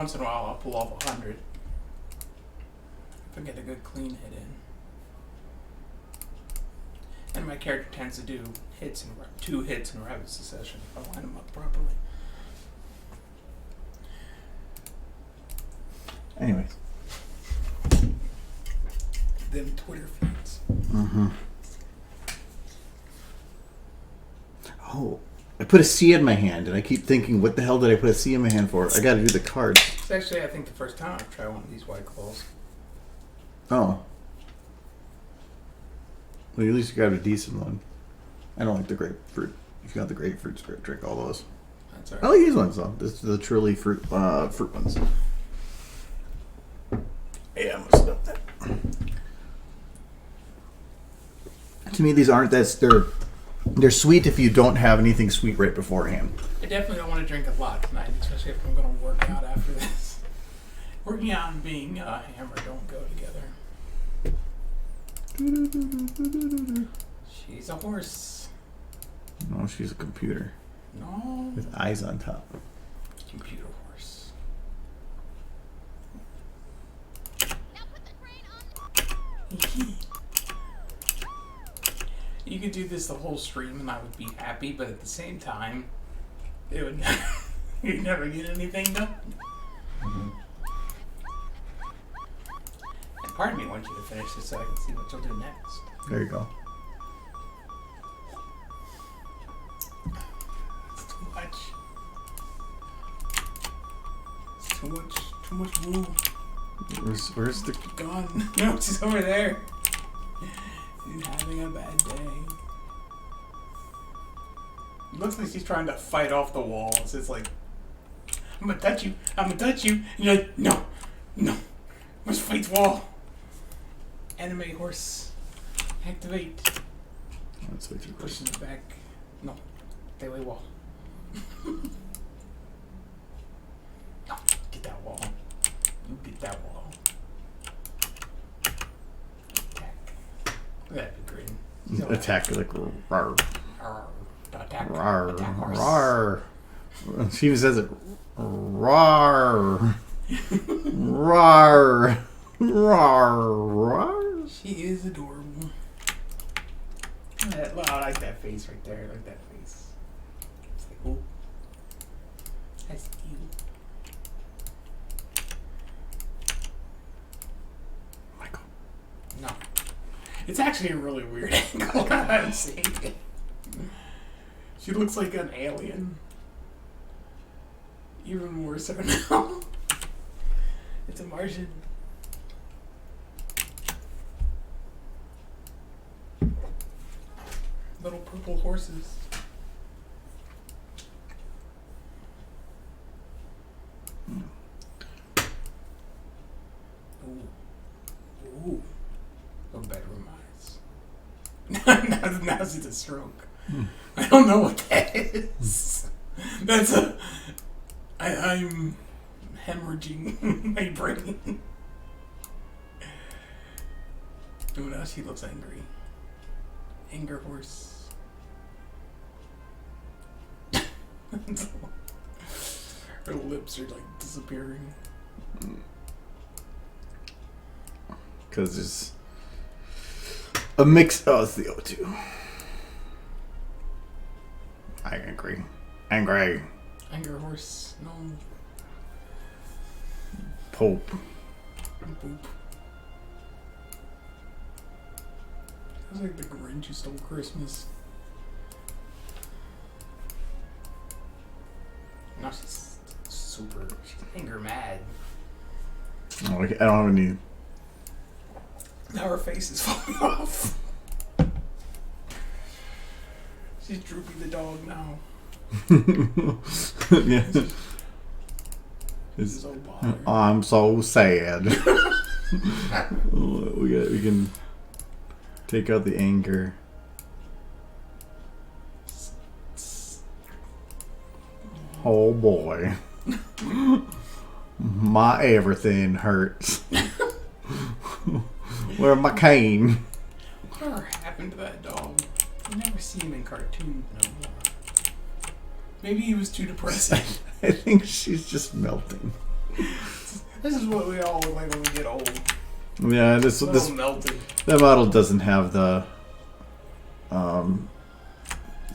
Once in a while, I'll pull off 100 if I get a good clean hit in. And my character tends to do 2 hits in rapid succession if I line them up properly. Anyways. Them Twitter feeds. Mm-hmm. Oh, I put a C in my hand, and I keep thinking, what the hell did I put a C in my hand for? I gotta do the cards. It's actually, I think, the first time I've tried one of these White Claws. Oh. Well, at least you got a decent one. I don't like the grapefruit. If you got the grapefruit, drink all those. That's alright. I like these ones, though. This is the truly fruit ones. Yeah, I'm gonna stop that. To me, these aren't that... They're sweet if you don't have anything sweet right beforehand. I definitely don't want to drink a lot tonight, especially if I'm going to work out after this. Working out and being hammered don't go together. She's a horse. No, she's a computer. No. With eyes on top. Computer horse. Now put the brain on. You could do this the whole stream and I would be happy, but at the same time, it would you'd never get anything done. Mm-hmm. And part of me wants you to finish this so I can see what you'll do next. There you go. It's too much. It's too much woo. Where's the... Gone. No, she's over there. She's having a bad day. It looks like she's trying to fight off the walls. It's like, I'm gonna touch you. I'm gonna touch you. And you're like, no. Let's fight the wall. Anime horse. Activate. Let's wait for Pushing it back. No. Stay away wall. No. Get that wall. You get that wall. Attack. Look at that big grin. Attack like rawr. Attack. Rawr. Attack horse. Rawr. She even says it. Rawr. Rawr. Rawr. She is adorable. I like that face right there. I like that face. It's like, oh. That's cute. Michael. No. It's actually a really weird angle. I'm seeing it. She looks like an alien. Even more so now. It's a Martian. Little purple horses. Ooh. Ooh. Oh, bedroom eyes. now it's a stroke. I don't know what that is. That's a... I'm hemorrhaging my brain. Oh, now she looks angry. Anger horse. Her lips are like disappearing. Because it's a mix. Oh, it's the O2. Angry. Angry. Anger horse. No. Pope. Boop. Sounds like the Grinch who stole Christmas. Now she's super. She's anger mad. Oh, I don't have any. Now her face is falling off. She's Droopy the dog now. Yeah. It's so bothered. I'm so sad. We can take out the anger. Oh boy. My everything hurts. Where my cane? Whatever happened to that dog? You never see him in cartoons no more. Maybe he was too depressing. I think she's just melting. This is what we all look like when we get old. Yeah, this Melted. that model doesn't have the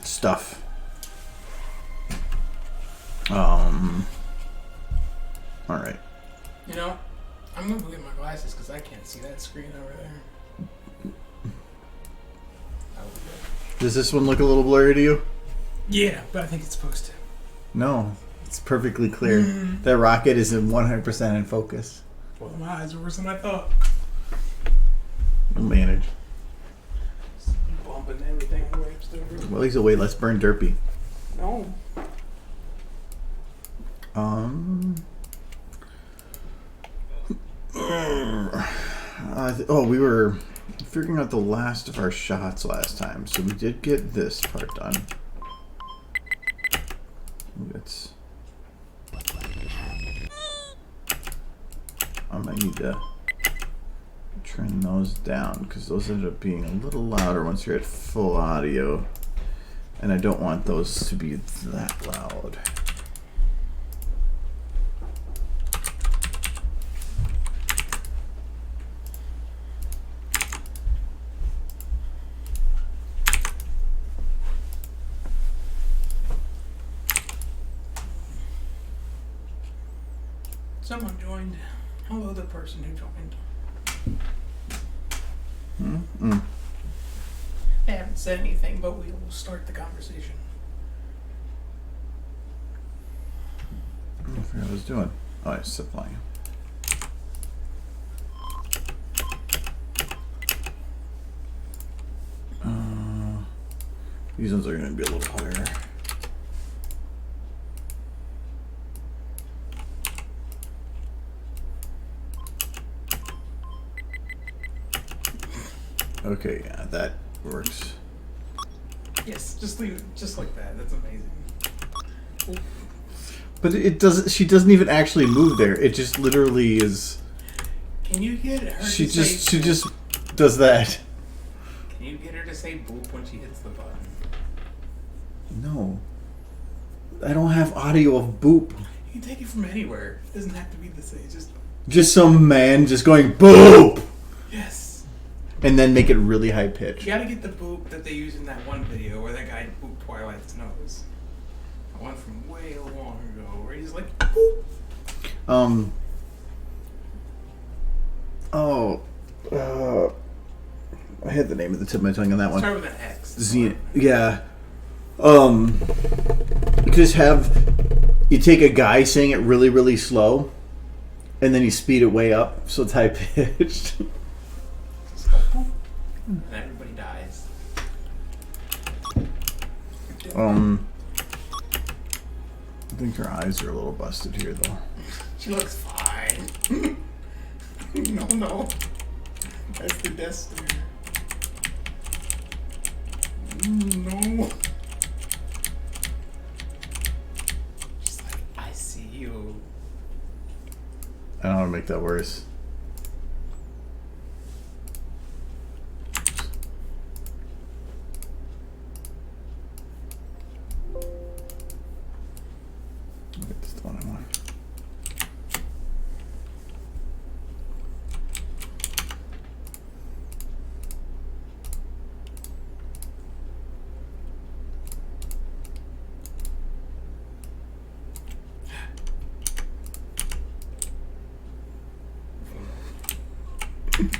stuff. All right. You know, I'm gonna go get my glasses because I can't see that screen over there. Does this one look a little blurry to you? Yeah, but I think it's supposed to. No, it's perfectly clear. That rocket is in 100% in focus. Well, my eyes are worse than I thought. We'll manage. Bumping everything away upstairs. Well, he's away. Let's burn Derpy. No. We were figuring out the last of our shots last time, so we did get this part done. It's. I might need to turn those down because those end up being a little louder once you're at full audio, and I don't want those to be that loud. Someone joined. Hello, the person who joined. They haven't said anything, but we will start the conversation. I forgot what I was doing. Oh, I was applying. These ones are going to be a little higher. Okay, yeah, that works. Yes, just leave it just like that. That's amazing. But it doesn't. She doesn't even actually move there. It just literally is. Can you get her? She just does that. Can you get her to say boop when she hits the button? No. I don't have audio of boop. You can take it from anywhere. It doesn't have to be the same. Just some man just going boop. Yes. And then make it really high pitched. You gotta get the boop that they use in that one video where that guy booped Twilight's nose. The one from way long ago where he's like, boop. I had the name at the tip of my tongue on that one. Start with an X. Yeah. You just you take a guy saying it really, really slow, and then you speed it way up so it's high pitched. And everybody dies. I think her eyes are a little busted here, though. She looks fine. No. That's the death stare. No. She's like, I see you. I don't want to make that worse. That's the one I want.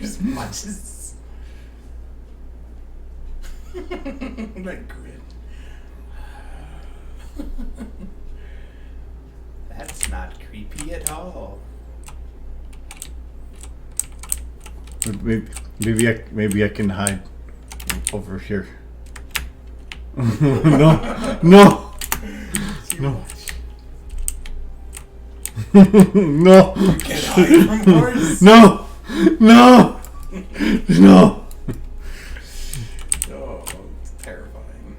As much as that grin. That's not creepy at all. Maybe I can hide over here. No. No. Get hide from horse. No. No. No. Oh, it's terrifying.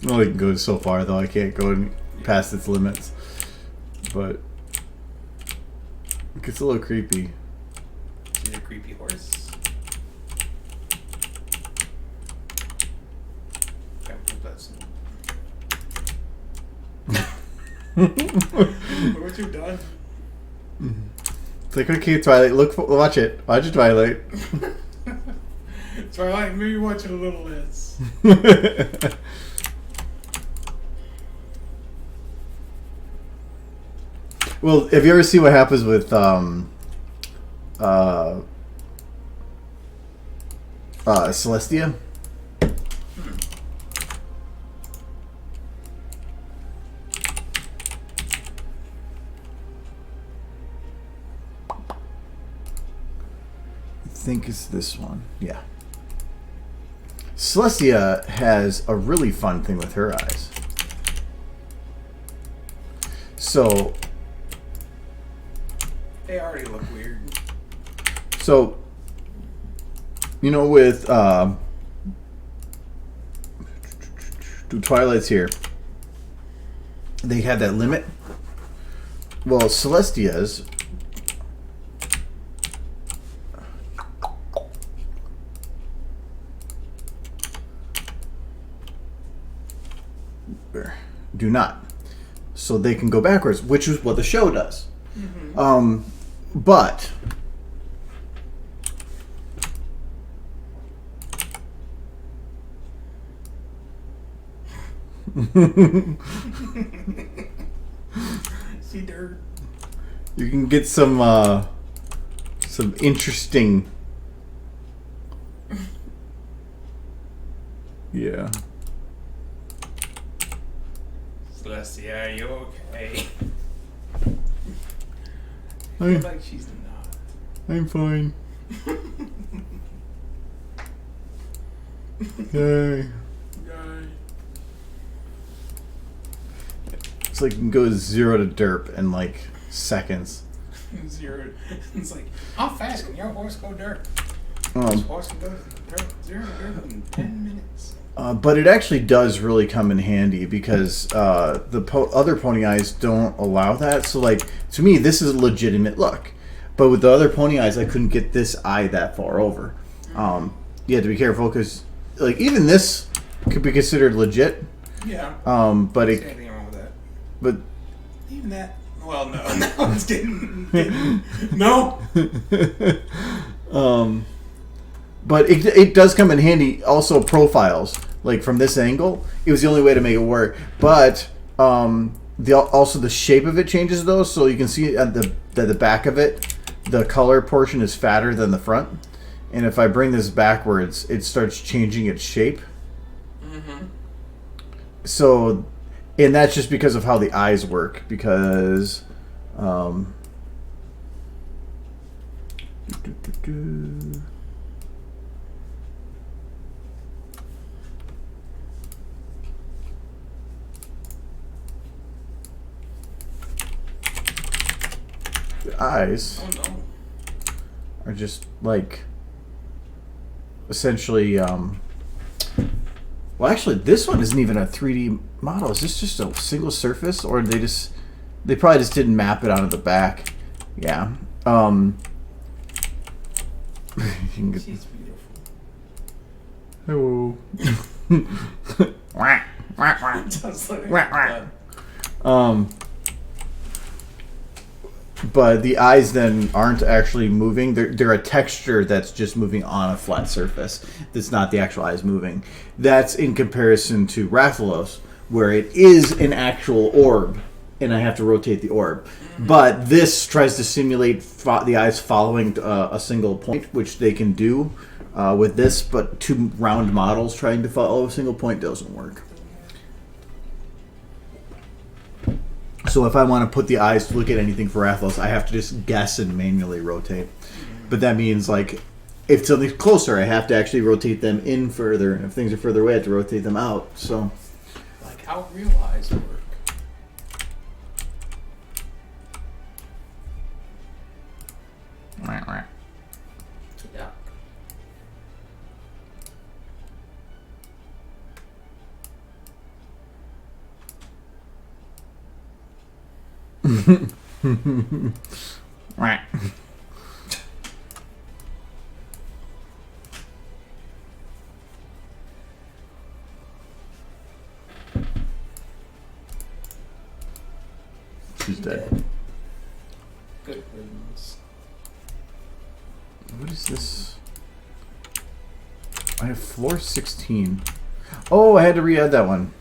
Well, it can go so far, though. I can't go past its limits. But it gets a little creepy. She's a creepy horse. Can't put that What you done? It's like, okay, Twilight, watch it. Watch it, Twilight. Twilight, maybe watch it a little less. Well, have you ever seen what happens with Celestia? I think it's this one. Yeah. Celestia has a really fun thing with her eyes. So They already look weird. So, you know, with Twilight's here, they had that limit. Well, Celestia's do not. So they can go backwards, which is what the show does. Mm-hmm. But See dirt. you can get some interesting. Yeah. Celestia, are you okay? I I'm, feel like she's not. I'm fine. Yay. Guy. It's like you can go 0 to derp in like seconds. 0. It's like, how fast can your horse go dirt? Um, This horse can go dirt, 0 to dirt in 10 minutes. But it actually does really come in handy because the other pony eyes don't allow that. So, like, to me, this is a legitimate look. But with the other pony eyes, I couldn't get this eye that far over. You have to be careful because, like, even this could be considered legit. Yeah. But There's anything wrong with that. but Even that. Well, no. No, it's getting no. But it does come in handy. Also, profiles like from this angle, it was the only way to make it work. But also the shape of it changes though, so you can see at the back of it, the color portion is fatter than the front. And if I bring this backwards, it starts changing its shape. Mm-hmm. So, and that's just because of how the eyes work. Because. The eyes Oh no. are just like essentially well, actually this one isn't even a 3D model. Is this just a single surface, or they probably just didn't map it onto the back? Yeah. You can get, She's beautiful. hello. Sounds like But the eyes then aren't actually moving. They're a texture that's just moving on a flat surface. That's not the actual eyes moving. That's in comparison to Rathalos, where it is an actual orb, and I have to rotate the orb. But this tries to simulate the eyes following a single point, which they can do with this, but two round models trying to follow a single point doesn't work. So if I want to put the eyes to look at anything for Rathalos, I have to just guess and manually rotate. But that means, like, if something's closer, I have to actually rotate them in further. And if things are further away, I have to rotate them out. So, like how real eyes work. Yeah. she's dead. Good riddance. What is this? I have floor 16. Oh, I had to re-add that one.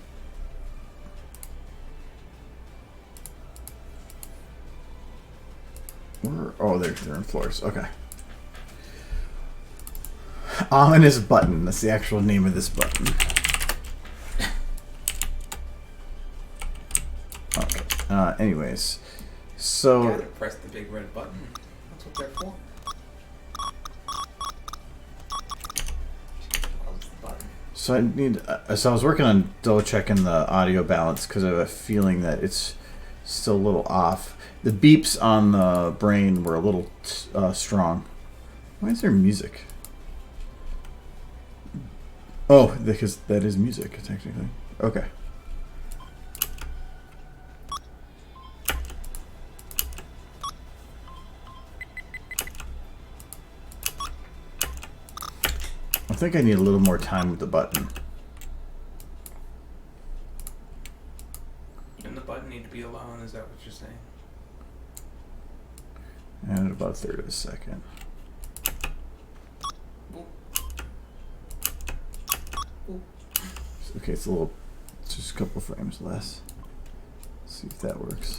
Where? Oh, they're in floors. Okay. Ominous button. That's the actual name of this button. Okay. Anyways, so You gotta press the big red button. That's what they're for. So I need. So I was working on double checking the audio balance because I have a feeling that it's still a little off. The beeps on the brain were a little strong. Why is there music? Oh, because that is music technically. Okay. I think I need a little more time with the button. And the button need to be alone, is that what you're saying? And about a third of a second. Boop. Okay, it's a little, just a couple frames less. Let's see if that works.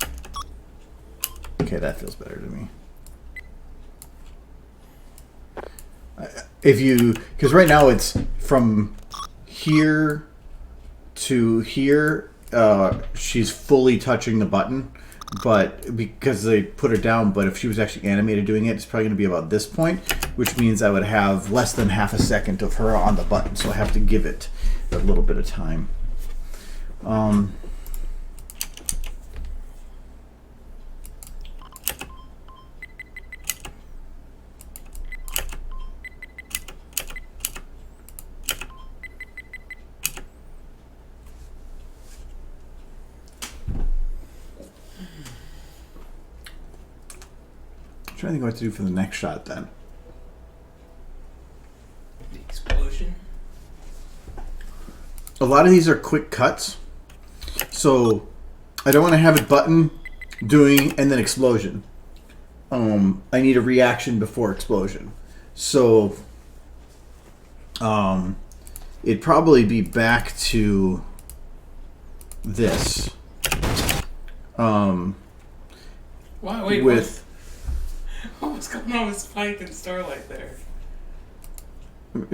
Okay, that feels better to me. If you, because right now it's from here to here, she's fully touching the button, but because they put her down, but if she was actually animated doing it, it's probably going to be about this point, which means I would have less than half a second of her on the button, so I have to give it a little bit of time. I'm trying to think what to do for the next shot then. The explosion. A lot of these are quick cuts, so I don't want to have a button doing and then explosion. I need a reaction before explosion. So it'd probably be back to this. Why? Wait, with what was going on with Spike and Starlight there?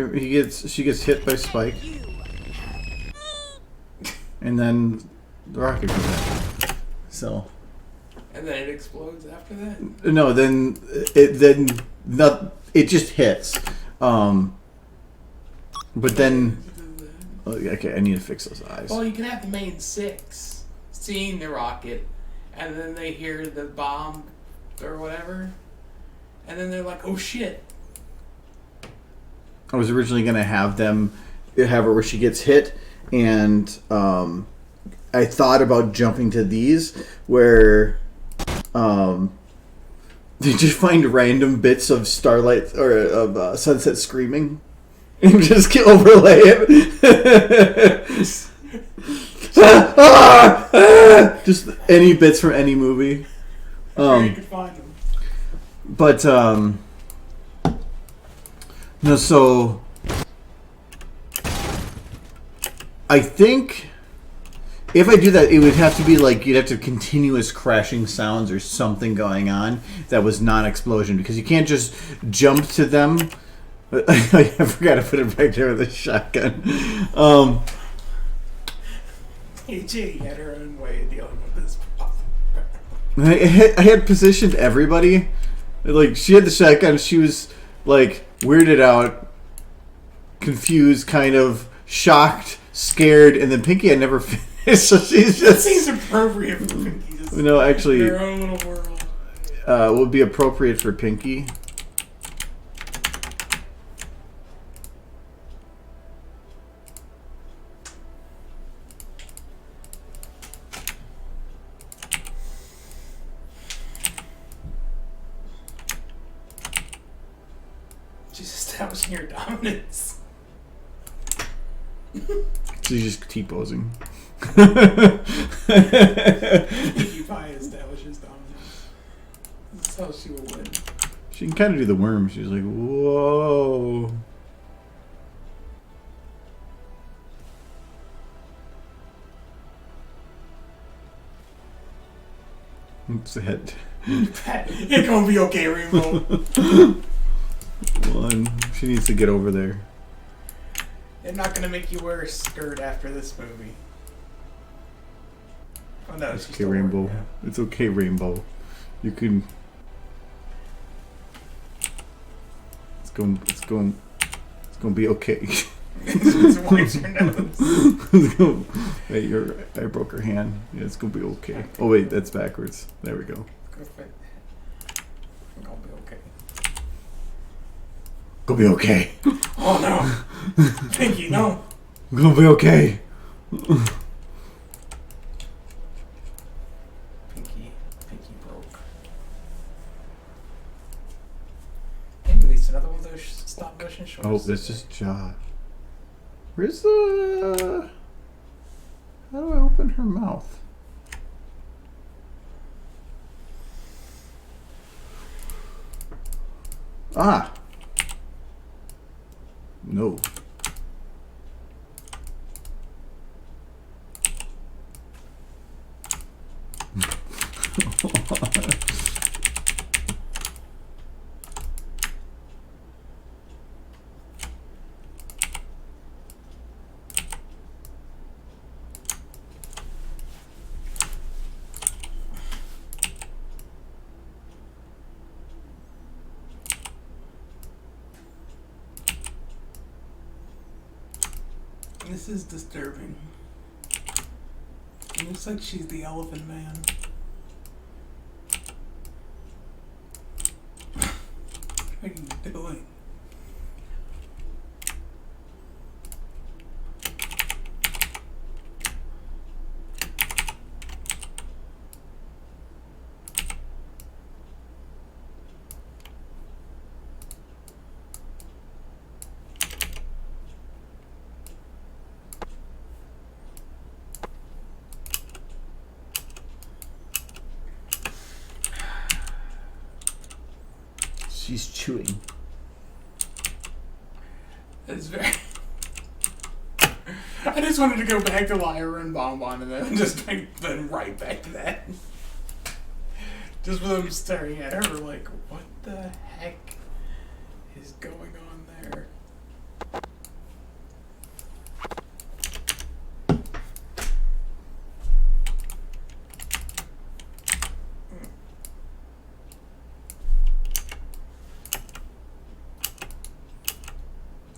she gets hit by Spike, and then the rocket comes in. So. And then it explodes after that? No, then it just hits. But then, okay, I need to fix those eyes. Well, you can have the main six seeing the rocket, and then they hear the bomb or whatever, and then they're like, "Oh shit!" I was originally gonna have her where she gets hit, and I thought about jumping to these where they just find random bits of Starlight or of Sunset screaming and just overlay it. Just any bits from any movie. Sure you could find them. But no, so I think if I do that, it would have to be like you'd have to have continuous crashing sounds or something going on that was non-explosion, because you can't just jump to them. I forgot to put it back there with a shotgun. AJ had her own way of dealing with this problem. I had positioned everybody. Like, she had the shotgun. She was like weirded out, confused, kind of shocked, scared, and then Pinky had never finished. So she's just. That seems appropriate for Pinky. No, actually, her own little world. Would be appropriate for Pinky. She's establishing her dominance. She's just T-posing. Pinkie Pie establishes dominance. thought she would win. She can kind of do the worm. She's like, whoa. Oops, the head. It's gonna be okay, Rainbow. One. She needs to get over there. They're not gonna make you wear a skirt after this movie. Oh no, It's she's okay, still Rainbow. wearing it. It's okay, Rainbow. You can. It's going to be okay. Just wipes your nose. Wait, I broke her hand. Yeah, it's gonna be okay. Oh wait, that's backwards. There we go. It's gonna be okay. Gonna be okay. Oh no, Pinky, no. Gonna be okay. Pinky broke. Maybe it's another one of those stop motion shorts. Oh, that's just jaw. Where's the? How do I open her mouth? Ah. No. This is disturbing. It looks like she's the Elephant Man. What are you doing? She's chewing. It's very. I just wanted to go back to Lyra and Bonbon and then just then right back to that. Just with them staring at her like, what the heck is going on there?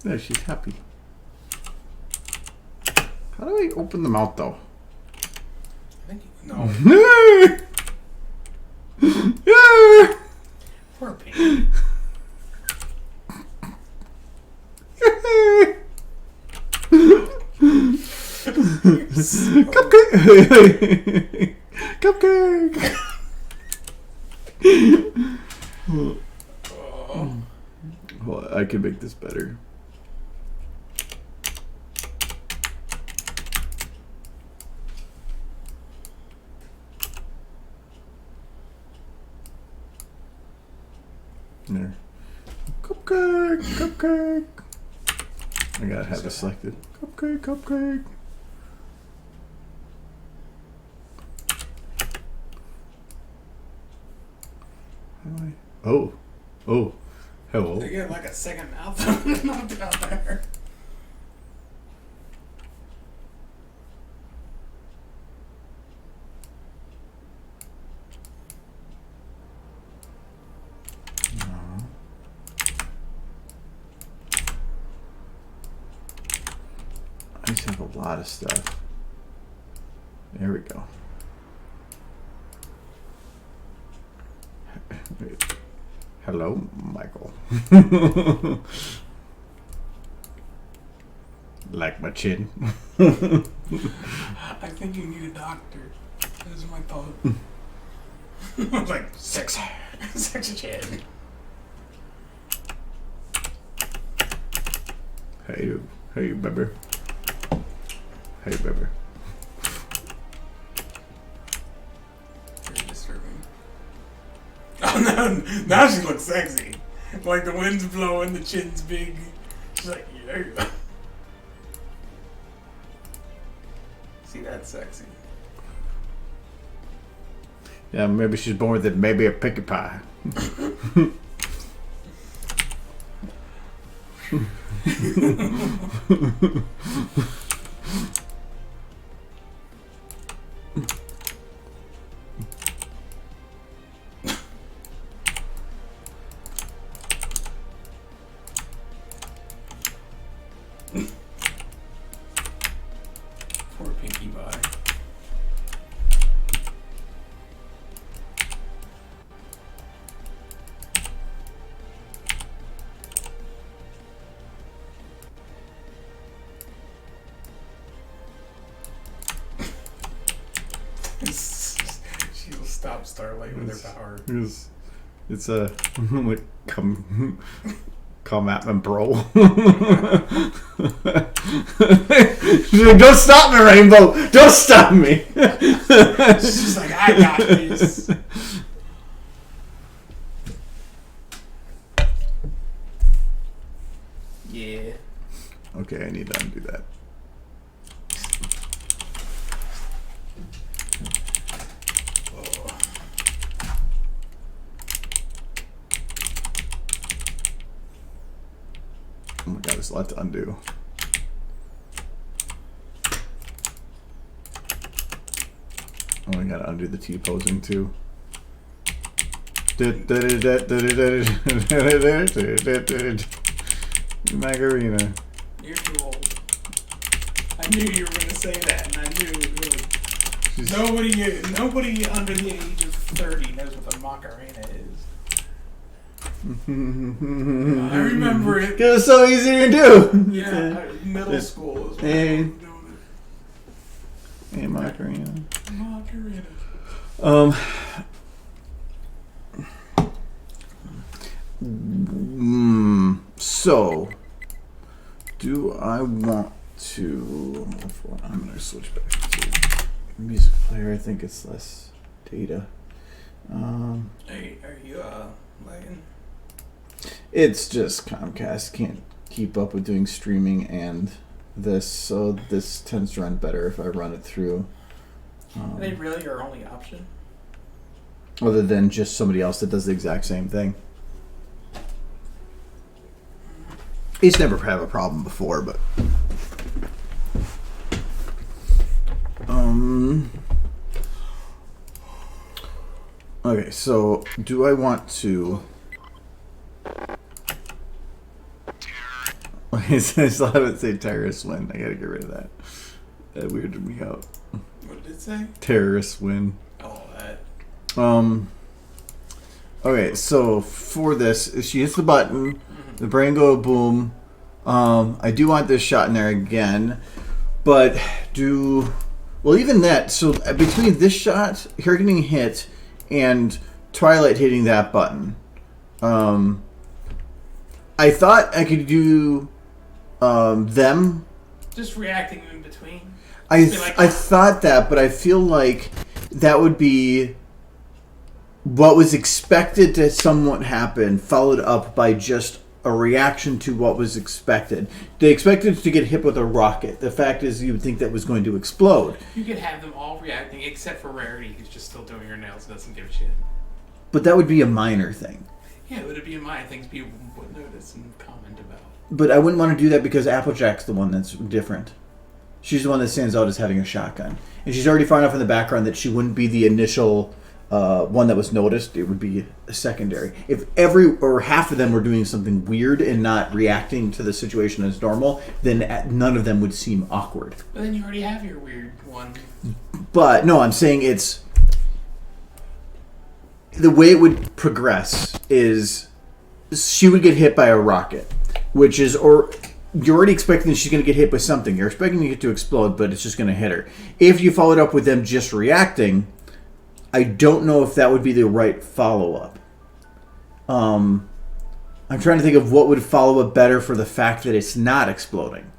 Yeah, she's happy. How do I open the mouth though? I think no. Poor Piggy. Cupcake! Cupcake! Well, I can make this better. There. Cupcake! Cupcake! I gotta have it selected. Cupcake! Cupcake! How do I? Oh! Oh! Hello. They get like a second mouth knocked out there. I just have a lot of stuff. There we go. Hello, Michael. Like my chin. I think you need a doctor. That is my thought. I was like, sexy chin. Hey, hey, baby. Hey, baby. Very disturbing. Oh no! Now she looks sexy. Like the wind's blowing, the chin's big. She's like, yeah. See, that's sexy. Yeah, maybe she's born with it. Maybe a picky pie. Poor Pinkie Pie. She'll stop Starlight with her power. It's a like come at me, bro. She's like, don't stop me, Rainbow. Don't stop me. She's just like, I got this. Yeah. Okay, I need to undo that. Oh my god, there's a lot to undo. Oh, I gotta undo the T-posing too. Macarena. You're too old. I knew you were gonna say that, and I knew nobody under the age of 30 knows what the Macarena is. I remember it. It was so easy to do. Yeah, middle school is when Hey. I was doing Hey, Macarena. it. Macarena. So, do I want to? I'm gonna switch back to music player. I think it's less data. Are you lagging? It's just Comcast can't keep up with doing streaming and this, so this tends to run better if I run it through. Are they really your only option? Other than just somebody else that does the exact same thing. It's never had a problem before, but okay, so do I want to? I still haven't said terrorist win. I gotta get rid of that. That weirded me out. What did it say? Terrorist win. Oh, that. Okay, so for this, she hits the button, the brain go boom. I do want this shot in there again, but even that. So between this shot, her getting hit, and Twilight hitting that button, I thought I could do them. Just reacting in between. I thought that, but I feel like that would be what was expected to somewhat happen, followed up by just a reaction to what was expected. They expected to get hit with a rocket. The fact is, you would think that was going to explode. You could have them all reacting, except for Rarity, who's just still doing her nails and doesn't give a shit. But that would be a minor thing. Yeah, it would be a minor things people would notice and comment about. But I wouldn't want to do that because Applejack's the one that's different. She's the one that stands out as having a shotgun. And she's already far enough in the background that she wouldn't be the initial one that was noticed. It would be a secondary. If half of them were doing something weird and not reacting to the situation as normal, then none of them would seem awkward. But then you already have your weird one. But no, I'm saying it's the way it would progress is she would get hit by a rocket, which is, or you're already expecting that she's going to get hit by something. You're expecting it to explode, but it's just going to hit her. If you followed up with them just reacting, I don't know if that would be the right follow-up. I'm trying to think of what would follow up better for the fact that it's not exploding.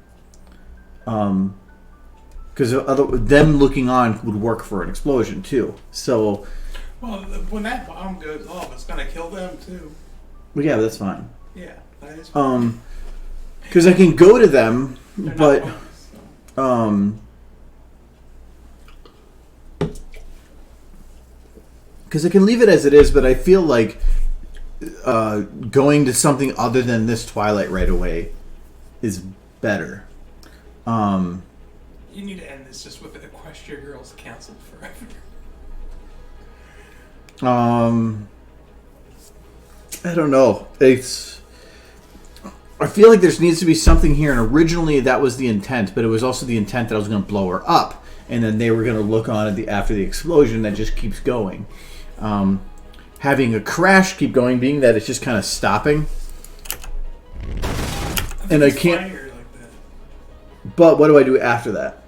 Because them looking on would work for an explosion too. So Well, when that bomb goes off, it's gonna kill them too. Well, yeah, that's fine. Yeah, that is fine. Because I can go to them, They're not but bonus, so. Because I can leave it as it is, but I feel like going to something other than this Twilight right away is better. You need to end this just with Equestria Girls canceled forever. I don't know. I feel like there needs to be something here, and originally that was the intent, but it was also the intent that I was going to blow her up, and then they were going to look on at after the explosion that just keeps going. Having a crash keep going, being that it's just kind of stopping, and I can't. Like that. But what do I do after that?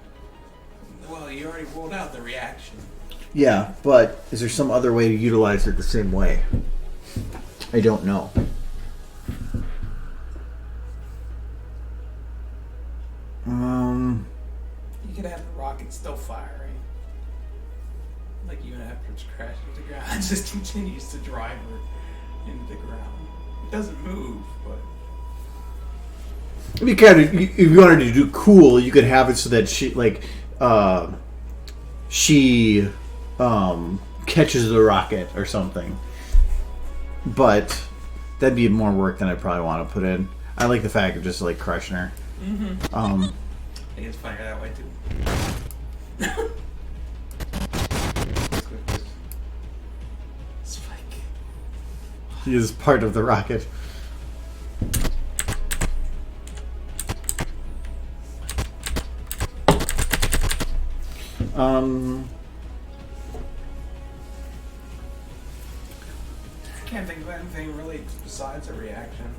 Well, you already rolled out the reaction. Yeah, but is there some other way to utilize it the same way? I don't know. You could have the rocket still firing. Like even after it's crashed into the ground, it just continues to drive her into the ground. It doesn't move, but... It'd be kind of, if you wanted to do cool, you could have it so that she catches the rocket or something. But that'd be more work than I probably want to put in. I like the fact of just like crushing her. Mm-hmm. I think it's funnier that way too. Spike. He is part of the rocket. I can't think of anything really besides a reaction.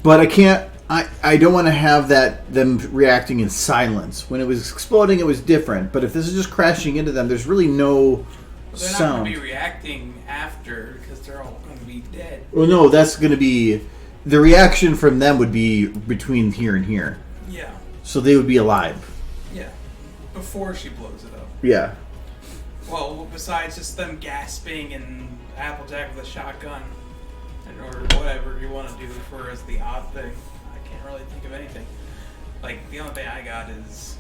But I can't. I don't want to have them reacting in silence. When it was exploding, it was different. But if this is just crashing into them, there's really no They're not sound. going to be reacting after because they're all going to be dead. Well, no, that's going to be the reaction from them would be between here and here. Yeah. So they would be alive. Yeah. Before she blows it up. Yeah. Well, besides just them gasping and Applejack with a shotgun, or whatever you want to do for as the odd thing, I can't really think of anything. Like the only thing I got is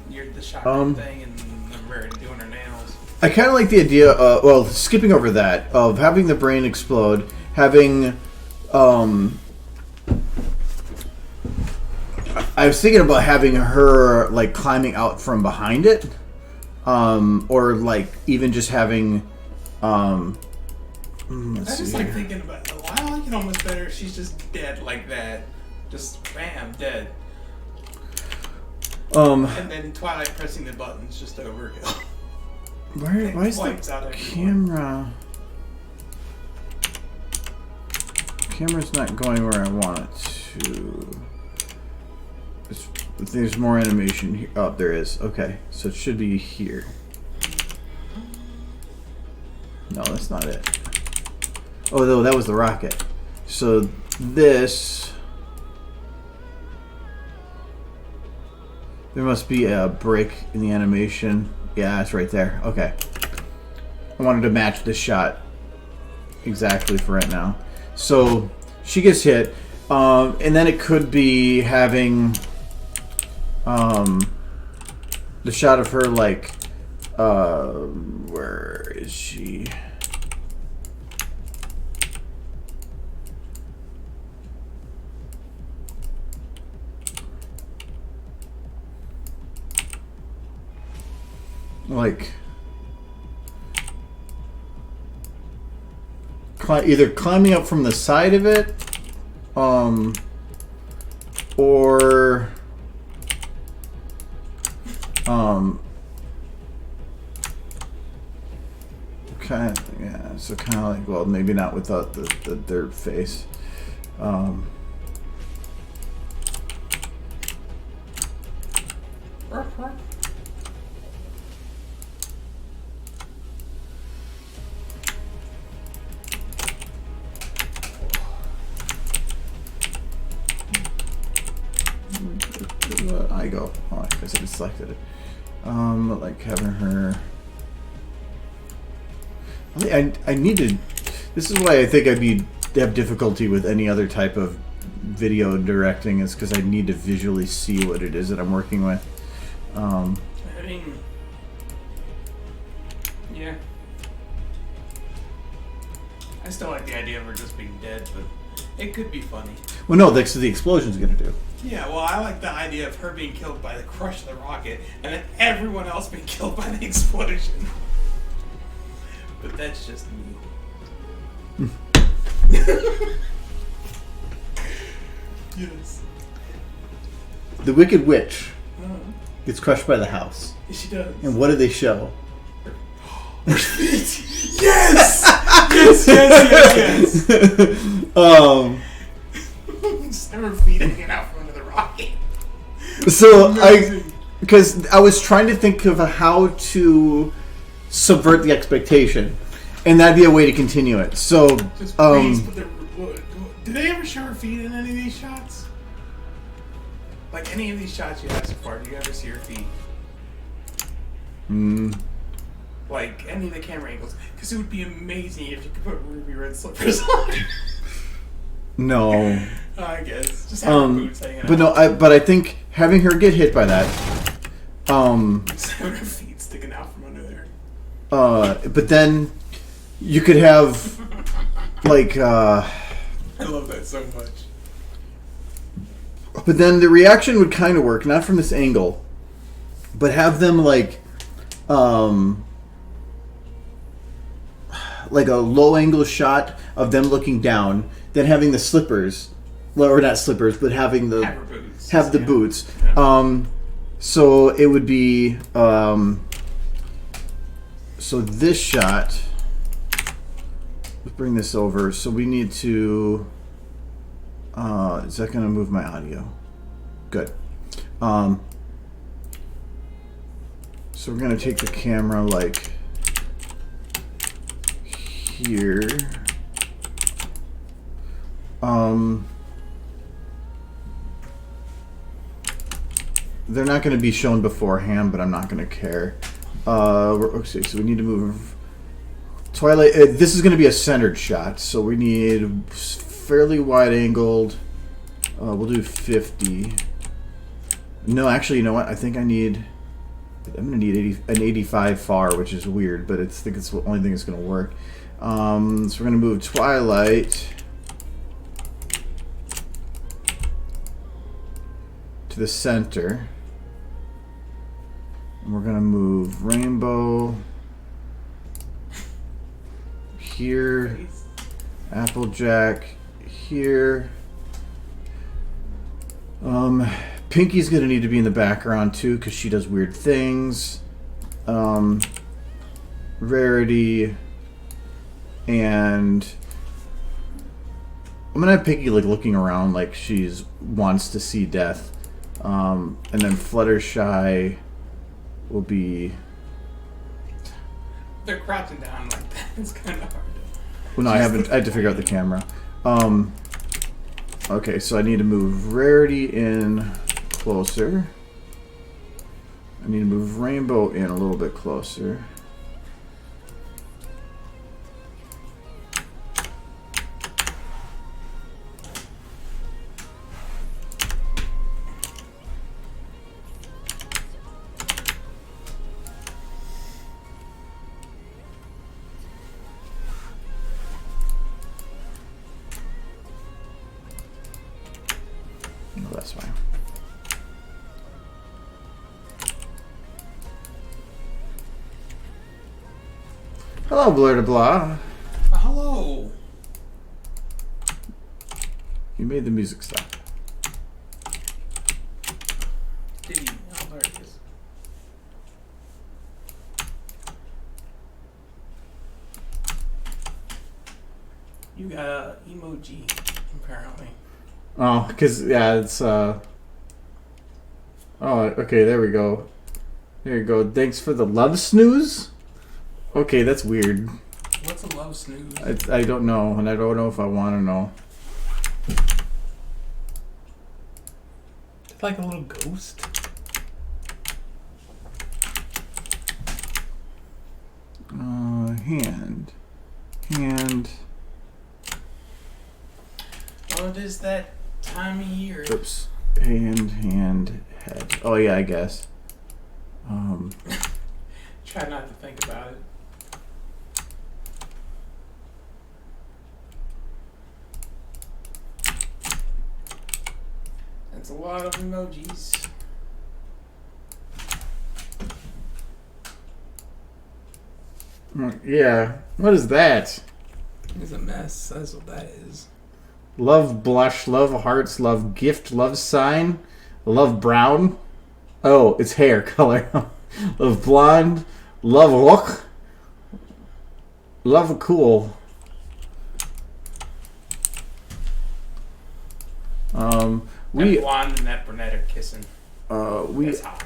the shotgun thing and them already doing her nails. I kind of like the idea of, well, skipping over that, of having the brain explode, having, I was thinking about having her, like, climbing out from behind it, or, like, even just having, let's I just see like here. thinking about it. I like it almost better if she's just dead like that. Just bam, dead. And then Twilight pressing the buttons just overkill. Why is Lights the out everywhere. camera's not going where I want it to? There's more animation here. Oh, there is. Okay, so it should be here. No, that's not it. Oh, no, that was the rocket. So this... There must be a break in the animation. Yeah, it's right there. Okay. I wanted to match this shot exactly for right now. So she gets hit. And then it could be having the shot of her, like, where is she? Like, either climbing up from the side of it, or kind of, yeah, so kind of like, well, maybe not without the dirt face. I go. Oh, I guess I just selected it. Like having her. I need to. This is why I think have difficulty with any other type of video directing, is because I need to visually see what it is that I'm working with. I mean, yeah. I still like the idea of her just being dead, but it could be funny. Well, no, that's what the explosion's gonna do. Yeah, well, I like the idea of her being killed by the crush of the rocket, and then everyone else being killed by the explosion. But that's just me. Yes. The Wicked Witch Uh-huh. gets crushed by the house. She does. And what do they show? Yes! Yes, yes, yes, yes. Just her feet hanging out from under the rocket. So Amazing. because I was trying to think of how to subvert the expectation, and that'd be a way to continue it. So, Just please put the. Did they ever show her feet in any of these shots? Like any of these shots you have so far, do you ever see her feet? Like any of the camera angles? Because it would be amazing if you could put ruby red slippers on. no. I guess just have her boots hanging out. But no, I think having her get hit by that, Just have her feet sticking out from under there. but then you could have like, I love that so much. but then the reaction would kind of work, not from this angle, but have them like a low angle shot of them looking down, then having the slippers, well, or not slippers, but having the Have her boots. have the Yeah. boots. Yeah. So it would be so this shot. Let's bring this over. So we need to. Is that going to move my audio? Good. So we're going to take the camera like here. They're not going to be shown beforehand, but I'm not going to care. Okay, so we need to move. Twilight. This is going to be a centered shot, so we need fairly wide angled. We'll do 50. No, actually, you know what? I think I'm going to need an 85 far, which is weird, but I think it's the only thing that's going to work. So we're going to move Twilight to the center. And we're going to move Rainbow here, Applejack here. Pinky's going to need to be in the background too, because she does weird things. Rarity, and I'm going to have Pinky like looking around like she's wants to see death. And then Fluttershy will be. They're crouching down like that. It's kind of hard. Well, no, I haven't. I had to figure out the camera. Okay, so I need to move Rarity in closer. I need to move Rainbow in a little bit closer. No, that's fine. Hello, Blur to Blah. Hello. You made the music stop. Did he? Oh, there it is. You got a emoji, apparently. Oh, because, yeah, it's, Oh, okay, there we go. There you go. Thanks for the love snooze? Okay, that's weird. What's a love snooze? I don't know, and I don't know if I want to know. It's like a little ghost. Hand. hand. Well, it is that time of year. Oops. Hand, head. Oh yeah, I guess. Try not to think about it. That's a lot of emojis. Yeah. What is that? It's a mess. That's what that is. Love blush, love hearts, love gift, love sign, love brown. Oh, it's hair color. Love blonde, love look, love cool. That We blonde and that brunette are kissing. we That's hot.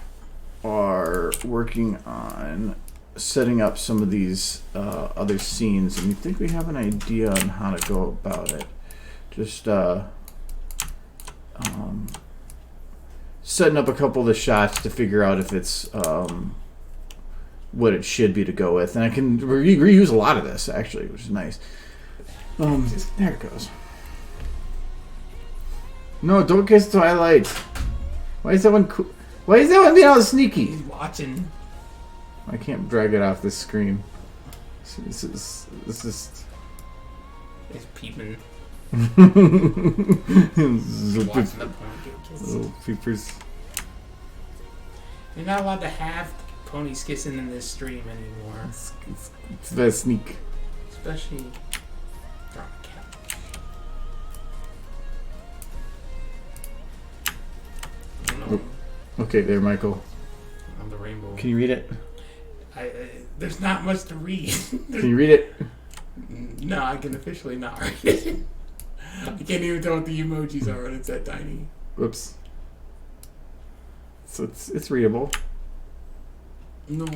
are working on setting up some of these other scenes, and we think we have an idea on how to go about it. Just setting up a couple of the shots to figure out if it's what it should be to go with, and I can reuse a lot of this actually, which is nice. There it goes. No, don't kiss Twilight. Why is that one? Why is that one being all sneaky? He's watching. I can't drag it off this screen. This is. He's peeping. Little Watching the porn get kissed. peepers. You're not allowed to have ponies kissing in this stream anymore. It's that sneak. Especially on the couch. No, Okay, there, Michael. on the rainbow. Can you read it? There's not much to read. Can you read it? No, I can officially not read it. I can't even tell what the emojis are when it's that tiny. Whoops. So it's readable. No.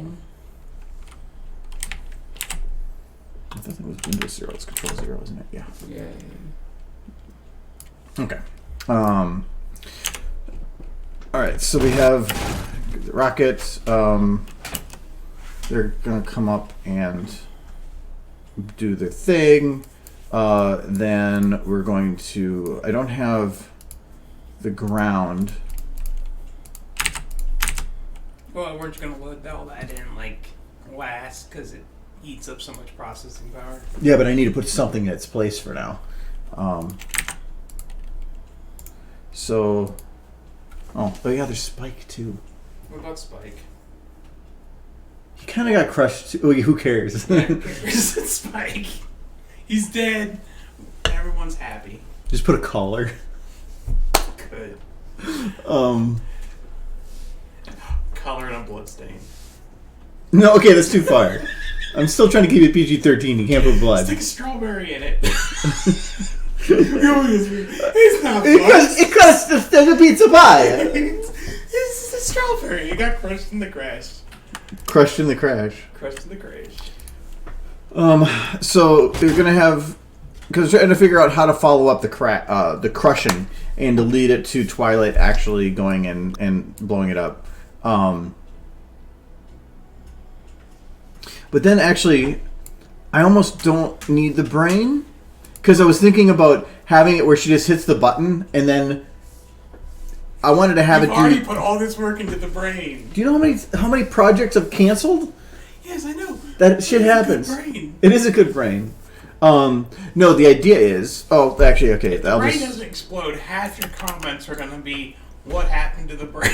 I thought it was Windows 0. It's Control 0, isn't it? Yeah. Yeah. Okay. All right. So we have the rockets. They're gonna come up and do their thing. Then we're going to. I don't have the ground. Well, we're just gonna load all that in like last because it eats up so much processing power. Yeah, but I need to put something in its place for now. So. Oh yeah, there's Spike too. What about Spike? He kind of got crushed. Oh, who cares? Yeah, who cares? It's Spike. He's dead. Everyone's happy. Just put a collar. Good. Color and a bloodstain. No, okay, that's too far. I'm still trying to keep it PG-13. You can't put blood. Stick a strawberry in it. It's not Because it cuts the pizza pie. It's a strawberry. It got crushed in the crash. Crushed in the crash. Crushed in the crash. So they're gonna have, because they're trying to figure out how to follow up the crushing and to lead it to Twilight actually going and blowing it up. But then actually, I almost don't need the brain, because I was thinking about having it where she just hits the button and then I wanted to have You've it already do. put all this work into the brain. Do you know how many projects I've canceled? Yes, I know. That shit It's a happens. good brain. It is a good brain. No, the idea is. Oh, actually, okay. If the brain doesn't explode, half your comments are going to be, what happened to the brain?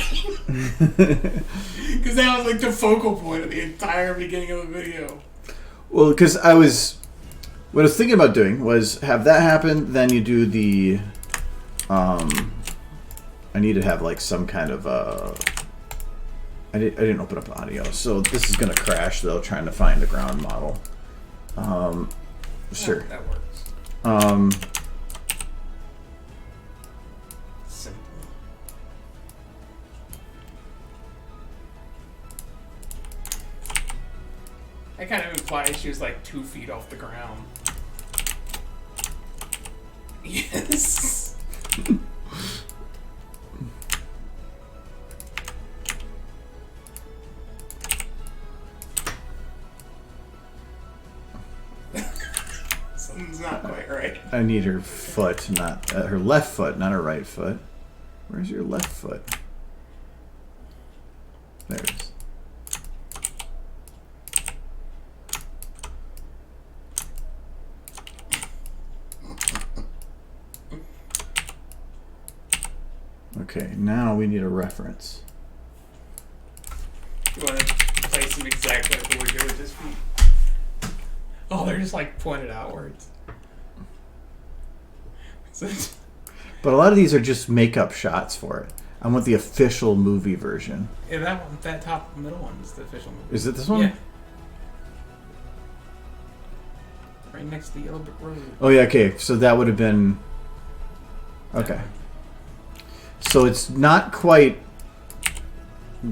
Because that was like the focal point of the entire beginning of the video. Well, because what I was thinking about doing was have that happen, then you do the. I need to have like some kind of I didn't open up audio, so this is gonna crash though. Trying to find the ground model. Sure. That works. Simple. That kind of implies she was like 2 feet off the ground. Yes. not quite right. I need her foot, not her left foot, not her right foot. Where's your left foot? There it is. Okay, now we need a reference. You want to place them exactly like the way with his feet? Oh, they're just like pointed outwards. But a lot of these are just makeup shots for it. I want the official movie version. Yeah, that one, that top middle one is the official movie. Is it this one? Yeah. Right next to the Yellow Brick Road. Oh yeah, okay. So that would have been... Okay. So it's not quite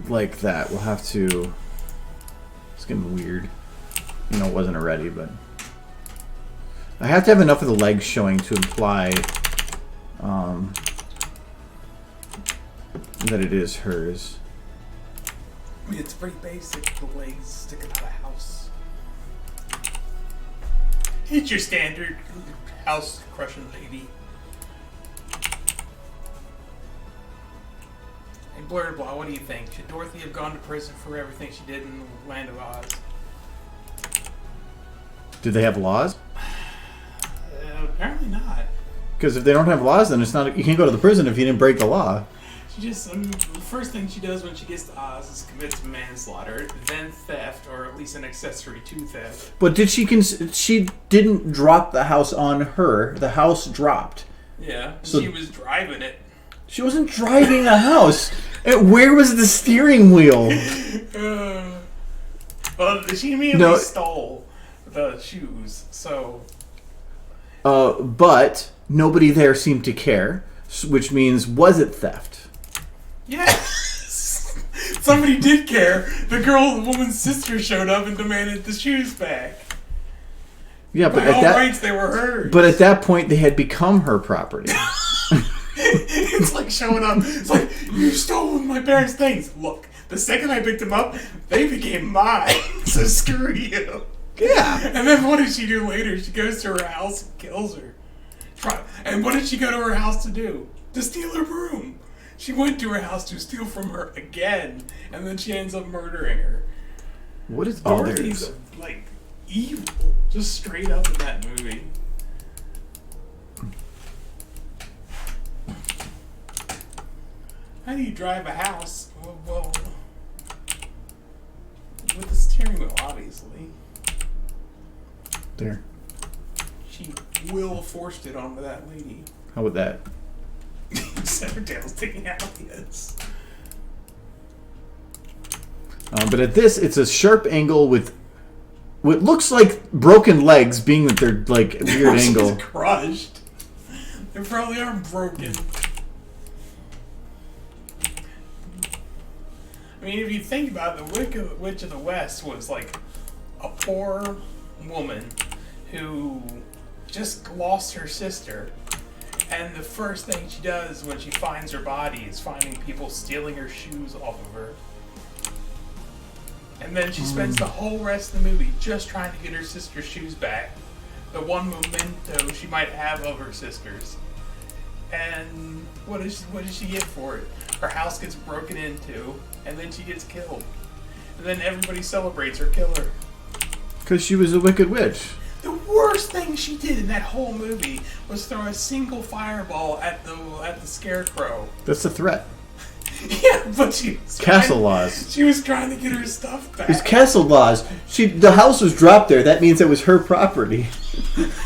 like that. We'll have to... It's getting weird. You know, it wasn't already, but... I have to have enough of the legs showing to imply that it is hers. I mean, it's pretty basic. The legs sticking out of the house. It's your standard house crushing lady. Hey, Blurred Blah, what do you think? Should Dorothy have gone to prison for everything she did in the Land of Oz? Do they have laws? Apparently not. Because if they don't have laws, then it's not. You can't go to the prison if you didn't break the law. She just, I mean, the first thing she does when she gets to Oz is commits manslaughter, then theft, or at least an accessory to theft. But did she? She didn't drop the house on her. The house dropped. Yeah, So- she was driving it. She wasn't driving the house. And where was the steering wheel? Well, she immediately stole the shoes, so... But nobody there seemed to care, which means, was it theft? Yes! Somebody did care. The woman's sister showed up and demanded the shoes back. Yeah, but By all rights, they were hers. But at that point, they had become her property. It's like showing up. It's like, you stole my parents' things. Look, the second I picked them up, they became mine. So screw you. Yeah. And then what does she do later? She goes to her house and kills her. And what did she go to her house to do? To steal her broom. She went to her house to steal from her again, and then she ends up murdering her. What is Dorothy's like evil, just straight up in that movie. How do you drive a house? Well, with the steering wheel, obviously. There. She will forced it onto that lady. How about that? Except her tail's sticking out. Yes. But at this, it's a sharp angle with what looks like broken legs, being that they're like weird angle. Crushed. They probably are broken. I mean, if you think about it, the Witch of the West was like a poor woman who just lost her sister. And the first thing she does when she finds her body is finding people stealing her shoes off of her. And then she spends the whole rest of the movie just trying to get her sister's shoes back. The one memento she might have of her sister's. And what does she get for it? Her house gets broken into, and then she gets killed. And then everybody celebrates her killer. Because she was a wicked witch. The worst thing she did in that whole movie was throw a single fireball at the scarecrow. That's a threat. Yeah, but she was Castle laws. She was trying to get her stuff back. It's castle laws. The house was dropped there. That means it was her property. It's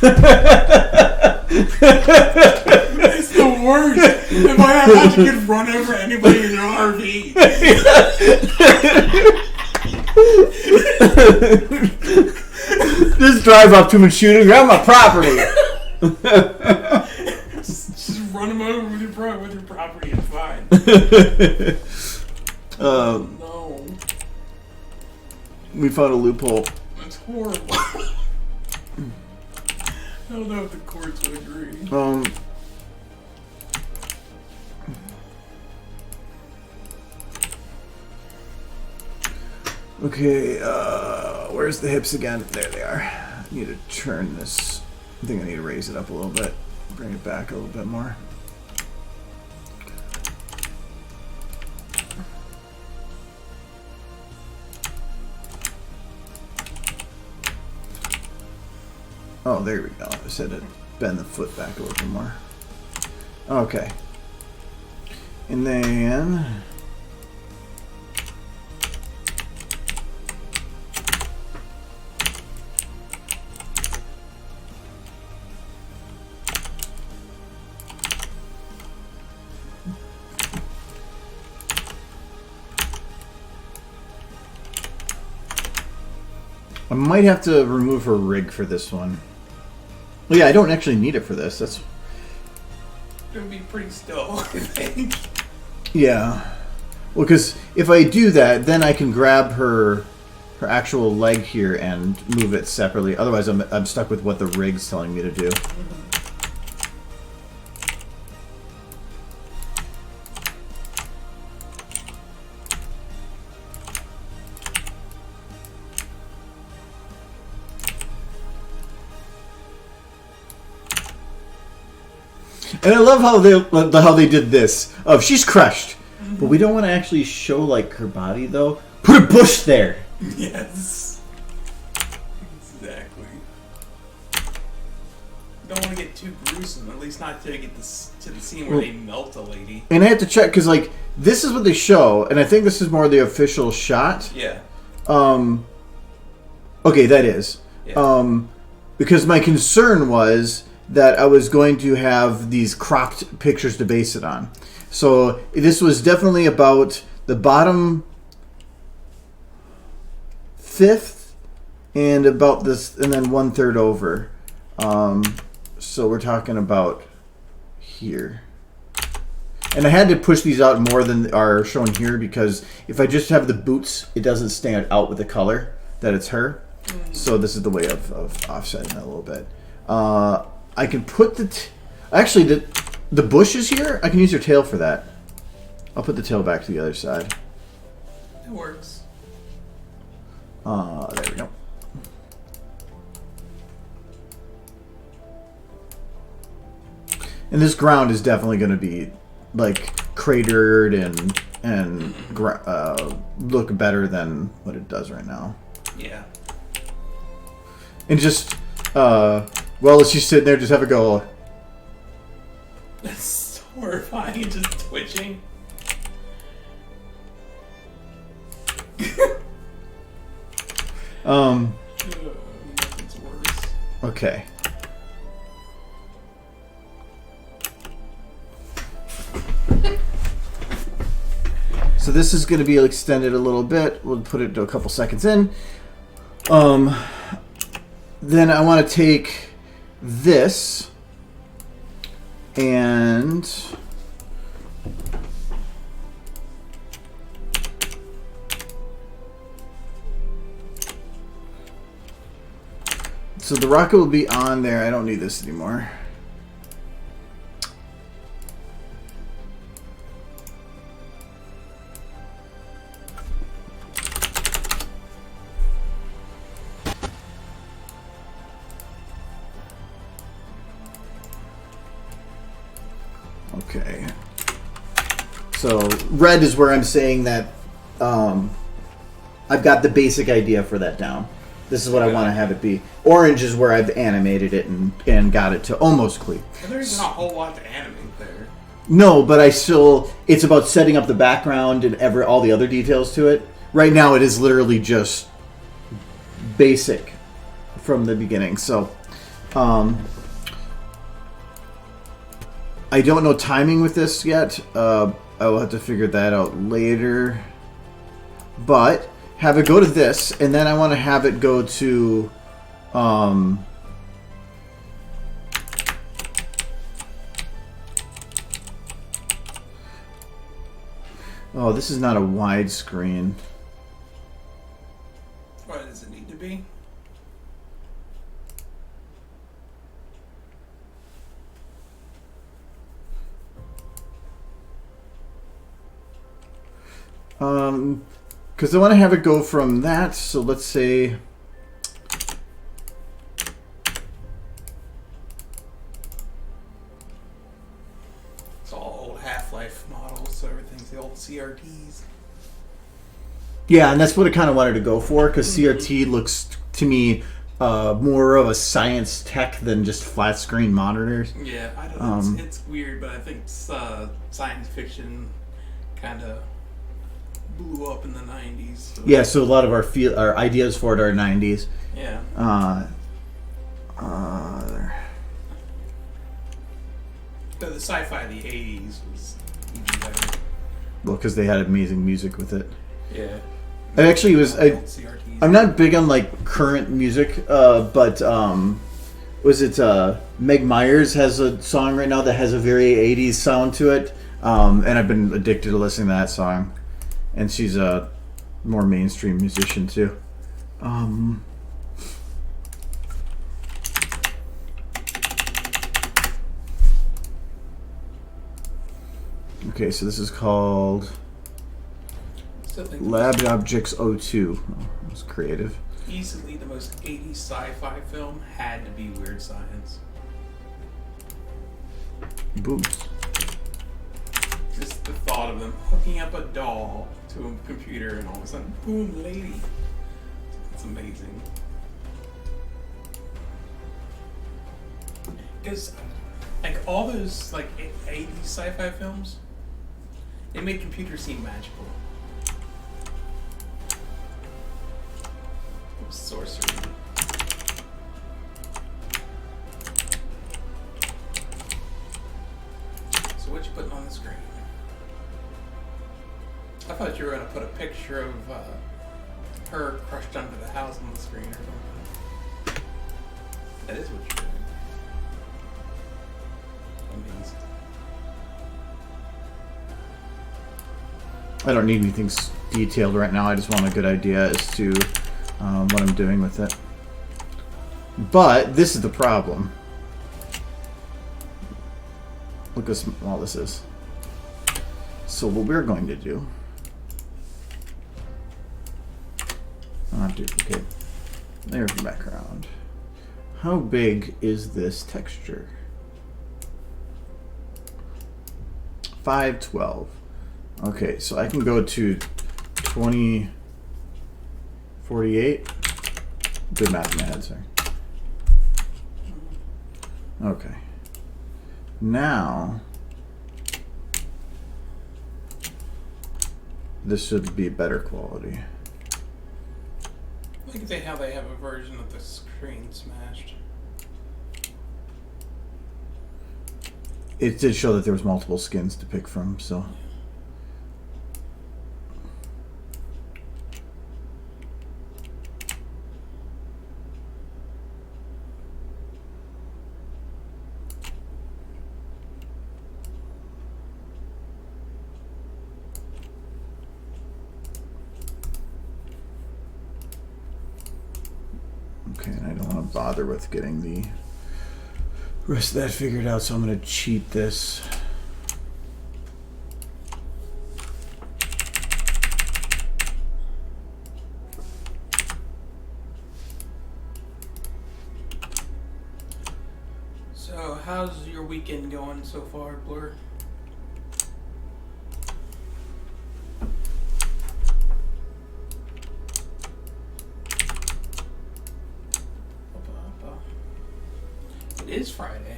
the worst. And by that much, you could run over anybody in your RV. Just drive up to him and shoot him. You're on my property. Just run them over with your property. It's fine. No. We found a loophole. That's horrible. I don't know if the courts would agree. Okay, where's the hips again? There they are. I need to turn this I think I need to raise it up a little bit. Bring it back a little bit more. Oh, there we go. I just had to bend the foot back a little bit more. Okay. And then... I might have to remove her rig for this one. Well, yeah, I don't actually need it for this. That's... It would be pretty still, I think. Yeah. Well, because if I do that, then I can grab her actual leg here and move it separately. Otherwise, I'm stuck with what the rig's telling me to do. And I love how they did this. Of she's crushed, but we don't want to actually show like her body though. Put a bush there. Yes. Exactly. Don't want to get too gruesome. At least not to get this to the scene where they melt a lady. And I have to check because like this is what they show, and I think this is more the official shot. Yeah. Okay, that is. Yeah. Because my concern was that I was going to have these cropped pictures to base it on. So this was definitely about the bottom fifth and about this, and then 1/3 over. So we're talking about here. And I had to push these out more than are shown here because if I just have the boots, it doesn't stand out with the color that it's her. So this is the way of offsetting that a little bit. I can put actually the bushes here. I can use your tail for that. I'll put the tail back to the other side. It works. There we go. And this ground is definitely going to be like cratered and look better than what it does right now. Yeah. And just well, as she's sitting there, just have it go. That's so horrifying and just twitching. Nothing's worse. Okay. So this is going to be extended a little bit. We'll put it to a couple seconds in. Then I want to take this and so the rocket will be on there. I don't need this anymore. Okay. So red is where I'm saying that I've got the basic idea for that down. This is what I want to have it be. Orange is where I've animated it and got it to almost clean. Well, there's not a whole lot to animate there. No, but it's about setting up the background and all the other details to it. Right now it is literally just basic from the beginning. So I don't know timing with this yet. I will have to figure that out later. But have it go to this, and then I want to have it go to oh, this is not a widescreen. What does it need to be? Because I want to have it go from that, so let's say Half-Life models, so everything's the old CRTs. Yeah, and that's what I kind of wanted to go for, because CRT looks, to me, more of a science tech than just flat screen monitors. Yeah, I don't know. It's weird, but I think science fiction kind of blew up in the 90s. So. Yeah, so a lot of our ideas for it are 90s. Yeah. But the sci-fi of the 80s was even better. Well, because they had amazing music with it. Yeah. I actually was... CRTs. I'm not big on, like, current music, but, was it, Meg Myers has a song right now that has a very 80s sound to it, and I've been addicted to listening to that song, and she's a more mainstream musician, too. Okay, so this is called Lab Objects 02. Oh, that was creative. Easily the most 80s sci-fi film had to be Weird Science. Boobs. Just the thought of them hooking up a doll to a computer and all of a sudden, boom, lady. It's amazing. Because, like, all those, like, 80s sci-fi films, they made computers seem magical. It was sorcery. So what you putting on the screen? I thought you were going to put a picture of her crushed under the house on the screen or something. That is what you're doing. Amazing. I don't need anything detailed right now. I just want a good idea as to what I'm doing with it. But this is the problem. Look how small this is. So what we're going to do... Not duplicate. There's the background. How big is this texture? 512. Okay, so I can go to 2048. Good math in my head, sorry. Okay. Now, this should be better quality. Look at how they have a version of the screen smashed. It did show that there was multiple skins to pick from, so... Okay, and I don't want to bother with getting the rest of that figured out, so I'm going to cheat this. So, how's your weekend going so far, Blur? It is Friday.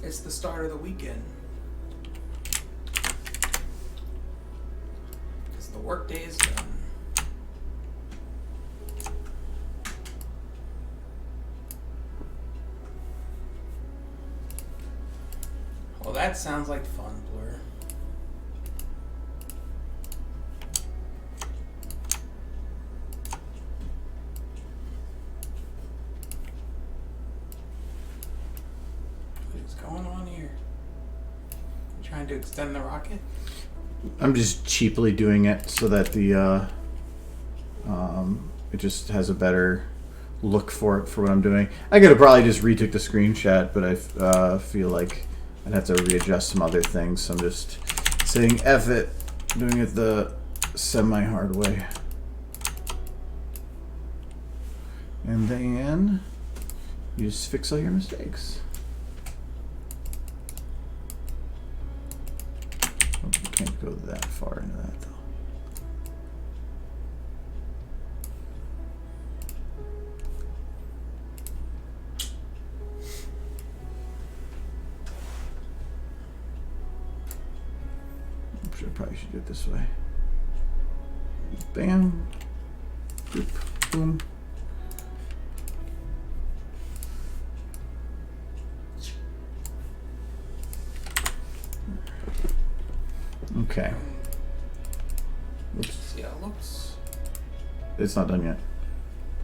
It's the start of the weekend. Because the workday is done. Well, that sounds like fun, Blur. What's going on here? You trying to extend the rocket? I'm just cheaply doing it so that the it just has a better look for what I'm doing. I could have probably just retook the screenshot, but I feel like I'd have to readjust some other things, so I'm just saying F it, doing it the semi-hard way. And then you just fix all your mistakes. Probably should do it this way. Bam. Boop. Boom. Okay. Oops. See how it looks? It's not done yet.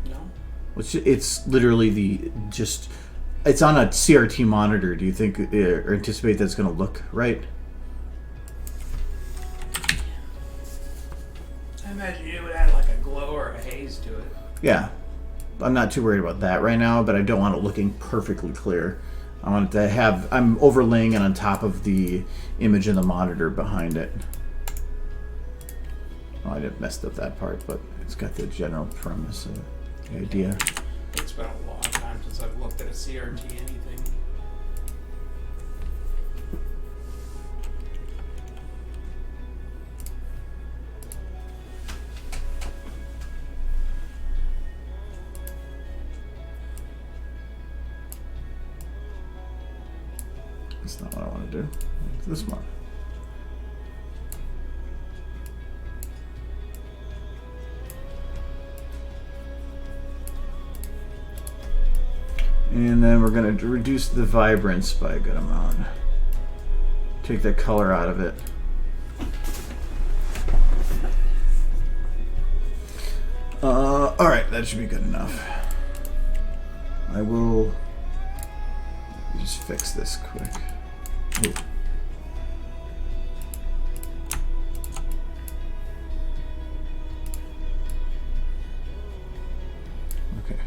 No. It's literally it's on a CRT monitor. Do you think or anticipate that's going to look right? I imagine you would add like a glow or a haze to it. Yeah. I'm not too worried about that right now, but I don't want it looking perfectly clear. I want it to have, I'm overlaying it on top of the image in the monitor behind it. Well, I didn't mess up that part, but it's got the general premise, the idea. It's been a long time since I've looked at a CRT anything. That's not what I want to do. It's this one. And then we're going to reduce the vibrance by a good amount. Take that color out of it. Alright, that should be good enough. I will just fix this quick. Ooh. Okay.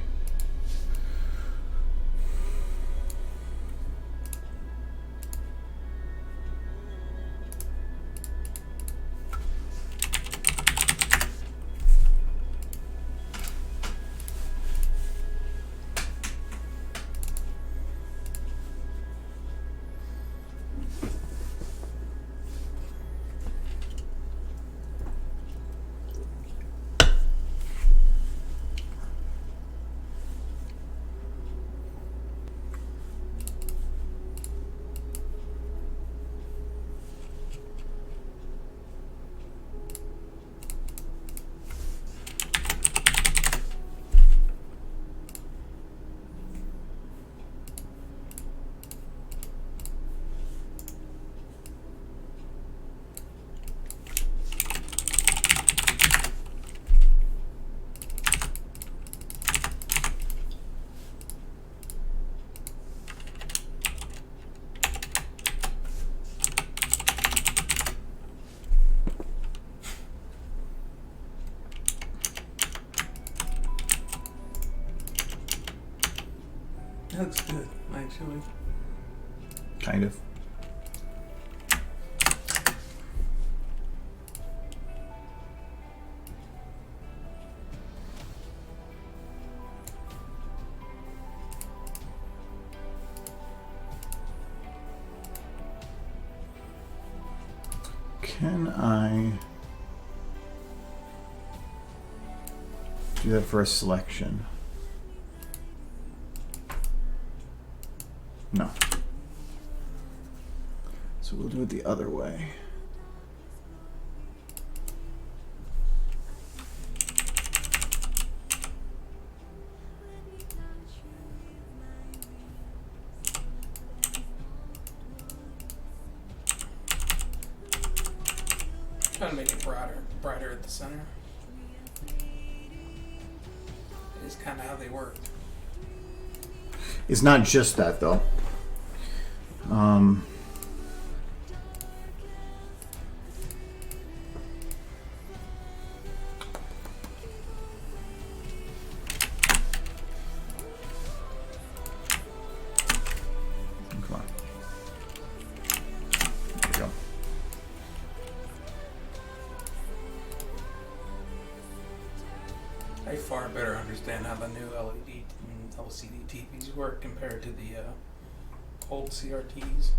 That looks good, actually. Kind of. Can I do that for a selection? No. So we'll do it the other way. Trying to make it brighter at the center. It is kind of how they work. It's not just that though. Come on. There we go. I far better understand how the new LED and LCD TVs work compared to the old CRTs.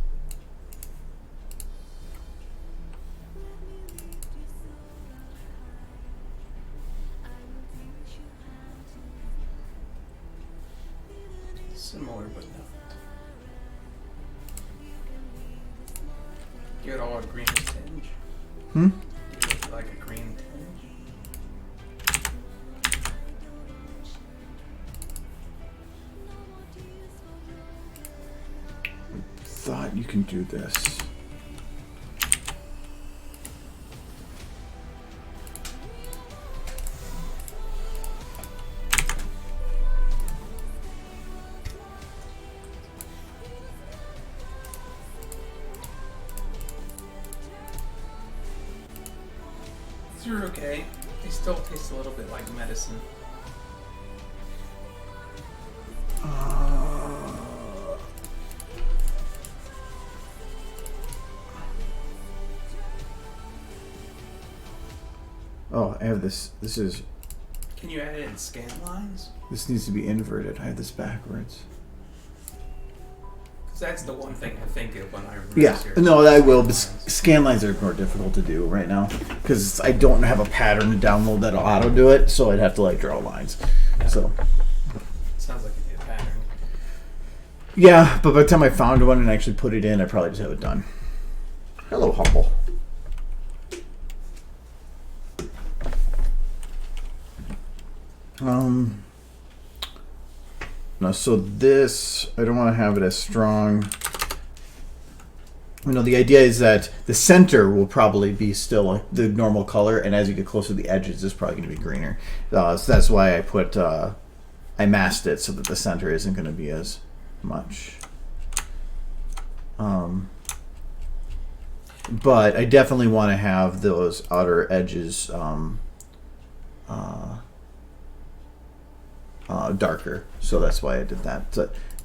Similar but not. Give it all a greenish tinge. Hmm? Like a green tinge. Thought you can do this. These are okay. They still taste a little bit like medicine. Oh, I have this. This is. Can you add it in scan lines? This needs to be inverted. I have this backwards. Because that's the one thing I think of when I remember. Yeah, no, I will. But scan lines are more difficult to do right now because I don't have a pattern to download that'll auto do it, so I'd have to like draw lines. Yeah. So. Sounds like a pattern. Yeah, but by the time I found one and actually put it in, I probably just have it done. Hello, Humble. No, so this, I don't want to have it as strong. You know, the idea is that the center will probably be still the normal color, and as you get closer to the edges, it's probably going to be greener. So that's why I put, I masked it so that the center isn't going to be as much. But I definitely want to have those outer edges darker, so that's why I did that.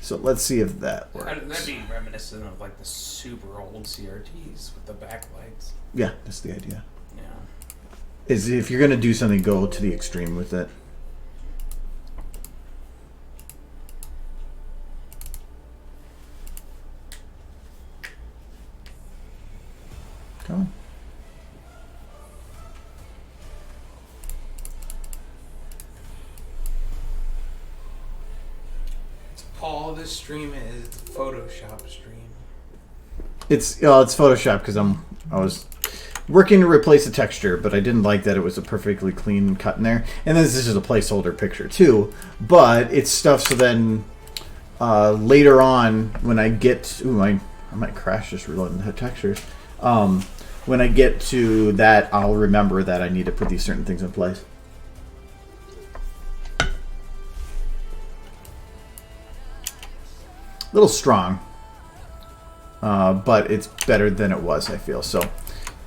So let's see if that works. That'd be reminiscent of like the super old CRTs with the backlights. Yeah, that's the idea. Yeah. Is if you're gonna do something, go to the extreme with it. Come on. All this stream is Photoshop stream. It's Photoshop because I was working to replace the texture, but I didn't like that it was a perfectly clean cut in there. And this is just a placeholder picture too, but it's stuff so then later on when I get I might crash just reloading the textures. When I get to that, I'll remember that I need to put these certain things in place. A little strong, but it's better than it was, I feel. So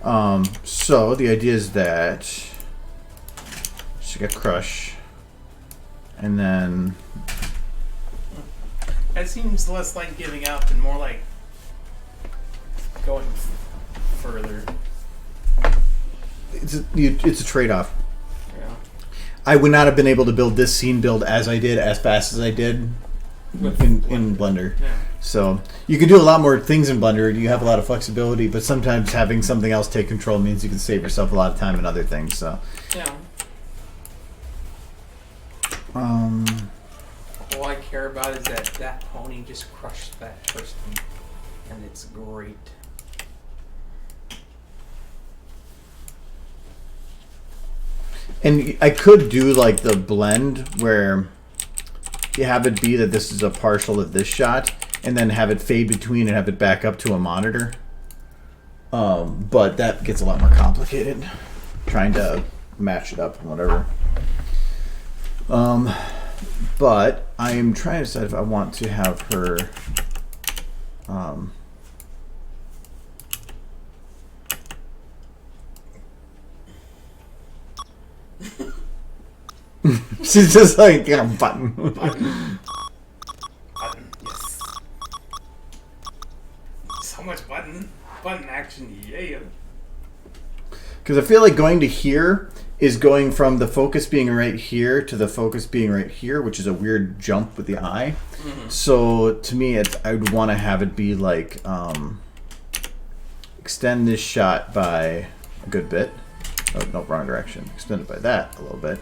the idea is that just get crush, and then That seems less like giving up and more like going further. it's a trade-off. Yeah. I would not have been able to build this scene build as I did, as fast as I did in Blender. Yeah. So you can do a lot more things in Blender. You have a lot of flexibility, but sometimes having something else take control means you can save yourself a lot of time in other things. So Yeah. All I care about is that pony just crushed that person, and it's great. and I could do like the blend where you have it be that this is a partial of this shot, and then have it fade between and have it back up to a monitor. But that gets a lot more complicated, trying to match it up and whatever. But I am trying to decide if I want to have her. She's just like, yeah, button. Button. Yes. So much button action. Yeah. Because I feel like going to here is going from the focus being right here to the focus being right here, which is a weird jump with the eye. Mm-hmm. So to me, I would want to have it be like extend this shot by a good bit. Oh, no, wrong direction. Extend it by that a little bit.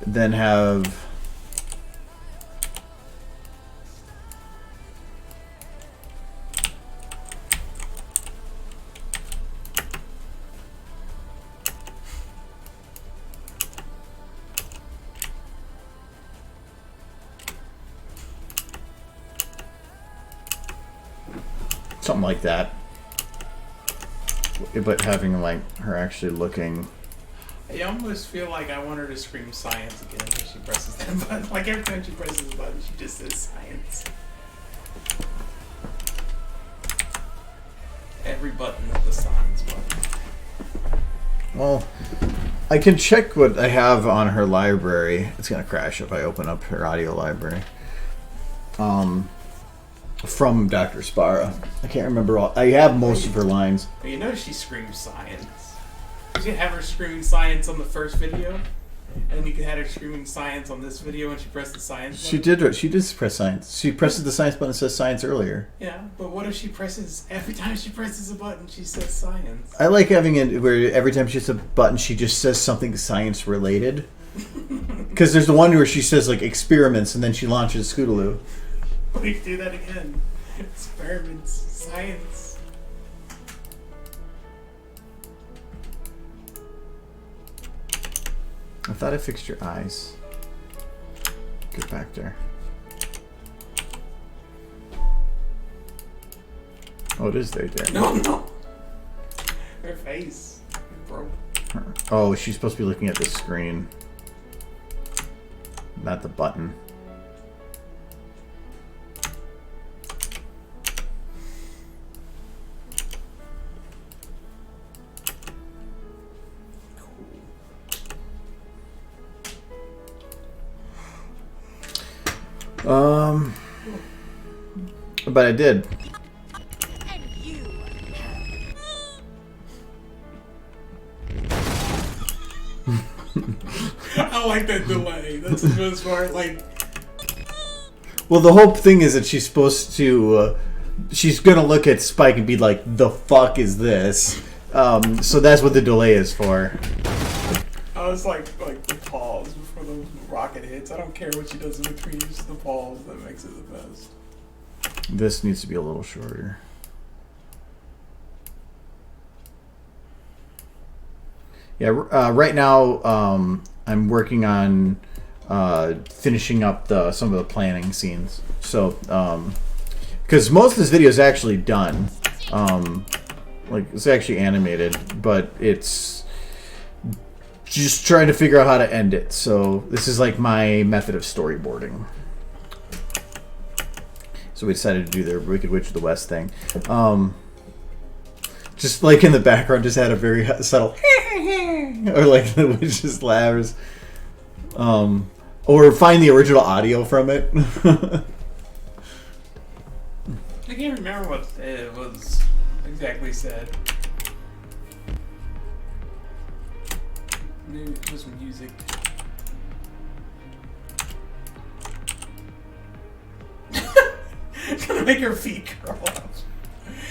Then have Something like that. But having like her actually looking. I almost feel like I want her to scream science again when she presses that button. Like every time she presses the button, she just says science. Every button is the science button. Well, I can check what I have on her library. It's gonna crash if I open up her audio library. From Dr. Spara. I can't remember all. I have most of her lines. You know she screams science. You could have her screaming science on the first video, and you could have her screaming science on this video when she pressed the science button. She did press science. She presses the science button and says science earlier. Yeah, but what if she presses, every time she presses a button, she says science? I like having it where every time she hits a button, she just says something science related. Because there's the one where she says like experiments and then she launches Scootaloo. We can do that again. Experiments, science. I thought I fixed your eyes. Get back there. Oh, it is right there. No. Her face broke. Oh, she's supposed to be looking at the screen. Not the button. But I did. And you. I like that delay. That's the best part. Like, well, the whole thing is that she's supposed to. She's gonna look at Spike and be like, "The fuck is this?" So that's what the delay is for. I was like the pause before the rocket hits. I don't care what she does in between. Just the pause that makes it the best. This needs to be a little shorter. Yeah, right now I'm working on finishing up some of the planning scenes. So, because most of this video is actually done, like it's actually animated, but it's just trying to figure out how to end it. So this is like my method of storyboarding. So we decided to do the Wicked Witch of the West thing. Just like in the background, just had a very subtle, or like the witch just laughs. Or find the original audio from it. I can't remember what it was exactly said. Maybe it was music. It's gonna make her feet curl up.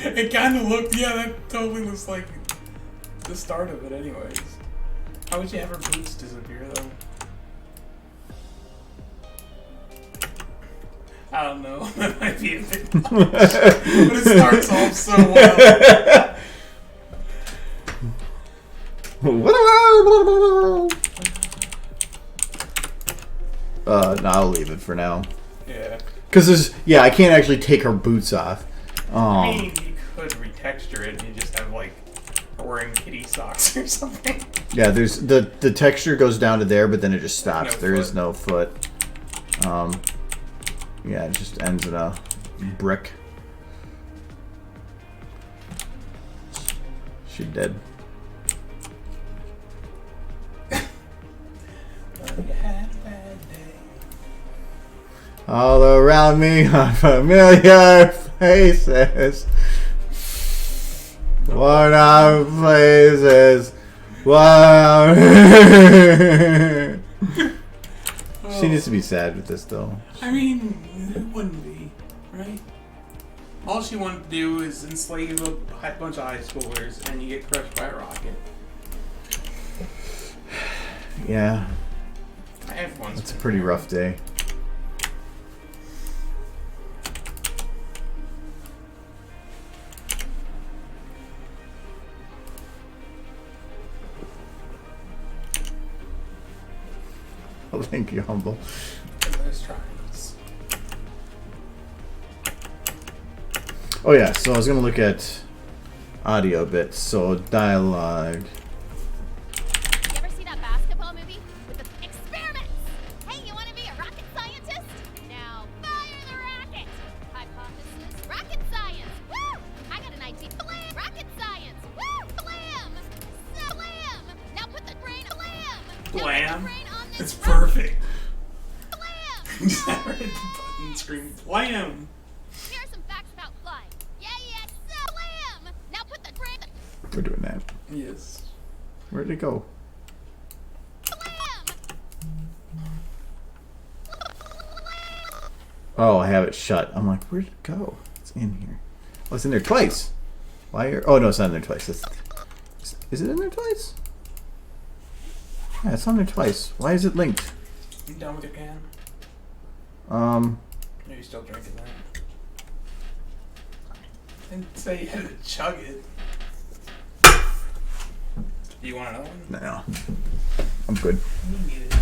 It kind of looked, yeah, that totally looks like the start of it anyways. How would you have her boots disappear though? I don't know. That might be a bit much. But it starts off so well. No, I'll leave it for now. Yeah. Because I can't actually take her boots off. I mean, you could retexture it and you just have like her wearing kitty socks or something. Yeah, there's the texture goes down to there, but then it just stops. No There foot. is no foot. Yeah, it just ends in a brick. She dead. You had a bad day. All around me are familiar faces. Worn out places. Wow. She needs to be sad with this, though. I mean, it wouldn't be, right? All she wanted to do is enslave a bunch of high schoolers and you get crushed by a rocket. Yeah, Everyone's it's a been pretty there. rough day. Oh, thank you, Humble. Those trials. Oh yeah, so I was gonna look at audio bits. So dialogue. You ever see that basketball movie with the experiments? Hey, you want to be a rocket scientist? Now fire the rocket! Hypothesis, rocket science. Woo! I got an idea. Blam! Rocket science. Woo! Blam! So blam! Now put the brain on blam! Now put the Blam. brain on this It's rocket. perfect. Blam! Just hit the button and scream blam. Here are some facts about flying. Yeah, so blam! Now put the brain. We're doing that. Yes. Where'd it go? Oh, I have it shut. I'm like, where'd it go? It's in here. Oh, it's in there twice. Why? Oh no, it's not in there twice. Is it in there twice? Yeah, it's on there twice. Why is it linked? You done with your can? Um. Are you still drinking that? I didn't say you had to chug it. Do you want another one? No. I'm good. You need it.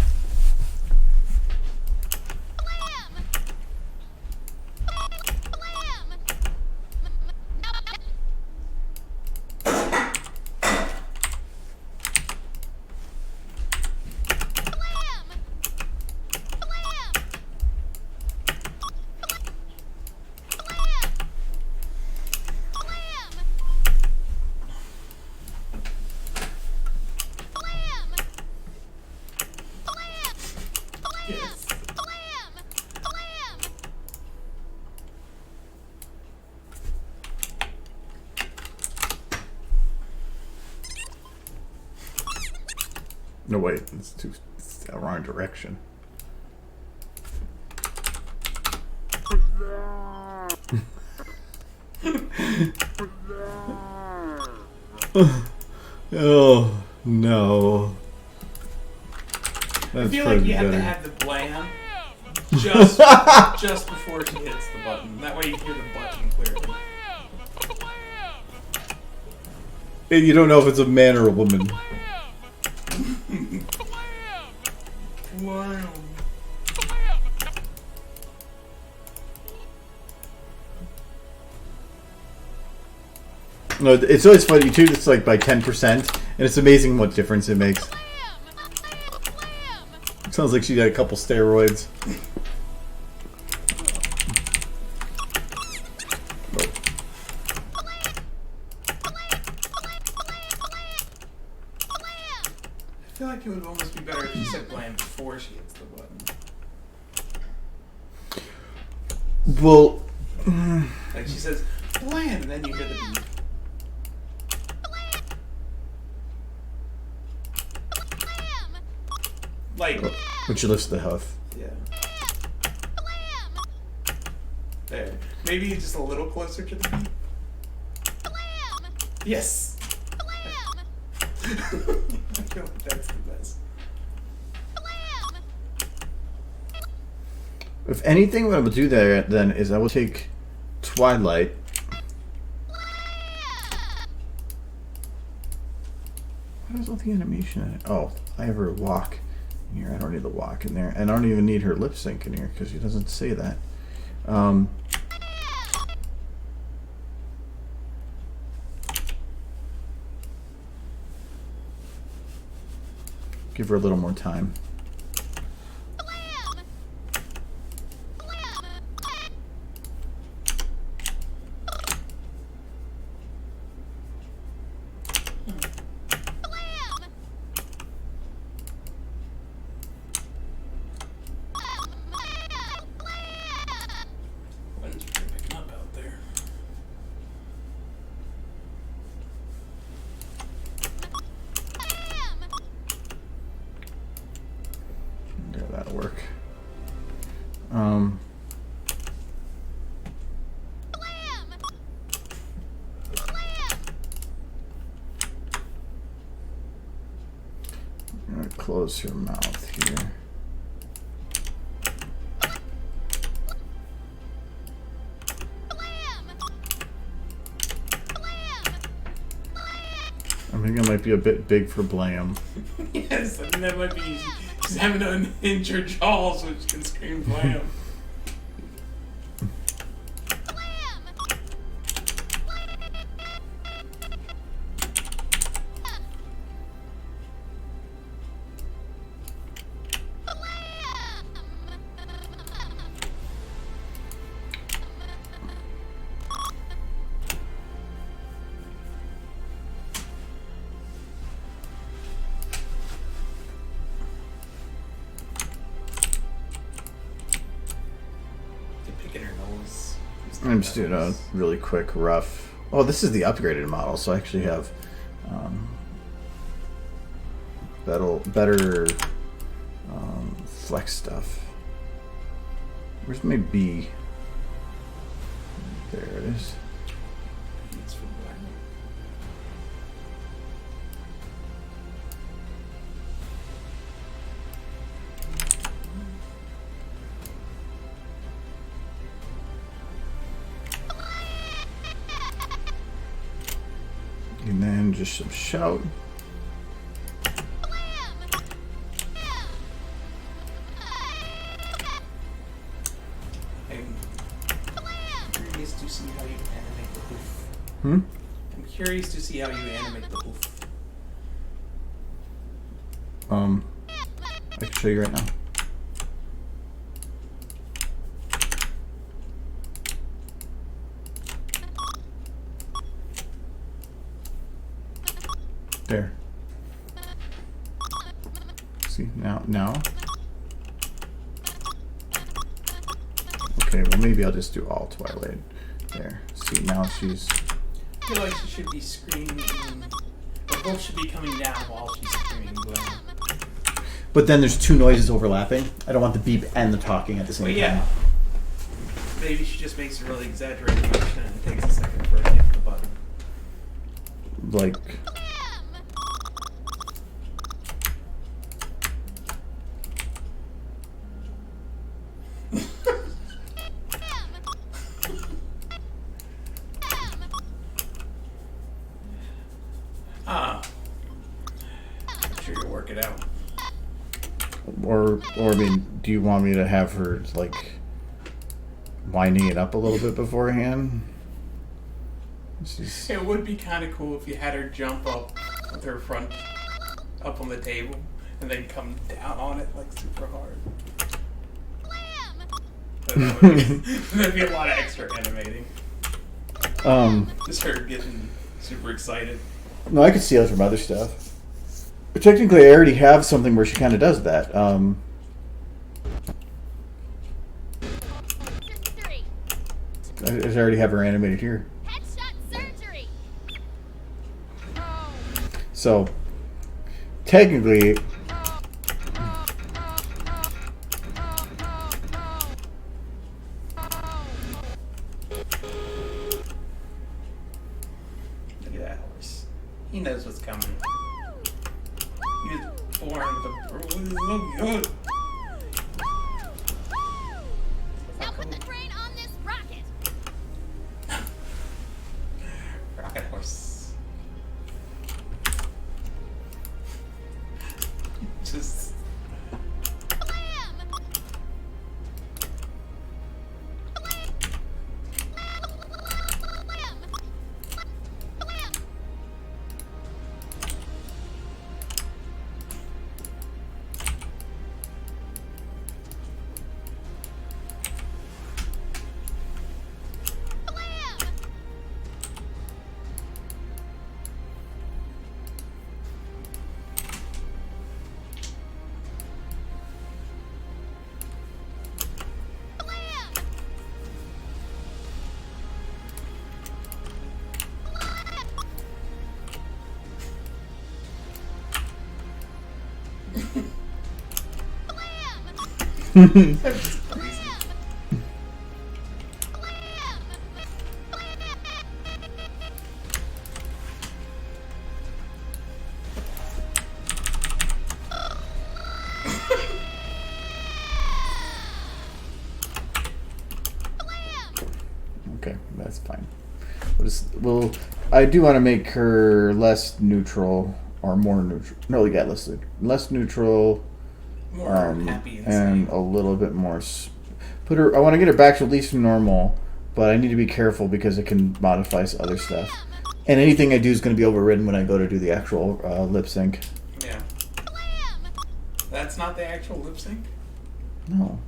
Yes. No wait, it's the wrong direction. Oh no. I That's feel like probably you have to better. have the blam just before she hits the button. That way you hear the button clearly. And you don't know if it's a man or a woman. Blam. No, it's always funny too. It's like by 10%, and it's amazing what difference it makes. Sounds like she got a couple steroids. I feel like it would almost be better if she said blam before she hits the button. Well, Like she says blam, and then you hear the beep. Like, when she lifts the hoof. yeah. There. Maybe just a little closer to the beep. Yes. I feel like that's the best. If anything, what I will do there then is I will take Twilight. What is all the animation in it? Oh, I have her walk in here. I don't need the walk in there. And I don't even need her lip sync in here because she doesn't say that. Give her a little more time. When's you picking up out there? Yeah, that'll work. I'm gonna close her mouth here. I think it might be a bit big for Blam. Yes, I mean that might be easy. She's having to unhinge her jaw so she can scream blam. I'm just doing a really quick rough. Oh, this is the upgraded model, so I actually have better flex stuff. Where's my B? There it is. It's for black. And then just some shout. I'm curious to see how you animate the hoof. Hmm? I'm curious to see how you animate the hoof. I can show you right now. There. See, now. Okay, well maybe I'll just do all Twilight. There. See, now she's... I feel like she should be screaming. The hoof should be coming down while she's screaming. Glenn. But then there's two noises overlapping. I don't want the beep and the talking at the same But time. yeah. Maybe she just makes a really exaggerated motion and it takes a second for her to hit the button. Like... I'm sure you'll work it out. Or I mean, do you want me to have her, like, winding it up a little bit beforehand? It would be kind of cool if you had her jump up with her front up on the table and then come down on it like super hard. That'd be a lot of extra animating. Just her getting super excited. No, I could steal it from other stuff. But technically, I already have something where she kind of does that. Three. I already have her animated here. Headshot surgery. So, technically, Look at that horse. He knows what's coming. He was born with a so good. Now put the brain on this rocket. Rocket horse. Just that's crazy. okay, that's fine. Well, I do want to make her less neutral or more neutral. No, yeah, less neutral. More happy and and sane. a little bit more. Put her. I want to get her back to at least normal, but I need to be careful because it can modify other stuff. And anything I do is going to be overridden when I go to do the actual lip sync. Yeah. That's not the actual lip sync? No,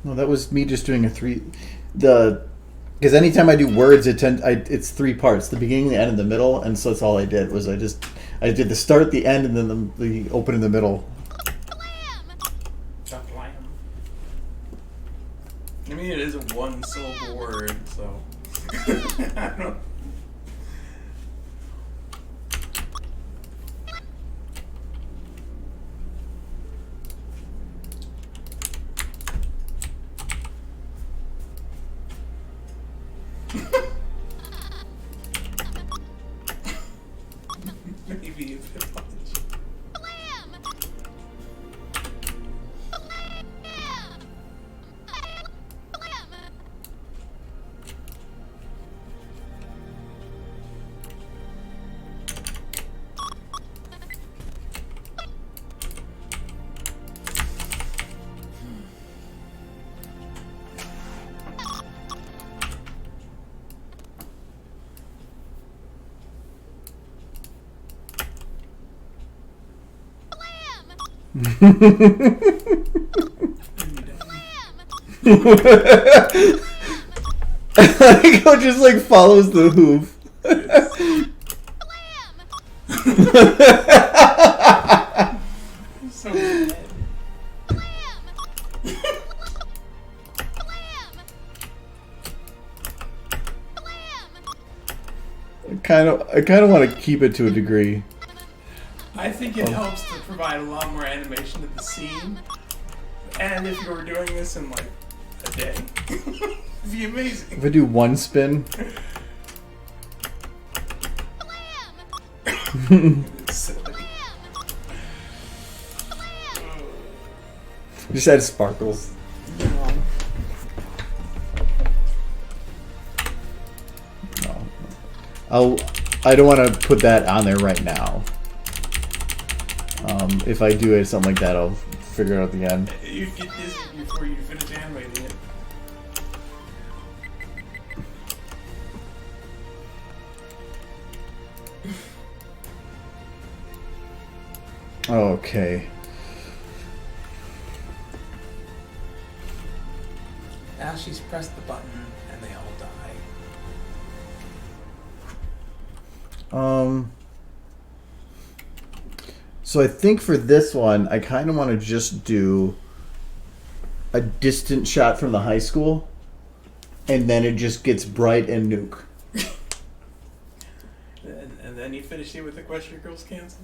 that was me just doing because anytime I do words, it's three parts: the beginning, the end, and the middle. And so that's all I did was I did the start, the end, and then the open in the middle. I mean, it is a one syllable word, so. I don't know. Maybe a bit much. Blam! Blam! Blam! It just like follows the hoof. So mad. I kind of want to keep it to a degree. I think it helps to provide a lot more animation to the scene. And if you were doing this in like a day, it'd be amazing. If I do one spin, It's silly. just add sparkles. No. I don't want to put that on there right now. If I do it, something like that, I'll figure it out at the end. You'd get dizzy before you finish animating it. Okay. Now she's pressed the button and they all die. So I think for this one, I kind of want to just do a distant shot from the high school, and then it just gets bright and nuke. And then you finish it with Equestria Girls Cancel.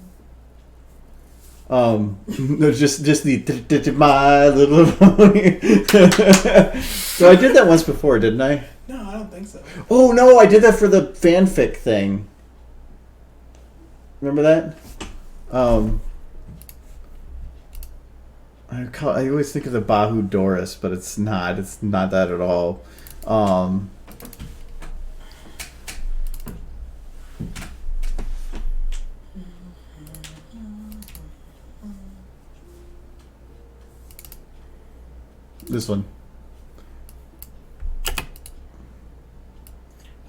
No, just the My Little Pony. So I did that once before, didn't I? No, I don't think so. Oh no, I did that for the fanfic thing. Remember that? I always think of the Bahu Doris, but it's not. It's not that at all. This one.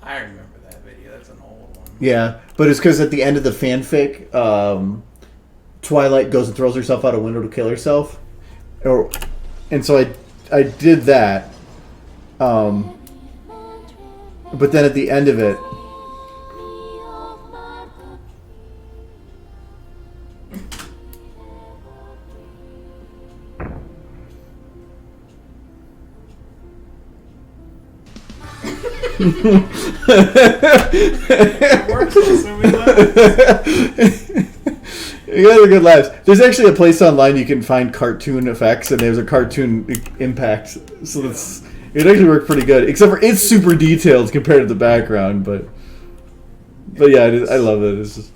I remember that video. That's an old one. Yeah, but it's because at the end of the fanfic, Twilight goes and throws herself out a window to kill herself, and so I did that, but then at the end of it, It works on so many levels. You guys are good laughs. There's actually a place online you can find cartoon effects, and there's a cartoon impact, so that's it actually worked pretty good. Except for it's super detailed compared to the background, but yeah, I love it. It's just...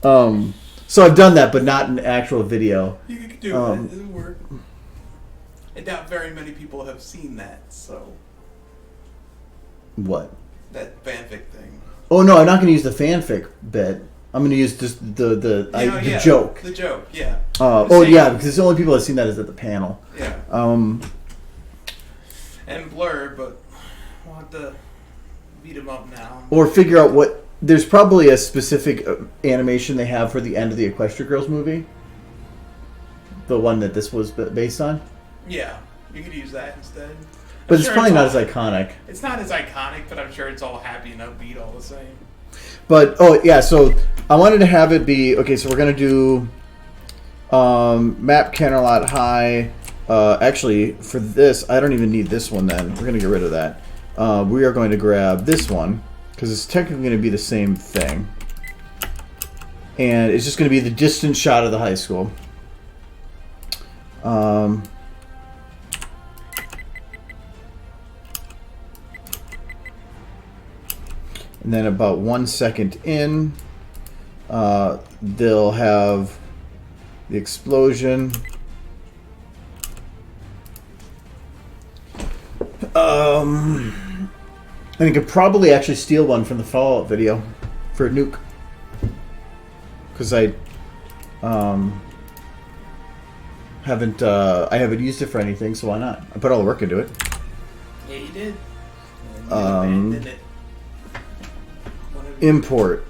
So I've done that, but not in actual video. You could do it. It'll work. I doubt very many people have seen that, so... What? That fanfic thing. Oh no, I'm not going to use the fanfic bit. I'm going to use just the joke. The joke, yeah. Yeah, because the only people that have seen that is at the panel. Yeah. And Blur, but we'll have to beat them up now. Or figure out what... There's probably a specific animation they have for the end of the Equestria Girls movie. The one that this was based on. Yeah, you could use that instead. But it's probably not as iconic. It's not as iconic, but I'm sure it's all happy and upbeat all the same. But, so I wanted to have it be... Okay, so we're going to do Map Canterlot High, Actually, for this, I don't even need this one then. We're going to get rid of that. We are going to grab this one, because it's technically going to be the same thing. And it's just going to be the distant shot of the high school. And then about 1 second in, they'll have the explosion. And you could probably actually steal one from the Fallout video for a nuke. Because I haven't used it for anything, so why not? I put all the work into it. Yeah, you did. And you abandoned it. Import.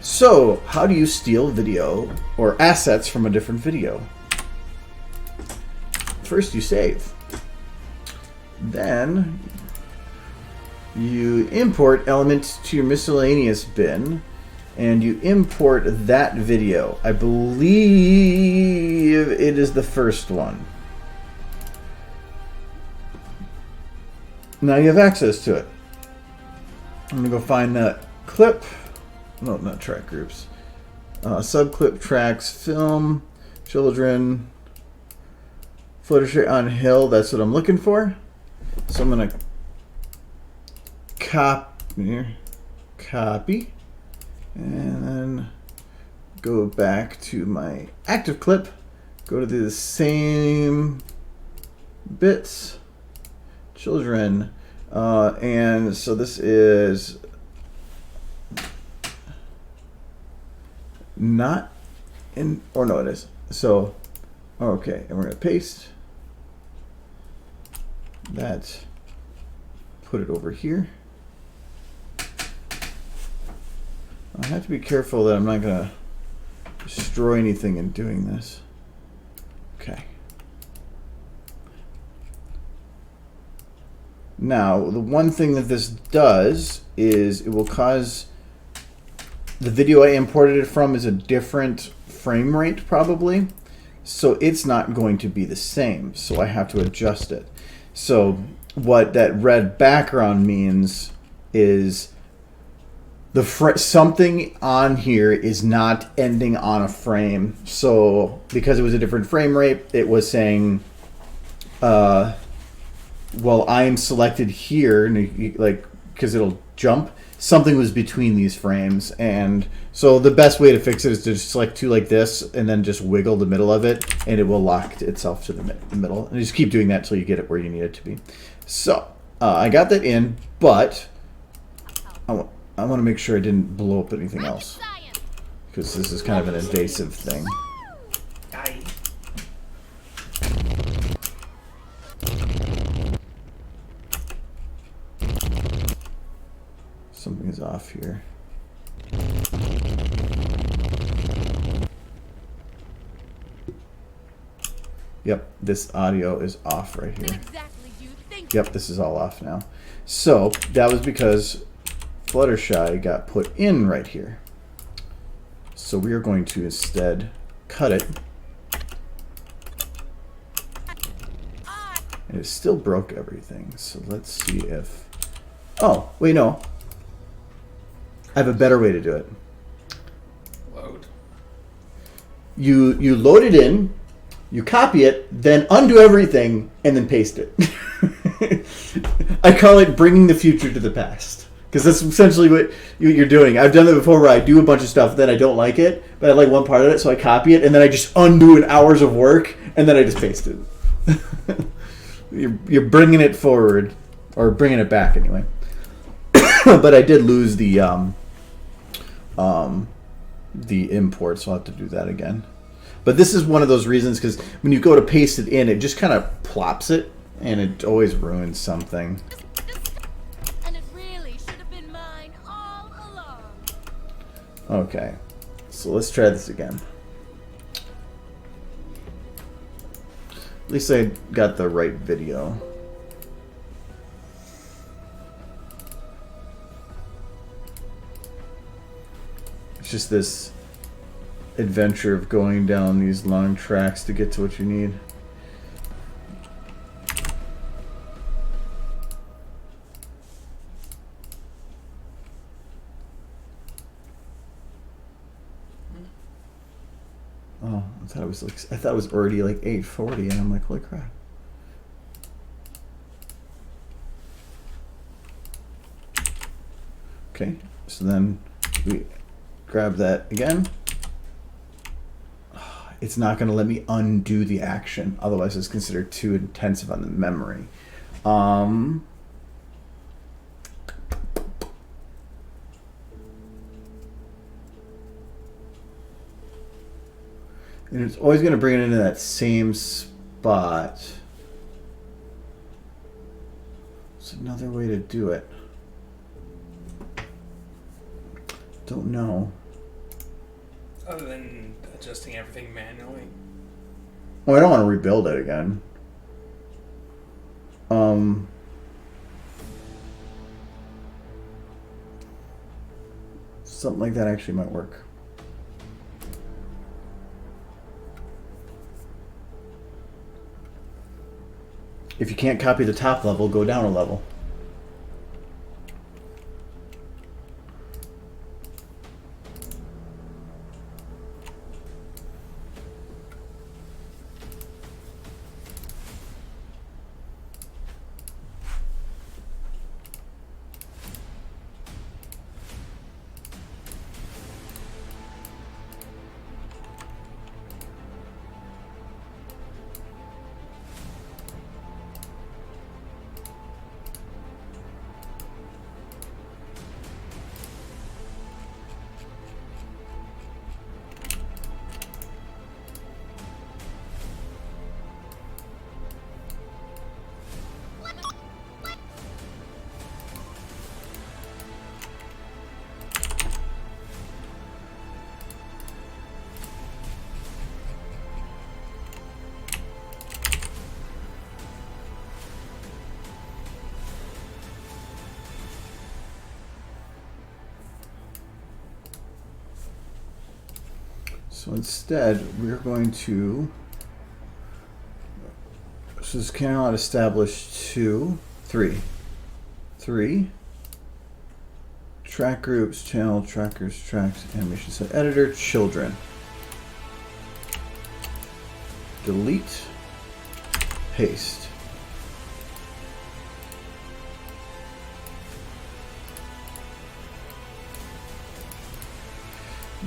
So, how do you steal video or assets from a different video? First, you save. Then, you import elements to your miscellaneous bin, and you import that video. I believe it is the first one. Now you have access to it. I'm gonna go find that clip. No, not track groups. Subclip tracks, film, children, Fluttershy on hill. That's what I'm looking for. So I'm gonna copy, and then go back to my active clip. Go to the same bits, children, and so this is not in, or no, it is. So, okay, and we're gonna paste that, put it over here. I have to be careful that I'm not gonna destroy anything in doing this. Okay. Now, the one thing that this does is it will cause the video I imported it from is a different frame rate probably, so it's not going to be the same, so I have to adjust it. So what that red background means is the something on here is not ending on a frame. So because it was a different frame rate, it was saying, well, I'm selected here, and like, because it'll jump. Something was between these frames, and so the best way to fix it is to just select two like this, and then just wiggle the middle of it, and it will lock itself to the middle. And just keep doing that until you get it where you need it to be. So I got that in, but I want to make sure I didn't blow up anything else, because this is kind of an invasive thing. Something is off here. Yep, this audio is off right here. Yep, this is all off now. So that was because Fluttershy got put in right here. So we are going to instead cut it. And it still broke everything. So let's see if... Oh, wait, no. I have a better way to do it. Load. You load it in, you copy it, then undo everything, and then paste it. I call it bringing the future to the past. Because that's essentially what you're doing. I've done it before where I do a bunch of stuff, then I don't like it, but I like one part of it, so I copy it, and then I just undo an hours of work, and then I just paste it. You're bringing it forward, or bringing it back anyway. But I did lose the import, so I'll have to do that again. But this is one of those reasons, because when you go to paste it in, it just kind of plops it, and it always ruins something. And it really should have been mine all along. Okay, so let's try this again. At least I got the right video. It's just this adventure of going down these long tracks to get to what you need. I thought it was already like 8:40, and I'm like, holy crap. Okay, so then we grab that again. It's not going to let me undo the action, otherwise it's considered too intensive on the memory. And it's always going to bring it into that same spot. It's another way to do it. Don't know. Other than adjusting everything manually. Well, I don't want to rebuild it again. Something like that actually might work. If you can't copy the top level, go down a level. So instead, we're going to, so this cannot establish 2, 3. 3. Track groups, channel, trackers, tracks, animation set, editor, children. Delete, paste.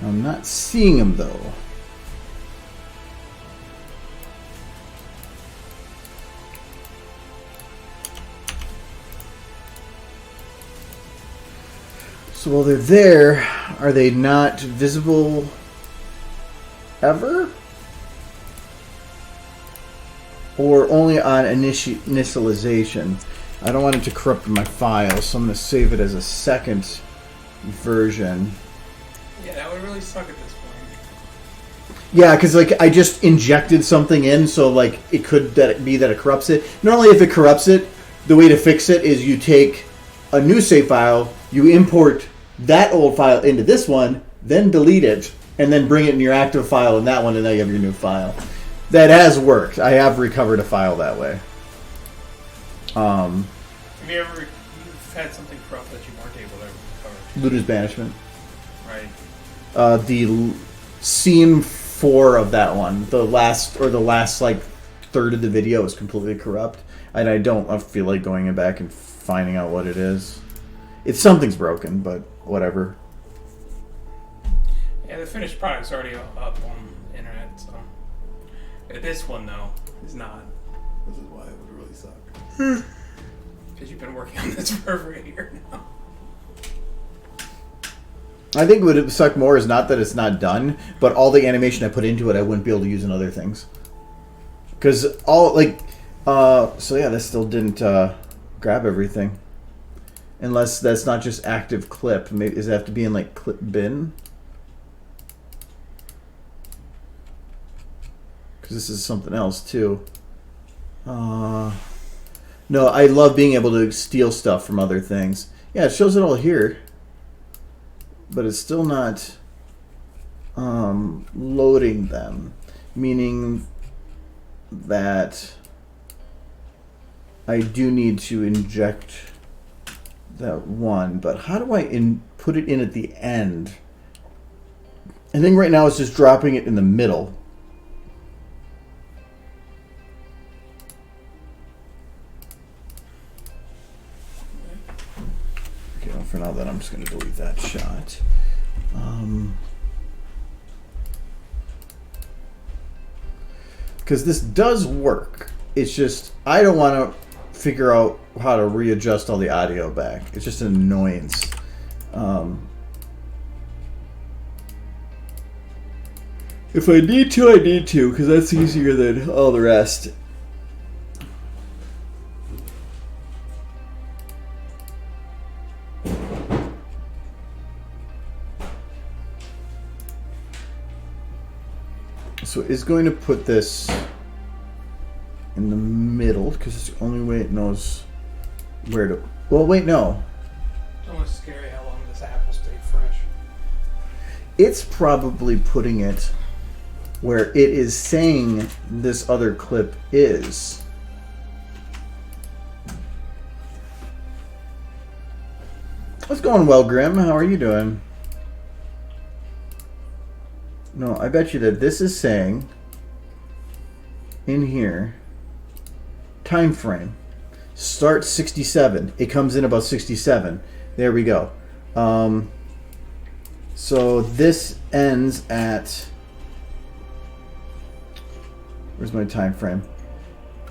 I'm not seeing them though. So while they're there, are they not visible ever? Or only on initialization? I don't want it to corrupt my file, so I'm going to save it as a second version. Yeah, that would really suck at this point. Yeah, because like I just injected something in, so like it could be that it corrupts it. Normally, if it corrupts it, the way to fix it is you take a new save file, you import that old file into this one, then delete it, and then bring it in your active file in that one, and now you have your new file. That has worked. I have recovered a file that way. Have you ever had something corrupt that you weren't able to recover? Luda's Banishment. Right. The scene 4 of that one, the last like third of the video is completely corrupt, and I don't feel like going back and finding out what it is. It's something's broken, but whatever. Yeah, the finished product's already up on the internet, so this one though is not. This is why it would really suck. Because you've been working on this for over a year now. I think what would suck more is not that it's not done, but all the animation I put into it, I wouldn't be able to use in other things. Because all like, so yeah, this still didn't grab everything. Unless that's not just active clip. Maybe does it have to be in like clip bin? Because this is something else too. No, I love being able to steal stuff from other things. Yeah, it shows it all here. But it's still not loading them. Meaning that I do need to inject that one, but how do I put it in at the end? I think right now it's just dropping it in the middle. for now, then I'm just going to delete that shot. Because this does work. It's just, I don't want to figure out how to readjust all the audio back. It's just an annoyance. If I need to, I need to, because that's easier than all the rest. So it's going to put this in the middle because it's the only way it knows where to. Well, wait, no. It's almost scary how long this apple stayed fresh. It's probably putting it where it is saying this other clip is. What's going well, Grim? How are you doing? No, I bet you that this is saying in here time frame start 67. It comes in about 67. There we go. So this ends at, where's my time frame?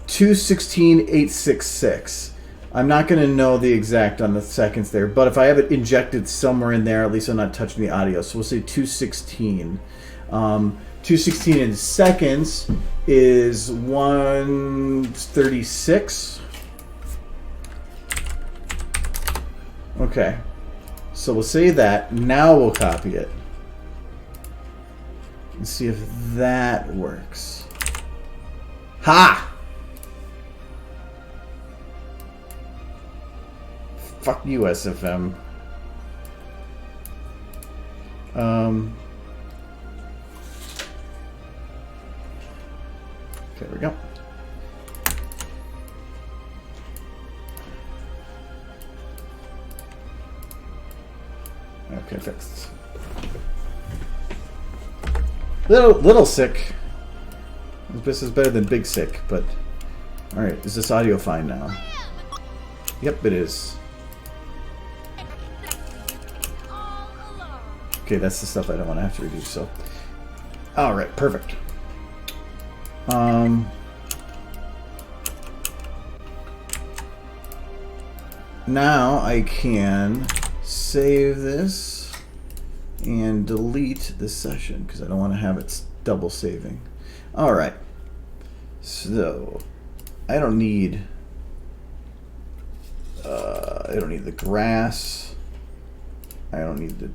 2:16.866. I'm not going to know the exact on the seconds there, but if I have it injected somewhere in there, at least I'm not touching the audio. So we'll say 2:16. 2:16 in seconds is 1:36. Okay. So we'll say that. Now we'll copy it. Let's see if that works. Ha! Fuck you, SFM. There we go. Okay, fixed. Little sick. This is better than big sick, but all right. Is this audio fine now? Yep, it is. Okay, that's the stuff I don't want to have to reduce. So, all right, perfect. Now I can save this and delete this session because I don't want to have it double saving. All right, so I don't need the grass. I don't need the.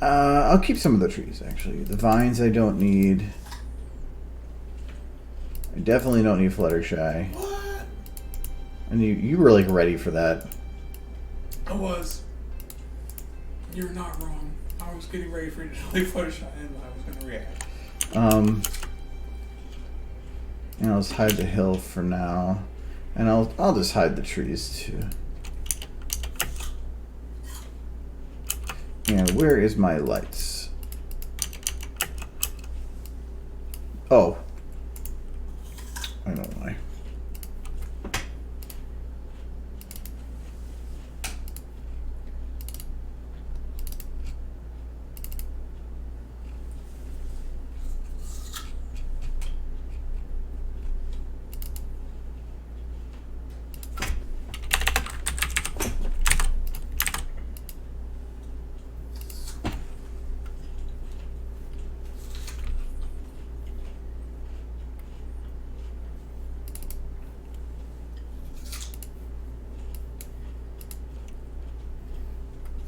I'll keep some of the trees actually. The vines I don't need. I definitely don't need Fluttershy. What? And you were like ready for that. I was. You're not wrong. I was getting ready for you to delete Fluttershy and I was going to react. And I'll just hide the hill for now. And I'll just hide the trees too. And where is my lights? Oh. I know why.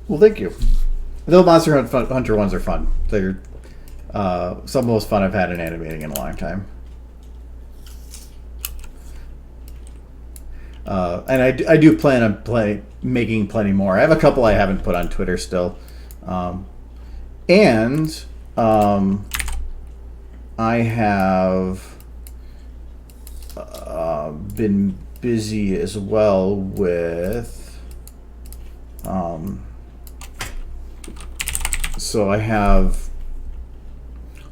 Well, thank you. The Monster Hunter ones are fun. They're some of the most fun I've had in animating in a long time. And I do plan on making plenty more. I have a couple I haven't put on Twitter still. And I have been busy as well with... So I have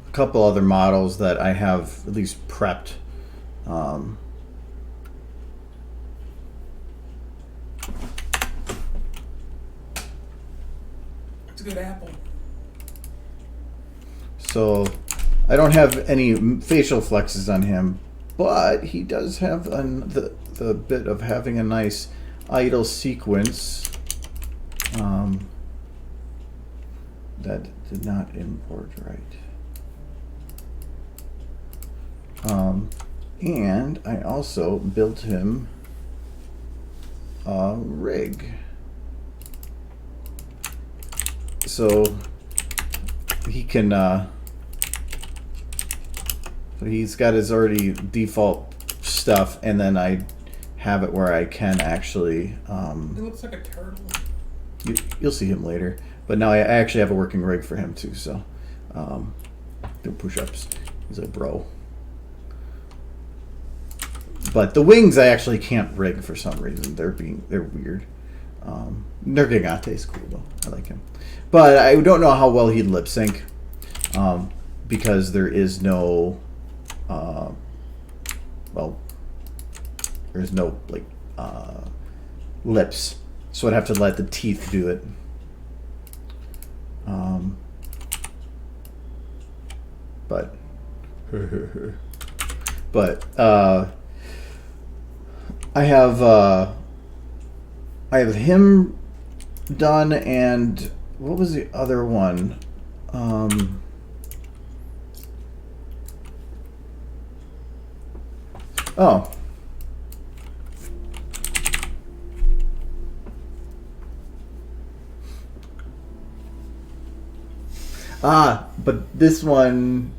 a couple other models that I have at least prepped. It's a good apple. So I don't have any facial flexes on him, but he does have the bit of having a nice idle sequence. That did not import right. And I also built him a rig. So he can, so he's got his already default stuff, and then I have it where I can actually, It looks like a turtle. you'll see him later. But now I actually have a working rig for him too, so do push-ups. He's a bro. But the wings I actually can't rig for some reason. They're weird. Nergigate's cool though. I like him. But I don't know how well he'd lip sync. Because there is no there's no like lips. So I'd have to let the teeth do it. But I have him done, and what was the other one? Oh. But this one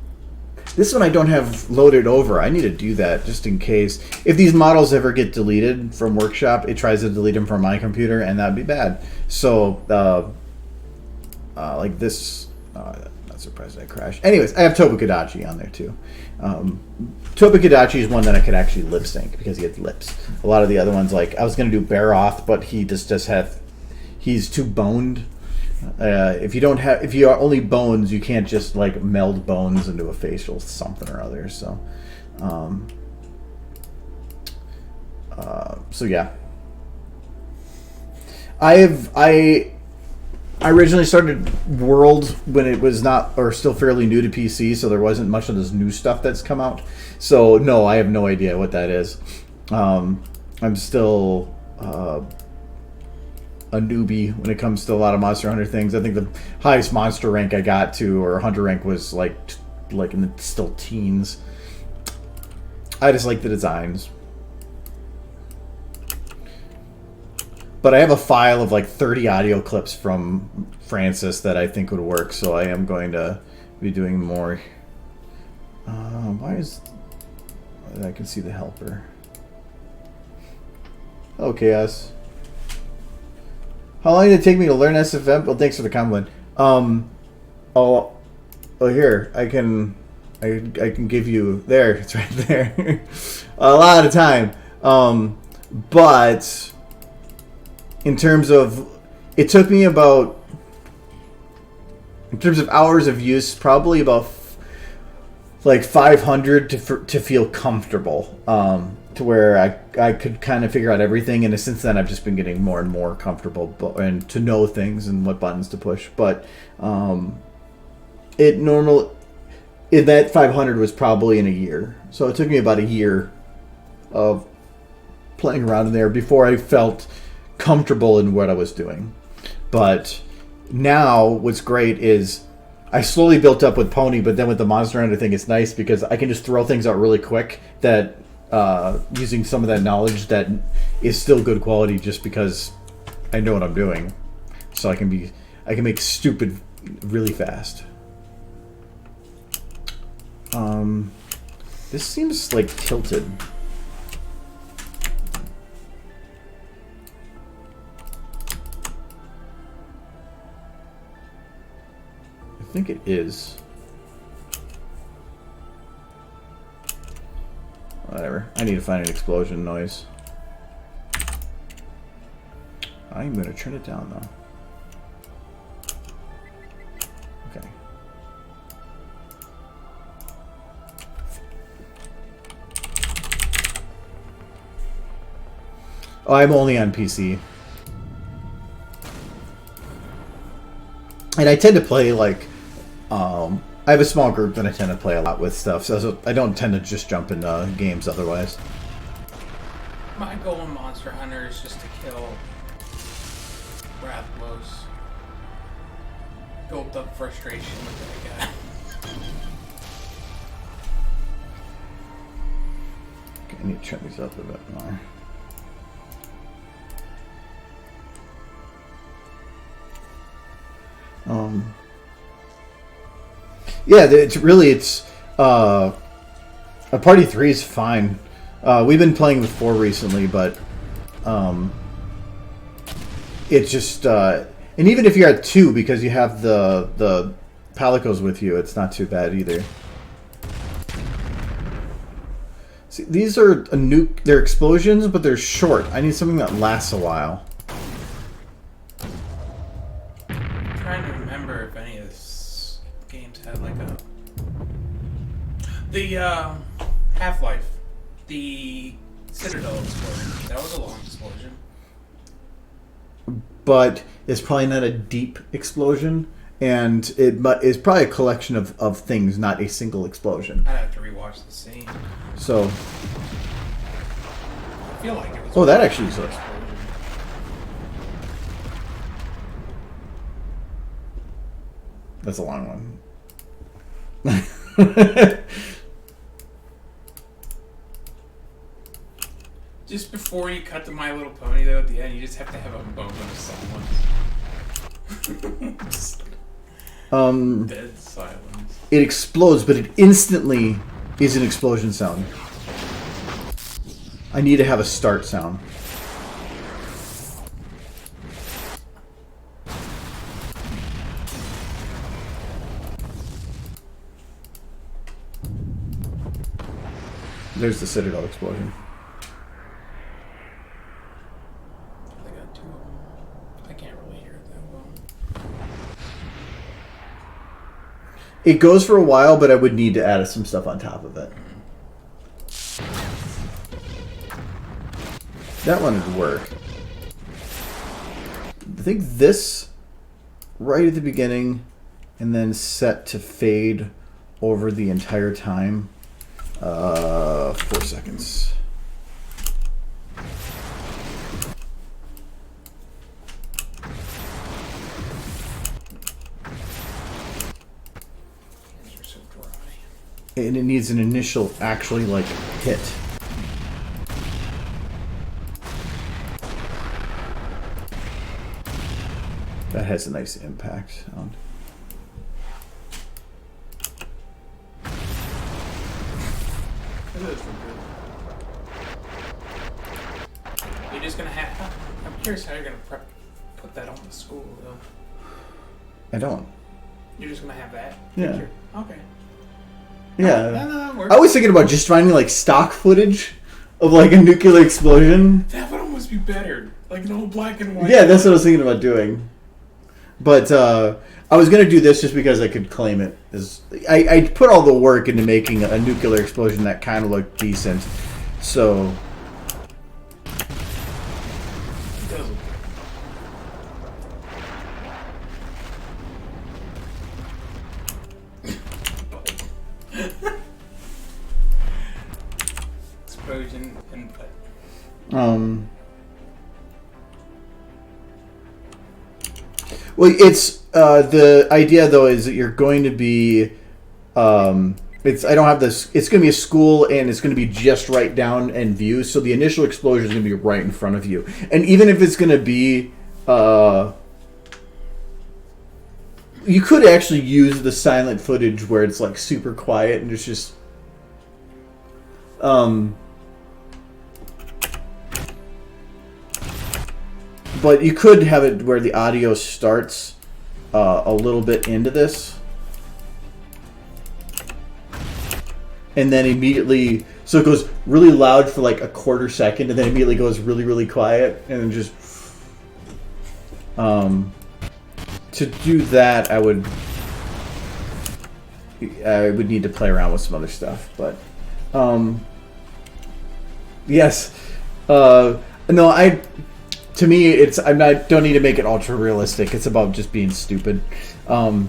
I don't have loaded over. I need to do that just in case. If these models ever get deleted from Workshop, it tries to delete them from my computer, and that'd be bad. So, like this, not surprised I crashed. Anyways, I have Tobukadachi on there too. Tobukadachi is one that I could actually lip sync because he has lips. A lot of the other ones, like I was going to do Baroth, but he just he's too boned. If you are only bones, you can't just like meld bones into a facial something or other. So, so yeah. I originally started World when it was not, or still fairly new to PC, so there wasn't much of this new stuff that's come out. So no, I have no idea what that is. I'm still a newbie when it comes to a lot of Monster Hunter things. I think the highest monster rank I got to, or hunter rank, was like in the still teens. I just like the designs. But I have a file of like 30 audio clips from Francis that I think would work, so I am going to be doing more. I can see the helper. Oh, Chaos. How long did it take me to learn SFM? Well, thanks for the compliment. Here, I can give you, there, it's right there. A lot of time. But in terms of, it took me about, in terms of hours of use, probably about like 500 to feel comfortable. To where I could kind of figure out everything, and since then I've just been getting more and more comfortable and to know things and what buttons to push. But that 500 was probably in a year, so it took me about a year of playing around in there before I felt comfortable in what I was doing. But now what's great is I slowly built up with Pony, but then with the Monster Hunter thing, it's nice because I can just throw things out really quick that. Using some of that knowledge that is still good quality just because I know what I'm doing. So I can make stupid really fast. This seems like tilted. I think it is. Whatever. I need to find an explosion noise. I'm going to turn it down, though. Okay. Oh, I'm only on PC. And I tend to play like, I have a small group that I tend to play a lot with stuff, so I don't tend to just jump into games otherwise. My goal in Monster Hunter is just to kill Rathlos. Built up frustration with that guy. Okay, I need to turn these up a bit more. Yeah, it's a party 3 is fine. We've been playing with 4 recently, but it's just and even if you're at 2 because you have the Palicos with you, it's not too bad either. See, these are they're explosions, but they're short. I need something that lasts a while. I'm trying to remember if any of these games had like the Half-Life, the Citadel explosion. That was a long explosion. But it's probably not a deep explosion, and it's probably a collection of things, not a single explosion. I'd have to rewatch the scene. So, I feel like it was. oh, that actually is. That's a long one. Just before you cut to My Little Pony, though, at the end, you just have to have a moment of silence. Dead silence. It explodes, but it instantly is an explosion sound. I need to have a start sound. There's the Citadel explosion. I got 2 of them. I can't really hear it that well. It goes for a while, but I would need to add some stuff on top of it. That one would work. I think this right at the beginning and then set to fade over the entire time. 4 seconds. Hands are so dry. And it needs an initial actually like hit. That has a nice impact sound. It is good. You're just gonna have. I'm curious how you're gonna put that on the school, though. I don't. You're just gonna have that Yeah. picture? Okay. Yeah. No, that works. I was thinking about just finding like stock footage of like a nuclear explosion. That would almost be better. Like an old black and white. Yeah, that's what I was thinking about doing. But I was going to do this just because I could claim it. I put all the work into making a nuclear explosion that kind of looked decent. So... It does look good. Explosion input. Well, it's the idea though is that you're going to be it's I don't have this. It's going to be a school and it's going to be just right down in view. So the initial explosion is going to be right in front of you. And even if it's going to be you could actually use the silent footage where it's like super quiet and it's just but you could have it where the audio starts a little bit into this. And then immediately... So it goes really loud for like a quarter second and then immediately goes really, really quiet. And then just... to do that, I would need to play around with some other stuff. But... yes. No, To me, it's don't need to make it ultra realistic. It's about just being stupid. Or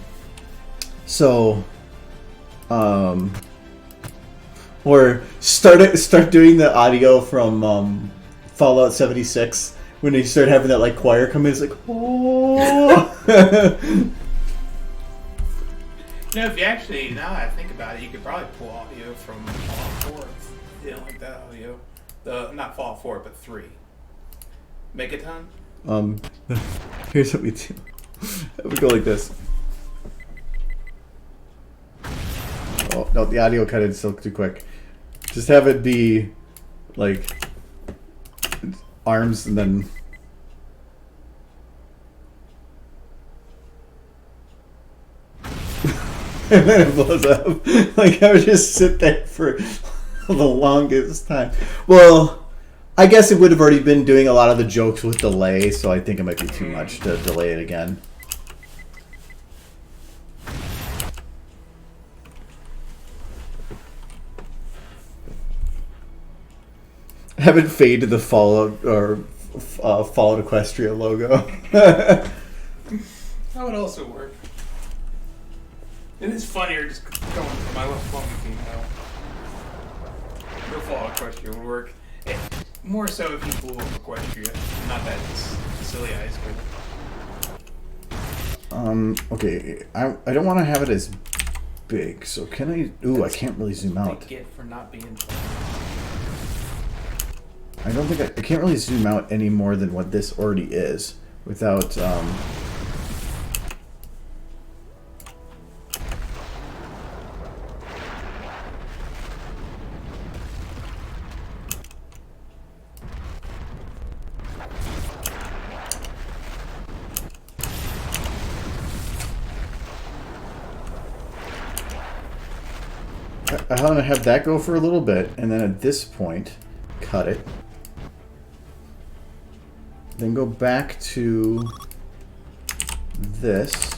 start doing the audio from Fallout 76 when they start having that like choir come in. It's like, oh. If you actually, now that I think about it, you could probably pull audio from Fallout 4. You don't like that audio. Not Fallout 4, but 3. Megaton? Here's what we do. We go like this. Oh, no, the audio cut in still too quick. Just have it be, like, arms and then... and then it blows up. Like, I would just sit there for the longest time. Well... I guess it would have already been doing a lot of the jokes with delay, so I think it might be too much to delay it again. Have it fade to the Fallout or Fallout Equestria logo. That would also work. It is funnier just going for my left phone team now. The Fallout Equestria would work. More so if you blew up Equestria, not that silly high school. Okay, I don't want to have it as big, so can I... Ooh, I can't really zoom out. Take it for not being... I don't think I can't really zoom out any more than what this already is without... I'm going to have that go for a little bit, and then at this point, cut it. Then go back to this.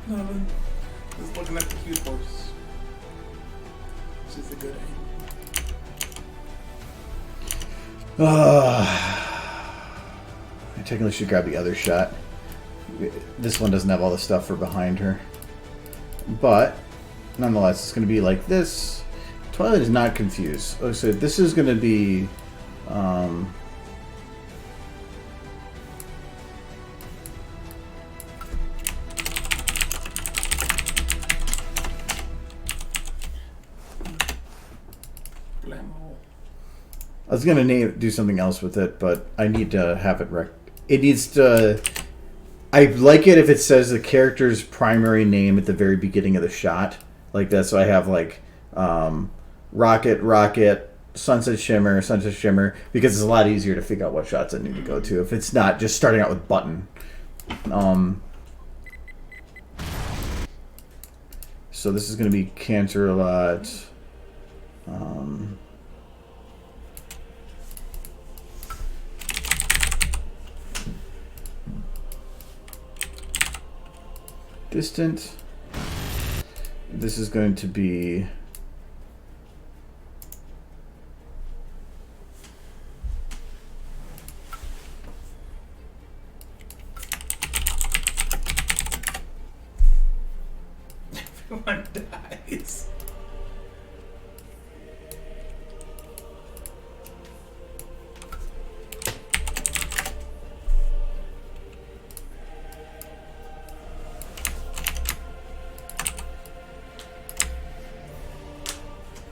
Nothing. Just looking at the cute horse. Which is a good aim. I technically should grab the other shot. This one doesn't have all the stuff for behind her. But, nonetheless, it's going to be like this. Twilight is not confused. Oh, so this is going to be... I was gonna do something else with it, but I need to have it it needs to... I like it if it says the character's primary name at the very beginning of the shot. Like that, so I have like Rocket, Rocket, Sunset Shimmer, because it's a lot easier to figure out what shots I need to go to if it's not just starting out with button. So this is gonna be Canter a lot. Distant. This is going to be Everyone dies.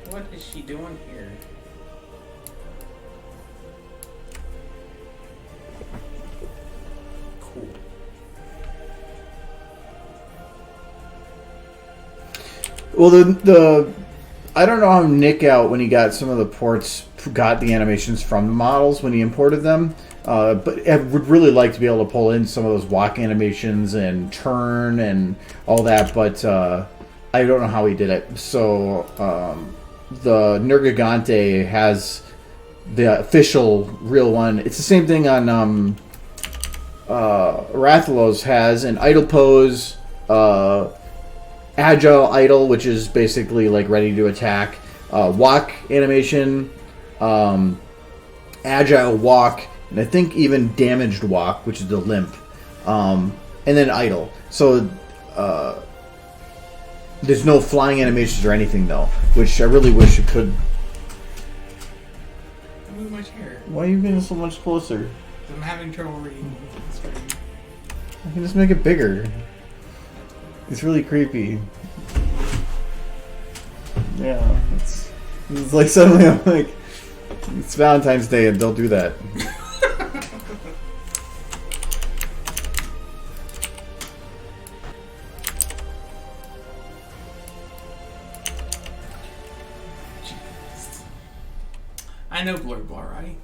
What is she doing here? Well, the I don't know how Nick out when he got some of the ports got the animations from the models when he imported them. But I would really like to be able to pull in some of those walk animations and turn and all that, but I don't know how he did it. So the Nergigante has the official real one. It's the same thing on Rathalos has an idle pose, agile idle, which is basically like ready to attack, walk animation, agile walk, and I think even damaged walk, which is the limp, and then idle. So there's no flying animations or anything though, which I really wish it could. Move my chair. Why are you getting so much closer? I'm having trouble reading the screen. I can just make it bigger. It's really creepy. Yeah, it's like suddenly I'm like, it's Valentine's Day and don't do that. Jeez. I know Blur Blur, right?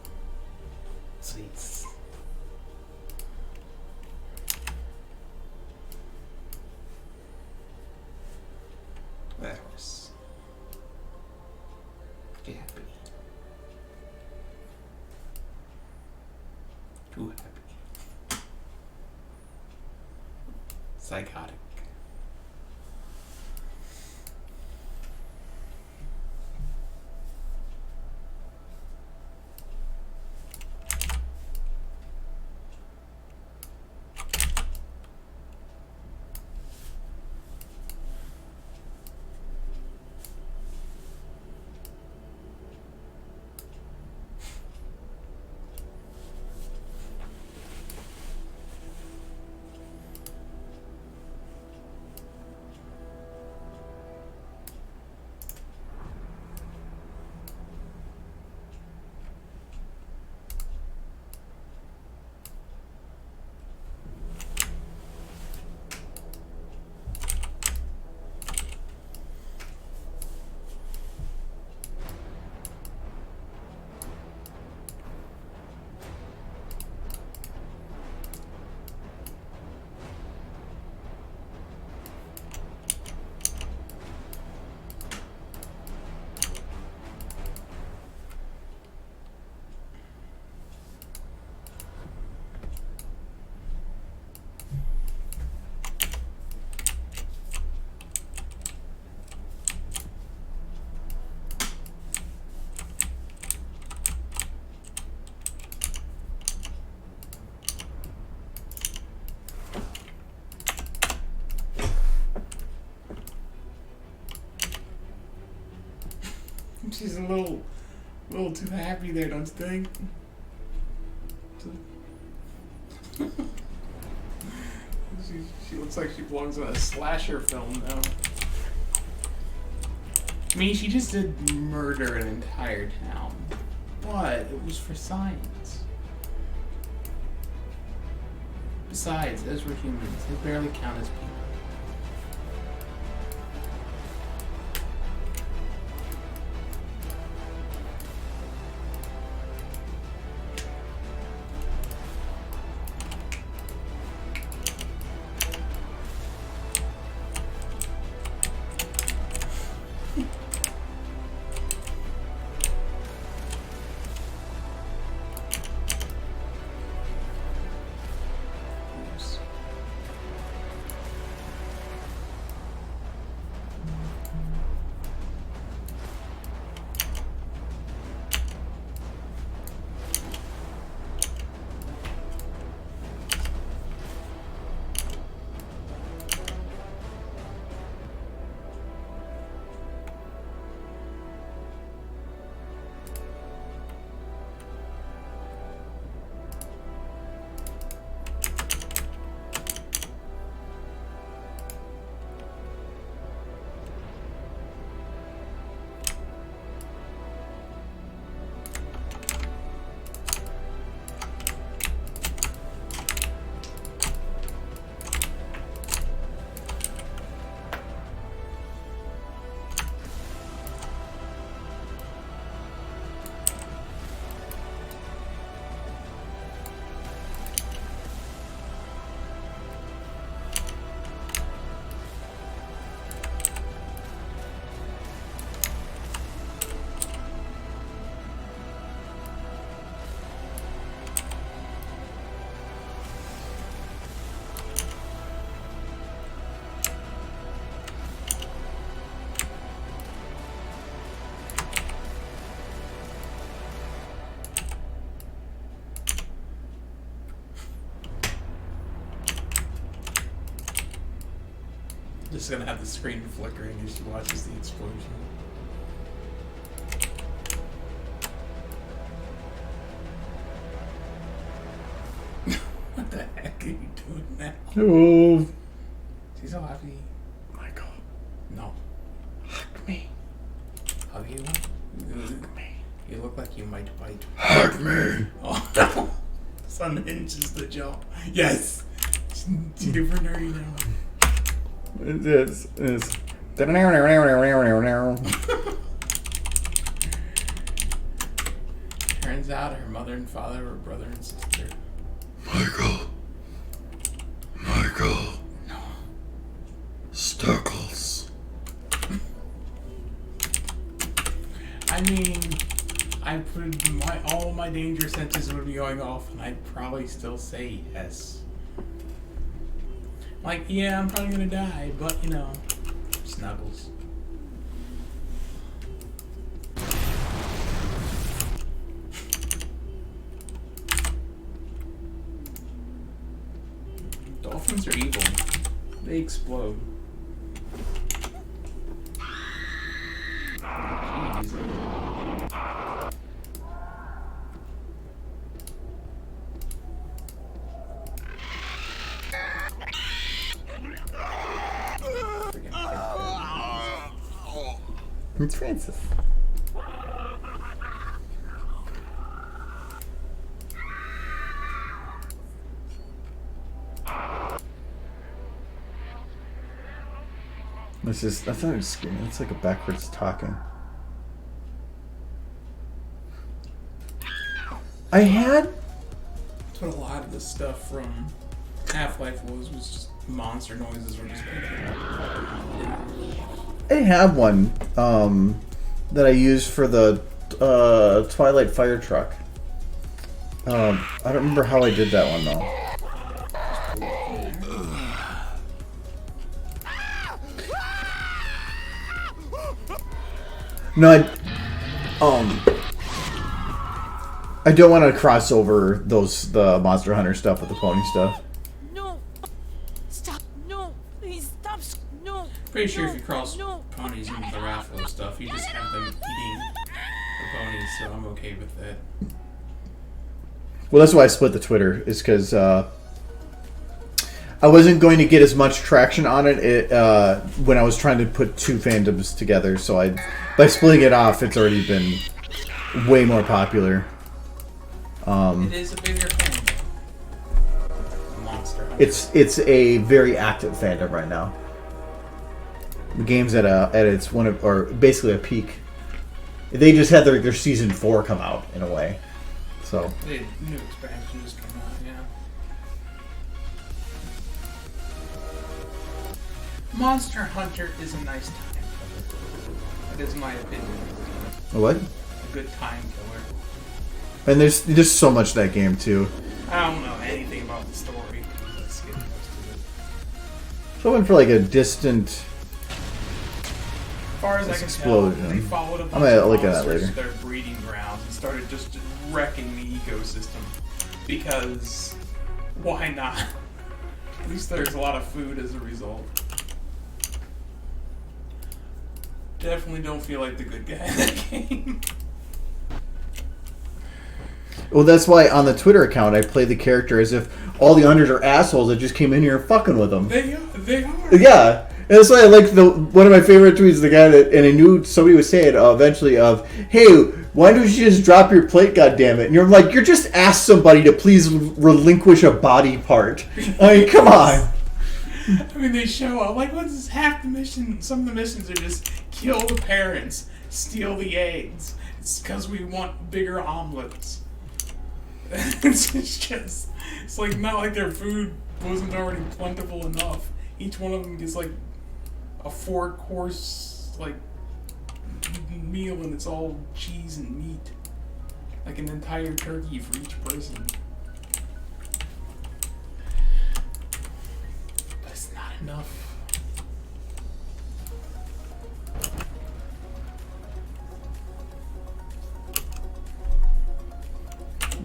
Sweet. That horse. Get happy. Too happy. Psychotic. She's a little too happy there, don't you think? She looks like she belongs in a slasher film now. I mean, she just did murder an entire town. What? It was for science. Besides, those were humans. They barely count as people. just gonna have the screen flickering as she watches the explosion. What the heck are you doing now? Oh, She's so happy. Michael, No. hug me. Hug you? Hug me. You look like you might bite. Hug me. Oh no! This unhinges the jaw. Yes! It's different area now. It's Turns out her mother and father were brother and sister. Michael. No. Stuckles. I mean, I put all my danger senses would be going off, and I'd probably still say yes. Like, yeah, I'm probably gonna die, but you know, snuggles. Dolphins are evil. They explode. Jeez. It's Francis. That's not a scream. It's like a backwards talking. I had. That's what a lot of the stuff from Half-Life was just monster noises were just I have one that I used for the Twilight fire truck. I don't remember how I did that one though. No, I don't want to cross over the Monster Hunter stuff with the pony stuff. No! Stop! No! Please stop! No! Pretty sure no, if you cross no. ponies into the Raffalo stuff, you just have them eating the ponies, so I'm okay with that. Well, that's why I split the Twitter, is because I wasn't going to get as much traction on it when I was trying to put two fandoms together. So by splitting it off, it's already been way more popular. It is a bigger fandom. Monster Hunter. It's a very active fandom right now. The game's at its basically a peak. They just had their season 4 come out in a way. So The new expansion just came out, yeah. Monster Hunter is a nice time killer. That is my opinion. what? A good time killer. And there's just so much that game too. I don't know anything about the story. Let's skip most of it. So I went for like a distant. As far as I can Explosion. tell, they followed a I'm bunch gonna of look at that monsters later. to their breeding grounds and started just wrecking the ecosystem. Because why not? At least there's a lot of food as a result. Definitely don't feel like the good guy in that game. Well, that's why on the Twitter account I play the character as if all the unders are assholes that just came in here fucking with them. They are. Yeah. And that's why I like one of my favorite tweets, the guy that, and I knew somebody would say it eventually of, hey, why don't you just drop your plate, goddammit? And you're like, you're just asked somebody to please relinquish a body part. I mean, come on. I mean, they show up. Like, what's half the mission? Some of the missions are just kill the parents, steal the eggs. It's because we want bigger omelets. It's like not like their food wasn't already plentiful enough. Each one of them gets like a 4-course like meal, and it's all cheese and meat, like an entire turkey for each person. But it's not enough.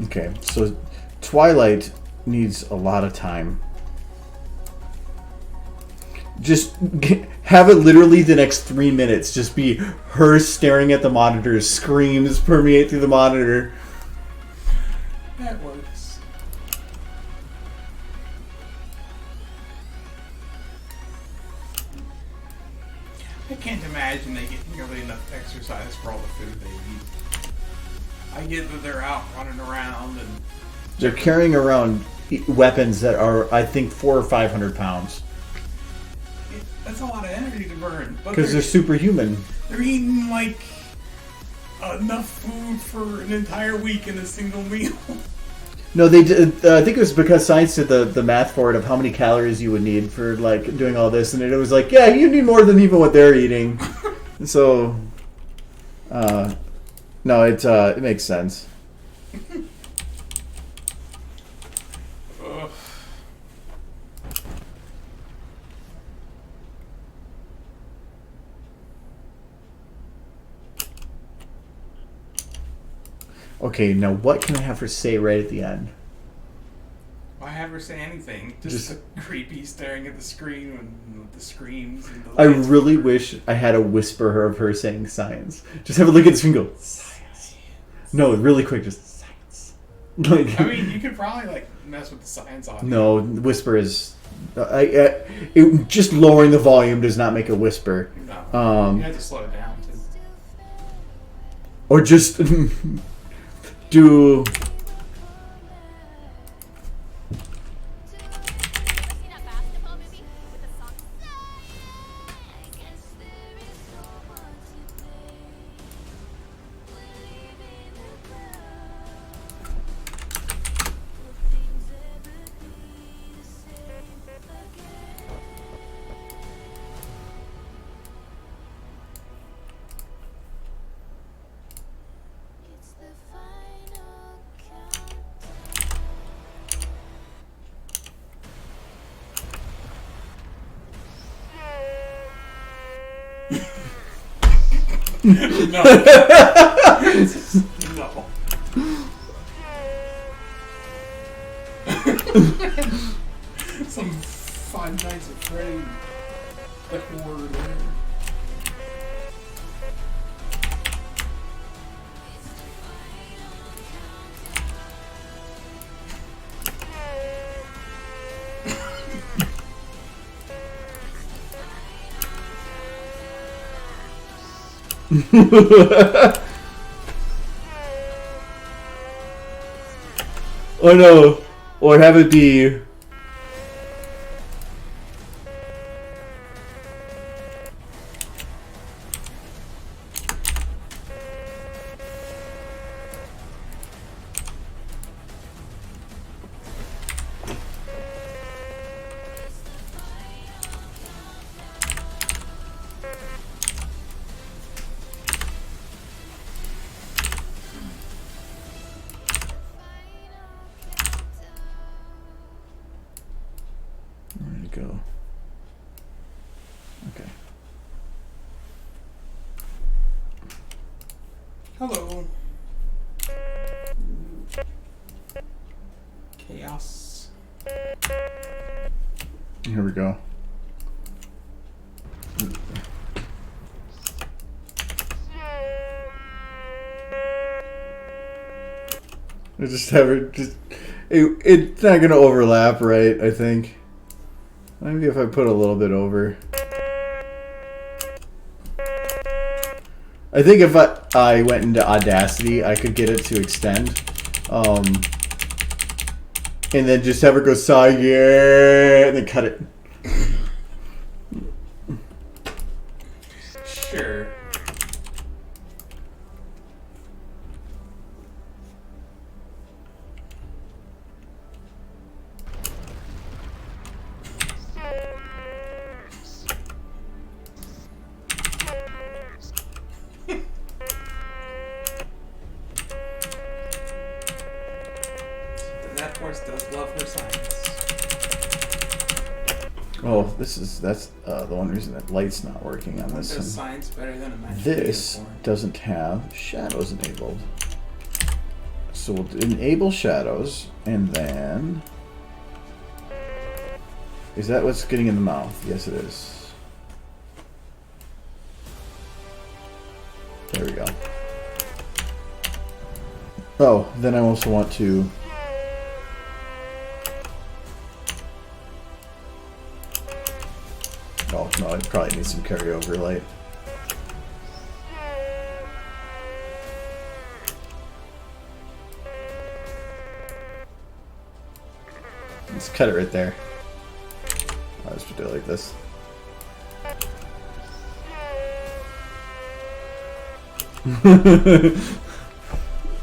Okay, so Twilight needs a lot of time. Just have it literally the next 3 minutes. Just be her staring at the monitor, screams permeate through the monitor. That works. I can't imagine they get nearly enough exercise for all the food they eat. I get that they're out running around and They're carrying around weapons that are, I think, 400 or 500 pounds. that's a lot of energy to burn. Because they're superhuman. They're eating like enough food for an entire week in a single meal. No, they did. I think it was because science did the math for it of how many calories you would need for like doing all this, and it was like, yeah, you need more than even what they're eating. So, no, it makes sense. Ugh. Okay, now what can I have her say right at the end? Why have her say anything? Just the creepy staring at the screen and the screams. And the I lights. really wish I had a whisper of her saying science. Just have a look at the screen and go, science. No, really quick, just science. Like, I mean, you could probably like mess with the science audio. no, whisper is... just lowering the volume does not make a whisper. No. You have to slow it down too. Or just do... See that basketball movie with the song? No. No. Some Five Nights at Freddy the horror there. Oh no. Or have it be... Where'd it go? Okay. Hello. Chaos. Here we go. I just have it just... it's not going to overlap, right? I think. Maybe if I put a little bit over. I think if I went into Audacity, I could get it to extend. And then just have her go, yeah, and then cut it. Sure. That horse does love her science. Oh, that's the one reason that light's not working on this Does one. science better than a magic This unicorn? doesn't have shadows enabled. So we'll enable shadows, and then... Is that what's getting in the mouth? Yes, it is. There we go. Oh, then I also want to... Oh, no, I probably need some carryover light. Let's cut it right there. I'll just do it like this.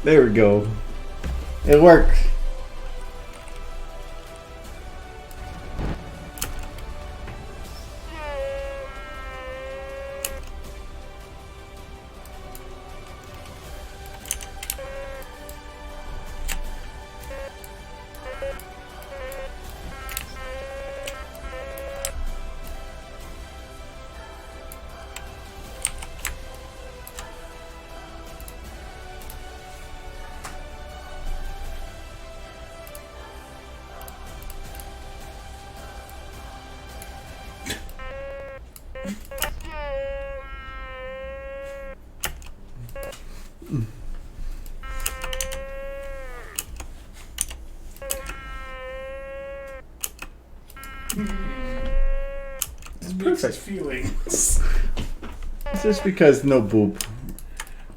There we go. It worked. Mixed feelings. Just because no boop.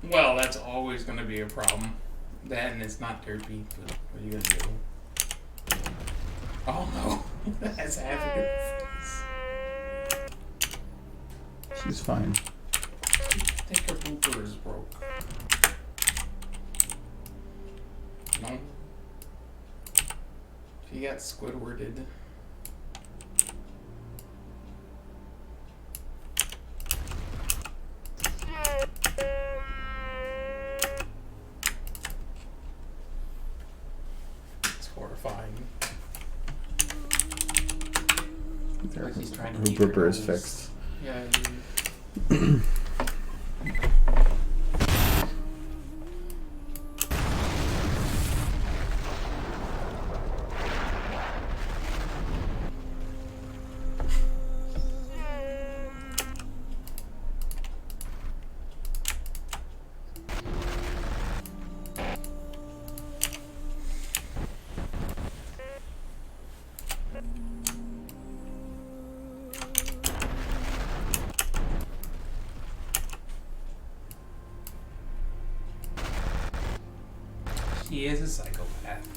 Well, that's always going to be a problem. Then it's not derpy, but what are you going to do? Oh no, that's happening. She's fine. I think her booper is broke. No. She got Squidwarded. It's horrifying. Her He's trying to keep booper her is nose. fixed. Yeah. He is a psychopath.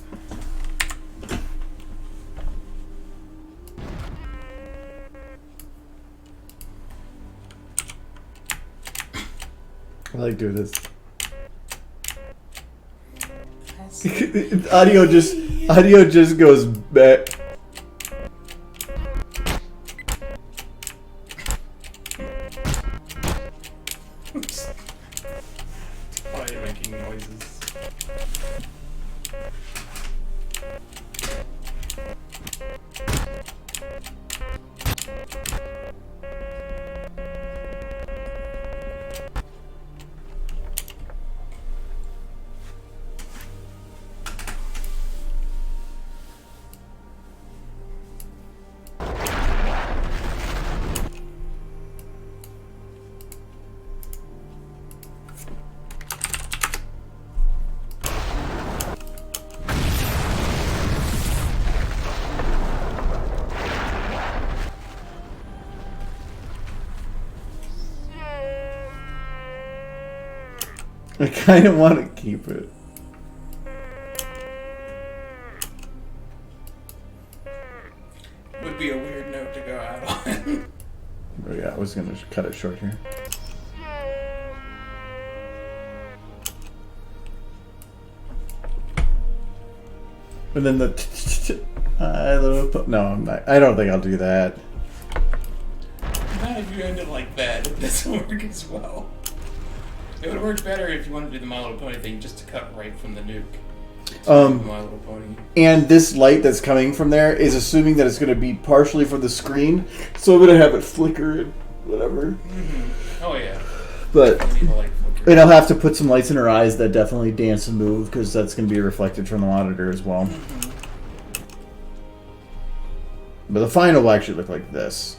I like doing this. audio just goes back. Why are you making noises? I kind of want to keep it. Would be a weird note to go out on. Oh yeah, I was gonna cut it short here. And then the no, I'm not. I don't think I'll do that. Not if you end it like that. It doesn't work as well. It would work better if you wanted to do the My Little Pony thing just to cut right from the nuke. My Little Pony. And this light that's coming from there is assuming that it's going to be partially from the screen, so I'm going to have it flicker and whatever. Mm-hmm. Oh yeah. But flicker. and I'll have to put some lights in her eyes that definitely dance and move because that's going to be reflected from the monitor as well. Mm-hmm. But the final will actually look like this.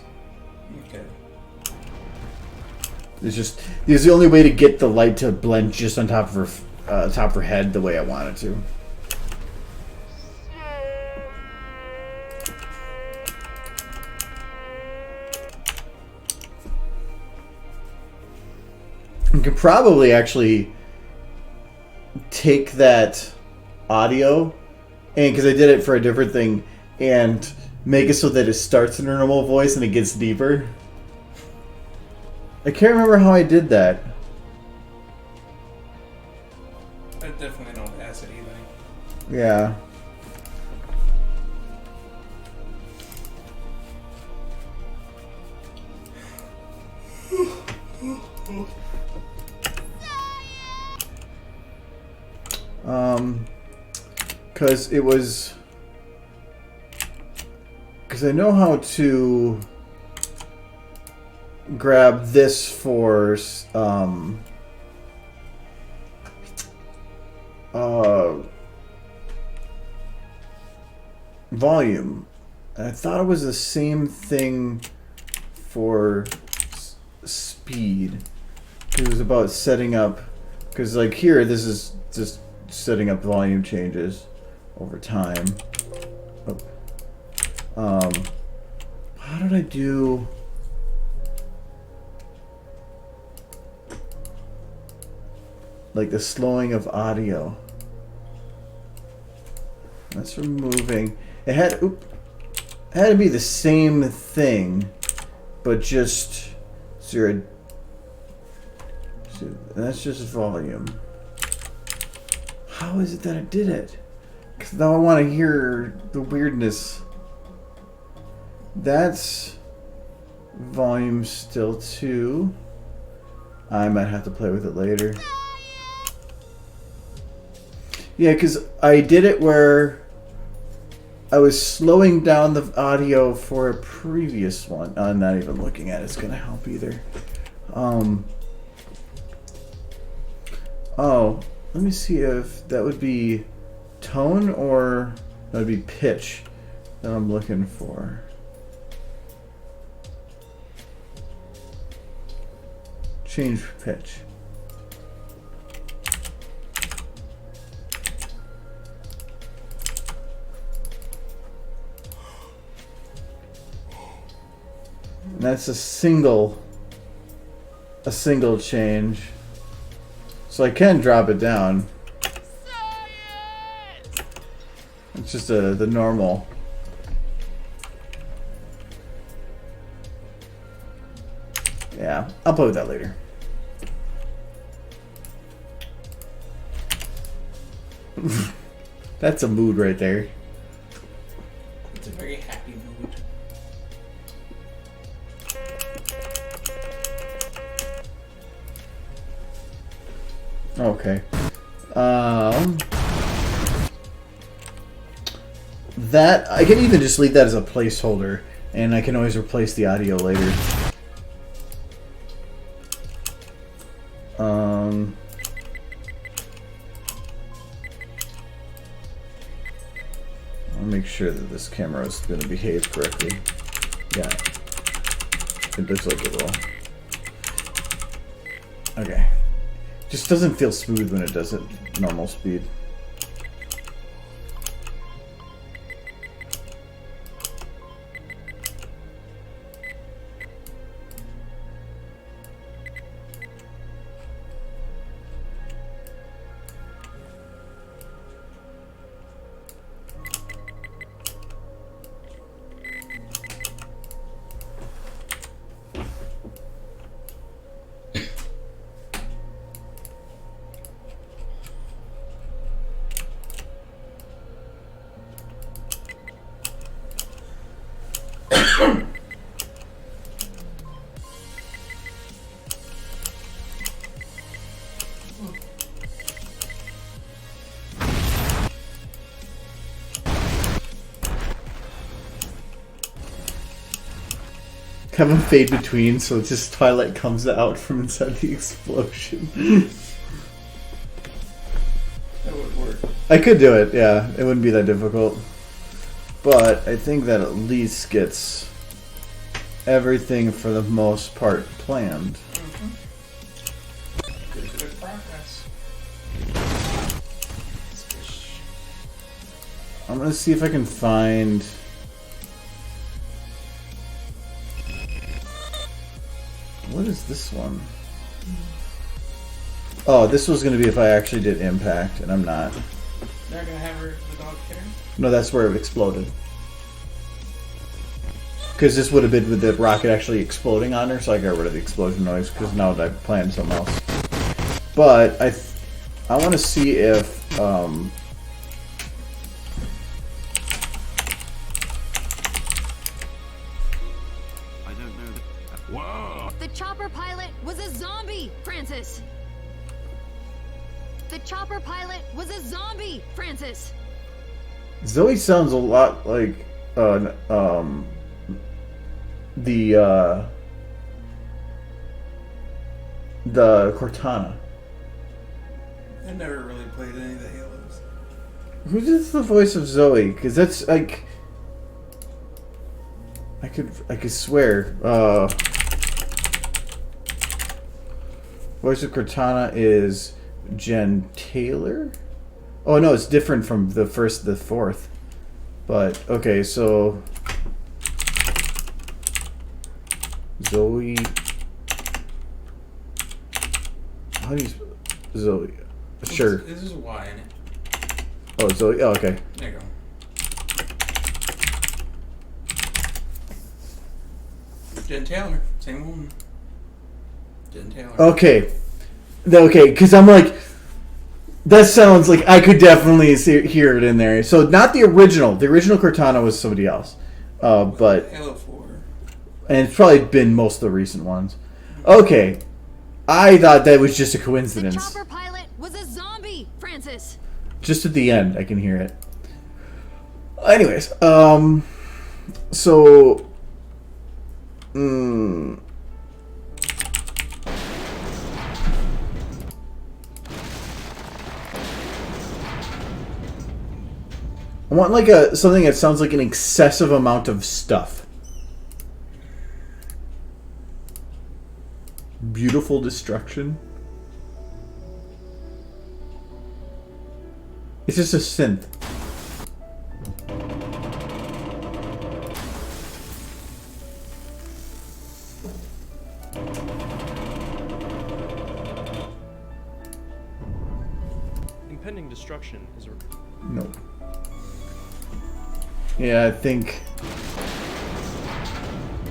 Okay. It's the only way to get the light to blend just on top of her head the way I want it to. You could probably actually take that audio, and because I did it for a different thing, and make it so that it starts in a normal voice and it gets deeper. I can't remember how I did that. I definitely don't acid either. Yeah. Because it was... Because I know how to grab this for, volume. And I thought it was the same thing for speed. It was about setting up, because like here, this is just setting up volume changes over time. How did I do? Like the slowing of audio. That's removing. It had to be the same thing, but just zero. So that's just volume. How is it that I did it? Because now I want to hear the weirdness. That's volume still 2. I might have to play with it later. Yeah, because I did it where I was slowing down the audio for a previous one. I'm not even looking at it. It's going to help either. Oh, let me see if that would be tone or that would be pitch that I'm looking for. Change pitch. And that's a single change. So I can drop it down. It's just the normal. Yeah, I'll play with that later. That's a mood right there. It's a very happy mood. Okay. That I can even just leave that as a placeholder, and I can always replace the audio later. I'll make sure that this camera is going to behave correctly. Yeah, it looks like it will. Okay. Just doesn't feel smooth when it does it normal speed. Have them fade between so it's just twilight comes out from inside the explosion. That would work. I could do it, yeah. It wouldn't be that difficult. But I think that at least gets everything for the most part planned. Mm-hmm. Good progress. I'm gonna see if I can find. What is this one? Oh, this was gonna be if I actually did impact, and I'm not. They're gonna have her, the dog hit her? No, that's where it exploded. Because this would have been with the rocket actually exploding on her, so I got rid of the explosion noise because now I planned something else. But I want to see if I don't know. Whoa! The chopper pilot was a zombie, Francis. The chopper pilot was a zombie, Francis. Zoe sounds a lot like the Cortana. I never really played any of the Halos. Who's is the voice of Zoe? Because that's like I could swear. Voice of Cortana is Jen Taylor. Oh no, it's different from the first to the fourth. But okay, so Zoe. How do you Zoe? Sure. This is a Y in it. Oh, Zoe. Oh, okay. There you go. Jen Taylor, same woman. Jen Taylor. Okay. Okay, because I'm like, that sounds like I could definitely hear it in there. So not the original. The original Cortana was somebody else. But Halo 4. and it's probably been most of the recent ones. Okay. I thought that was just a The coincidence. chopper pilot was a zombie, Francis. Just at the end, I can hear it. Anyways, so, I want like something that sounds like an excessive amount of stuff. Beautiful destruction. It's just a synth. Impending destruction is a... No. Yeah, I think.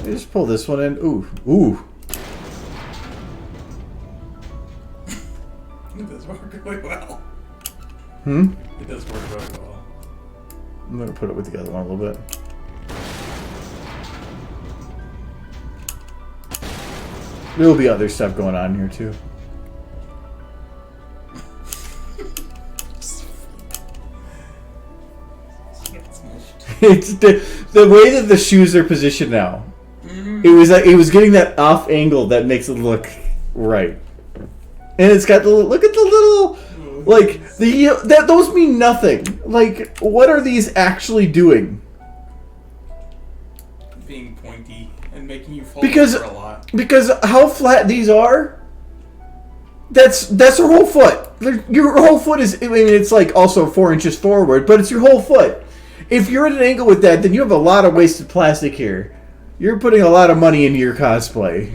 Just pull this one in. Ooh, ooh. It does work really well. It does work really well. I'm gonna put it with the other one a little bit. There'll be other stuff going on here too. It's the way that the shoes are positioned now. It was like it was getting that off angle that makes it look right. And it's got the look at the little like that those mean nothing. Like what are these actually doing? Being pointy and making you fall Because over a lot. because how flat these are. That's her whole foot. Your whole foot is. I mean, it's like also 4 inches forward, but it's your whole foot. If you're at an angle with that, then you have a lot of wasted plastic here. You're putting a lot of money into your cosplay.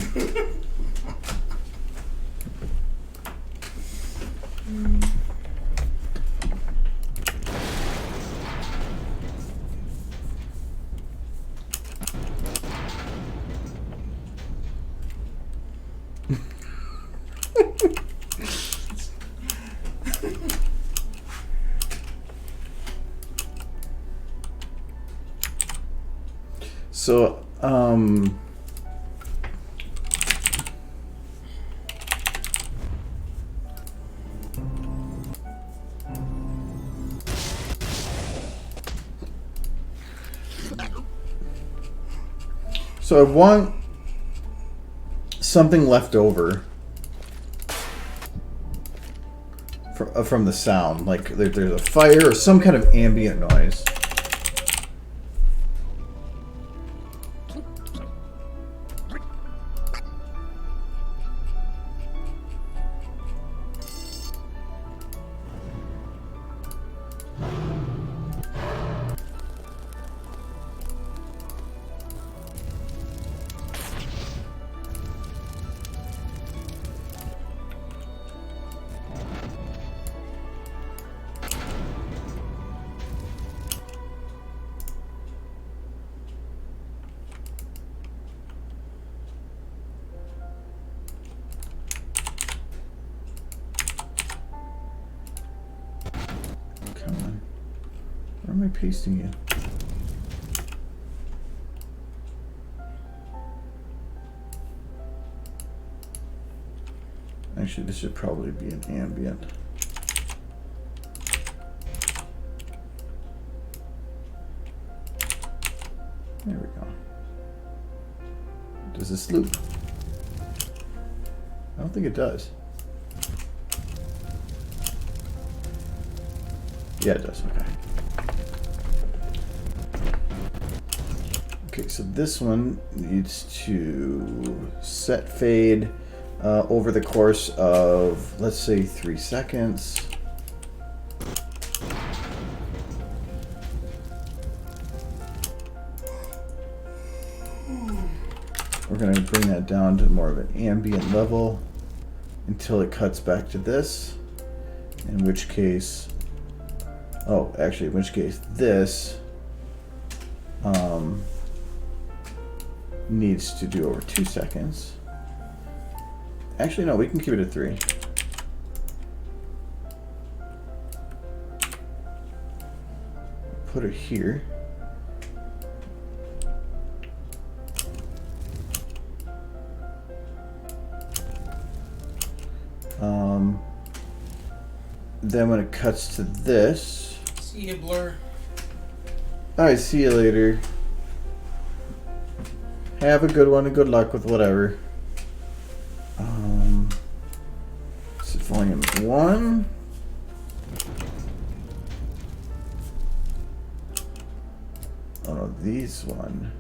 So, so I want something left over from the sound, like there's a fire or some kind of ambient noise. am I pasting you? Actually, this should probably be an ambient. There we go. Does this loop? I don't think it does. Yeah, it does. Okay. Okay, so this one needs to set fade over the course of, let's say, 3 seconds. We're going to bring that down to more of an ambient level until it cuts back to this, in which case, oh, actually, in which case this needs to do over 2 seconds. Actually, no, we can keep it at 3. Put it here. Then when it cuts to this, See you, Blur. alright, see you later. Have a good one and good luck with whatever. Set volume 1. Oh no, these one.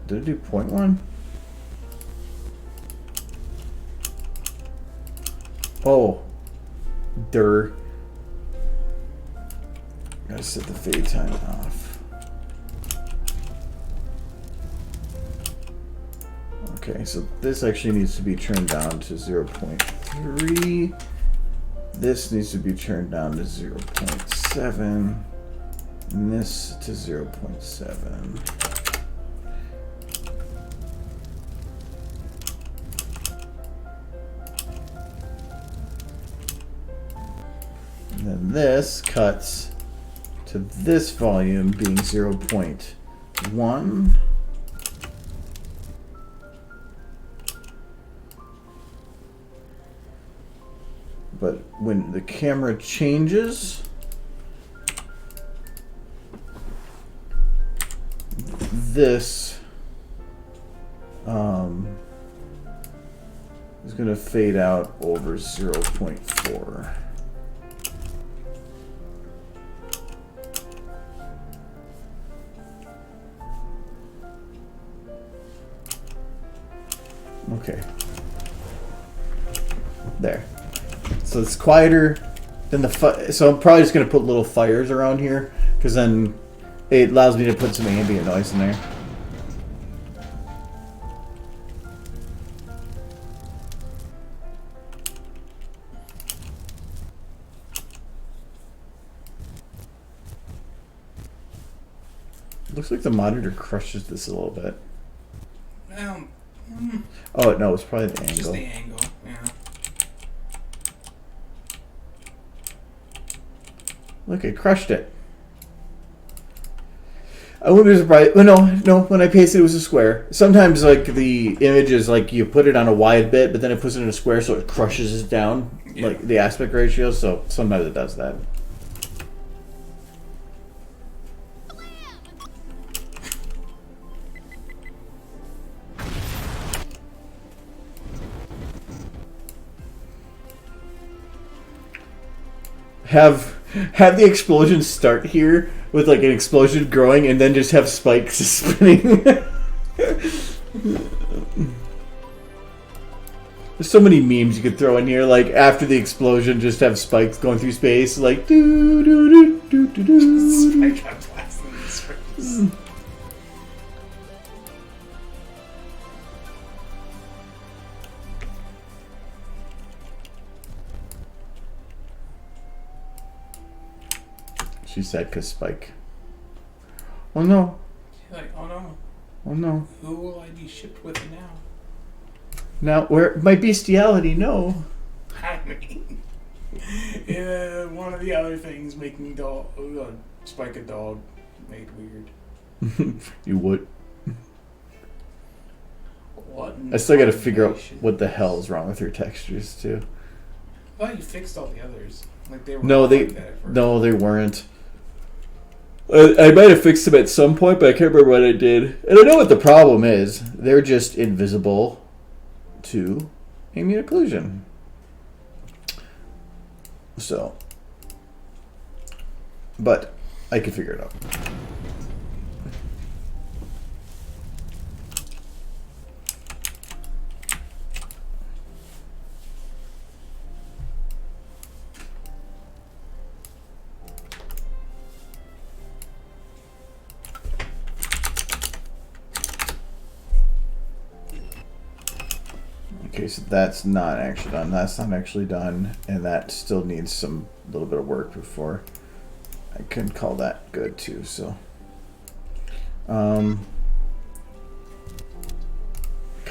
Did it do 0.1? Oh. Durr. Gotta set the fade time off. Okay, so this actually needs to be turned down to 0.3. This needs to be turned down to 0.7. And this to 0.7. And then this cuts to this volume being 0.1. But when the camera changes, this is going to fade out over 0.4. Okay. There. So it's quieter than the so I'm probably just going to put little fires around here, because then it allows me to put some ambient noise in there. Looks like the monitor crushes this a little bit. Well, Oh no, it's probably the just angle. the angle. Yeah. Look, it crushed it. I wouldn't be surprised. Well, no. When I pasted, it was a square. Sometimes, like the image is like you put it on a wide bit, but then it puts it in a square, so it crushes it down, Yeah. like the aspect ratio. So sometimes it does that. Have the explosion start here with like an explosion growing, and then just have spikes spinning. There's so many memes you could throw in here. Like after the explosion, just have spikes going through space, like doo doo doo doo doo doo. I got blasted in the space. She said, "Cause Spike." Oh no! Like, oh no, Oh no! who will I be shipped with now? Now where my bestiality? No. I mean, Yeah, one of the other things making dog spike a dog made weird. You would. What? I still got to figure out what the hell is wrong with your textures too. I thought you fixed all the others. Like they were. No, like that at first. no, they weren't. I might have fixed them at some point, but I can't remember what I did. And I know what the problem is. They're just invisible to ambient occlusion. So, but I can figure it out. Okay, so that's not actually done. That's not actually done, and that still needs some little bit of work before I can call that good too. So, kind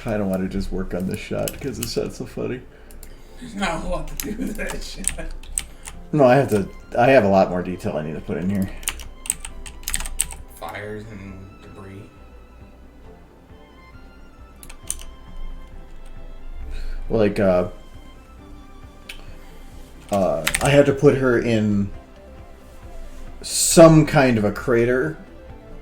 of want to just work on this shot because this shot's so funny. There's not a lot to do with that shit. No, I have to. I have a lot more detail I need to put in here. Fires and debris. Well, like, I had to put her in some kind of a crater.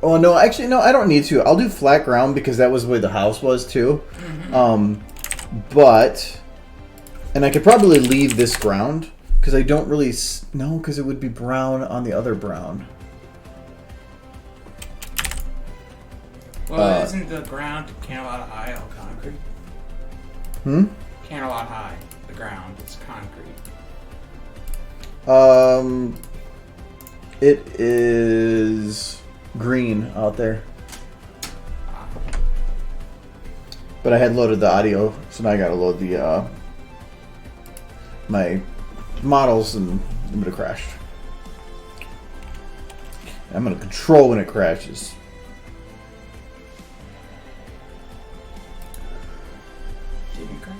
Oh, no, actually, no, I don't need to. I'll do flat ground because that was the way the house was, too. But, and I could probably leave this ground because I don't really, no, because it would be brown on the other brown. Well, isn't the ground Canterlot High all concrete? Canterlot High, the ground, it's concrete. It is green out there. But I had loaded the audio, so now I gotta load the my models, and it would have crashed. I'm gonna control when it crashes. Didn't crash.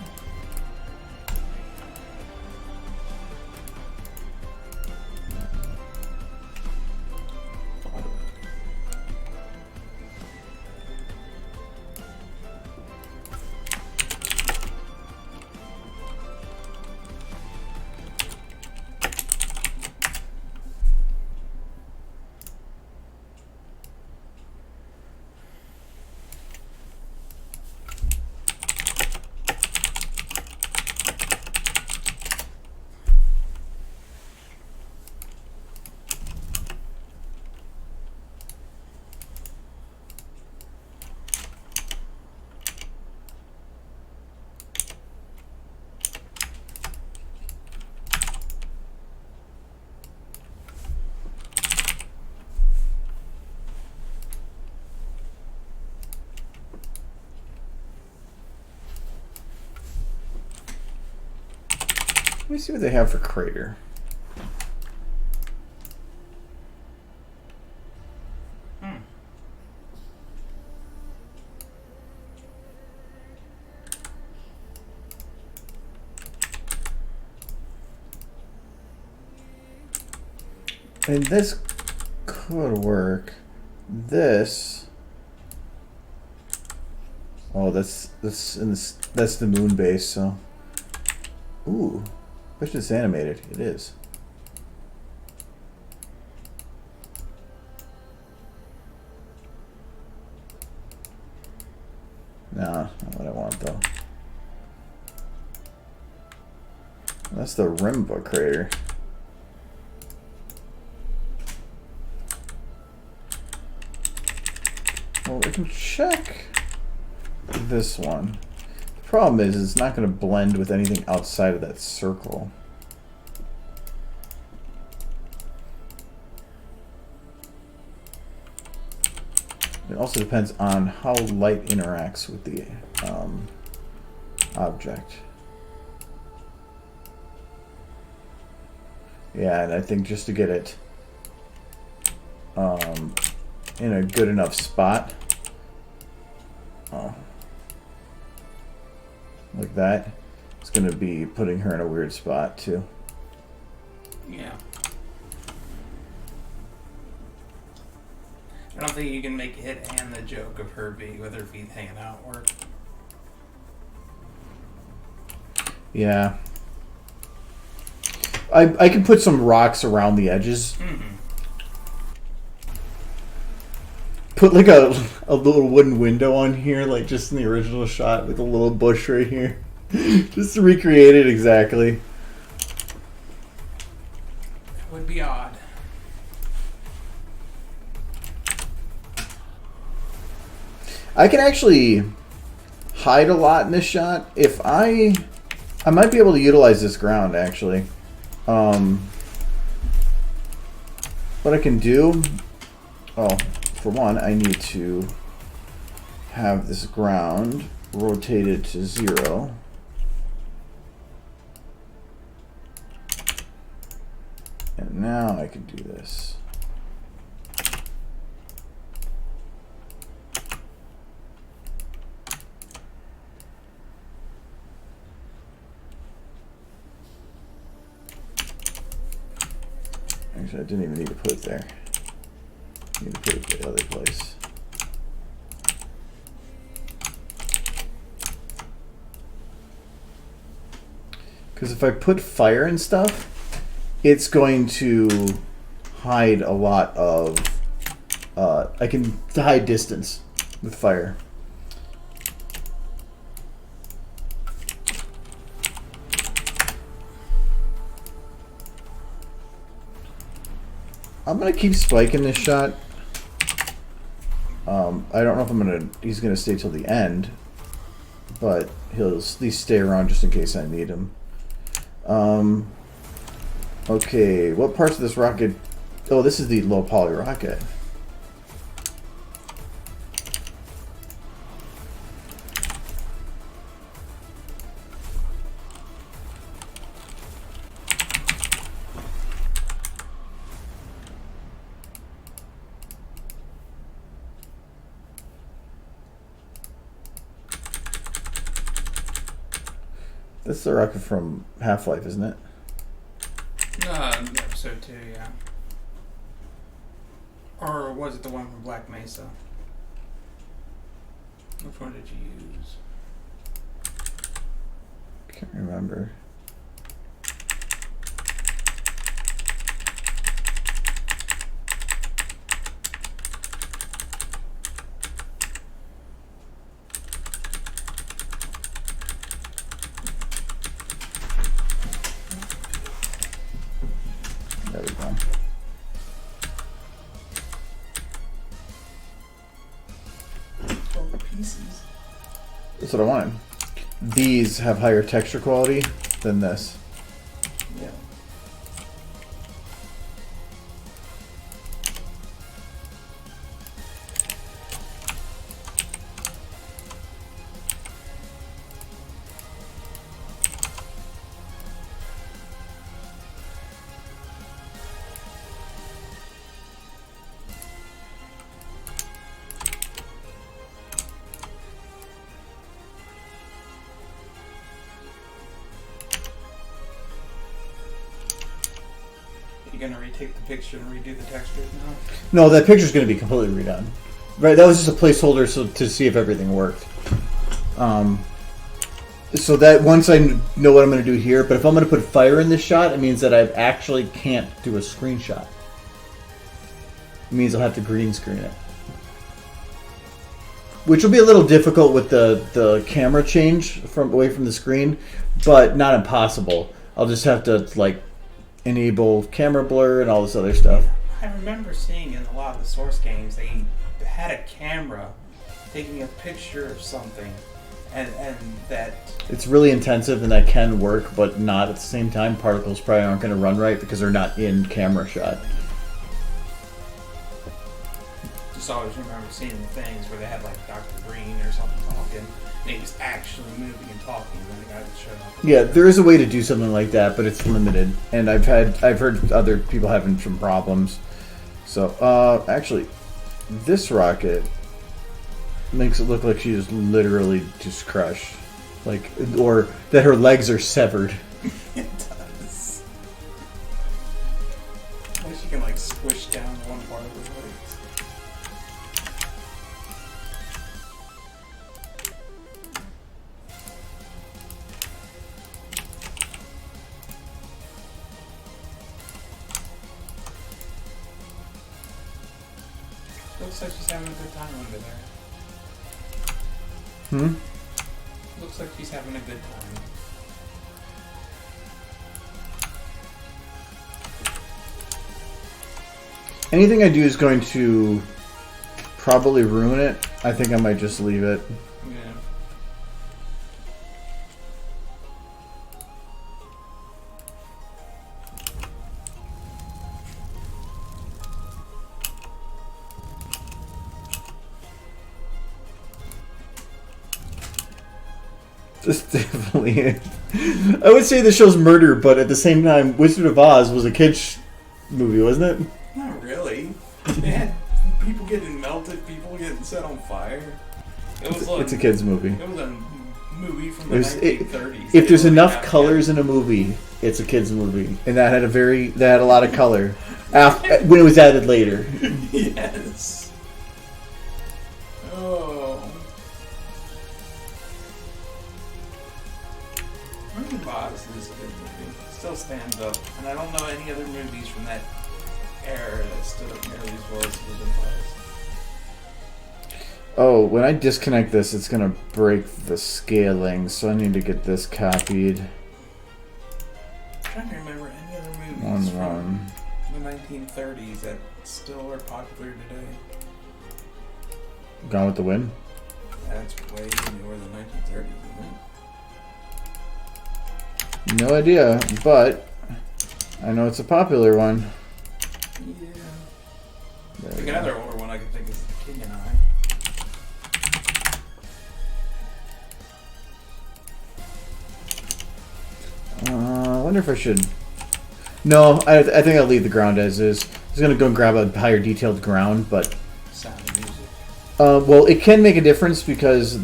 Let me see what they have for crater. And this could work. This. Oh, that's the moon base. So, ooh, bet it's animated. It is. Nah, not what I want though. That's the Rimba crater. Well, we can check this one. The problem is it's not going to blend with anything outside of that circle. It also depends on how light interacts with the object. Yeah, and I think just to get it in a good enough spot, like that, it's going to be putting her in a weird spot too. Yeah. I don't think you can make it and the joke of her being with her feet hanging out work. Yeah. I can put some rocks around the edges. Mm-hmm. Put like a little wooden window on here, like just in the original shot, with a little bush right here. Just to recreate it exactly. That would be odd. I can actually hide a lot in this shot. If I might be able to utilize this ground actually. What I can do, for one, I need to have this ground rotated to 0. And now I can do this. Actually, I didn't even need to put it there. I need to put it the other place. Because if I put fire and stuff, it's going to hide a lot of... I can hide distance with fire. I'm gonna keep spiking this shot. I don't know if he's gonna stay till the end, but he'll at least stay around just in case I need him. Okay, what parts of this rocket? Oh, this is the low poly rocket. That's the rocket from Half-Life, isn't it? Episode 2, yeah. Or was it the one from Black Mesa? Which one did you use? Can't remember. There we go. Pieces. That's what I wanted. These have higher texture quality than this. Yeah. You gonna retake the picture and redo the textures now? No, that picture's going to be completely redone. Right, that was just a placeholder to see if everything worked. So that once I know what I'm going to do here, but if I'm going to put fire in this shot, it means that I actually can't do a screenshot. It means I'll have to green screen it. Which will be a little difficult with the camera change away from the screen, but not impossible. I'll just have to like enable camera blur and all this other stuff. I remember seeing in a lot of the Source games they had a camera taking a picture of something, and that It's really intensive and that can work, but not at the same time. Particles probably aren't going to run right because they're not in camera shot. just always remember seeing the things where they had like Dr. Green or something talking, and he was actually moving and talking, and then the guy would show up. Yeah, there is a way to do something like that, but it's limited, and I've heard other people having some problems. So, actually, this rocket makes it look like she is literally just crushed, like, or that her legs are severed. It does. Looks like she's having a good time under there. Looks like she's having a good time. Anything I do is going to probably ruin it. I think I might just leave it. Yeah. This definitely. I would say this show's murder, but at the same time, Wizard of Oz was a kids movie, wasn't it? Not really. They had people getting melted, people getting set on fire. It was like, It's a kids movie. It was a movie from the There's, 1930s. if there's They enough really colors in a movie, it's a kids movie, and that had a lot of color. When it was added later. Yes. Oh. Wizard of Oz is a good movie. It still stands up, and I don't know any other movies from that era that stood up nearly as well as Wizard of Oz. Oh, when I disconnect this, it's gonna break the scaling, so I need to get this copied. I'm trying to remember any other movies from the 1930s that still are popular today. Gone with the Wind? That's way newer than 1930s, isn't No idea, but I know it's a popular one. it? Yeah. There I we think go. another older one I can think is The King and I. I wonder if I should. No, I think I'll leave the ground as is. I was gonna go and grab a higher detailed ground, but Sound of Music. well, it can make a difference because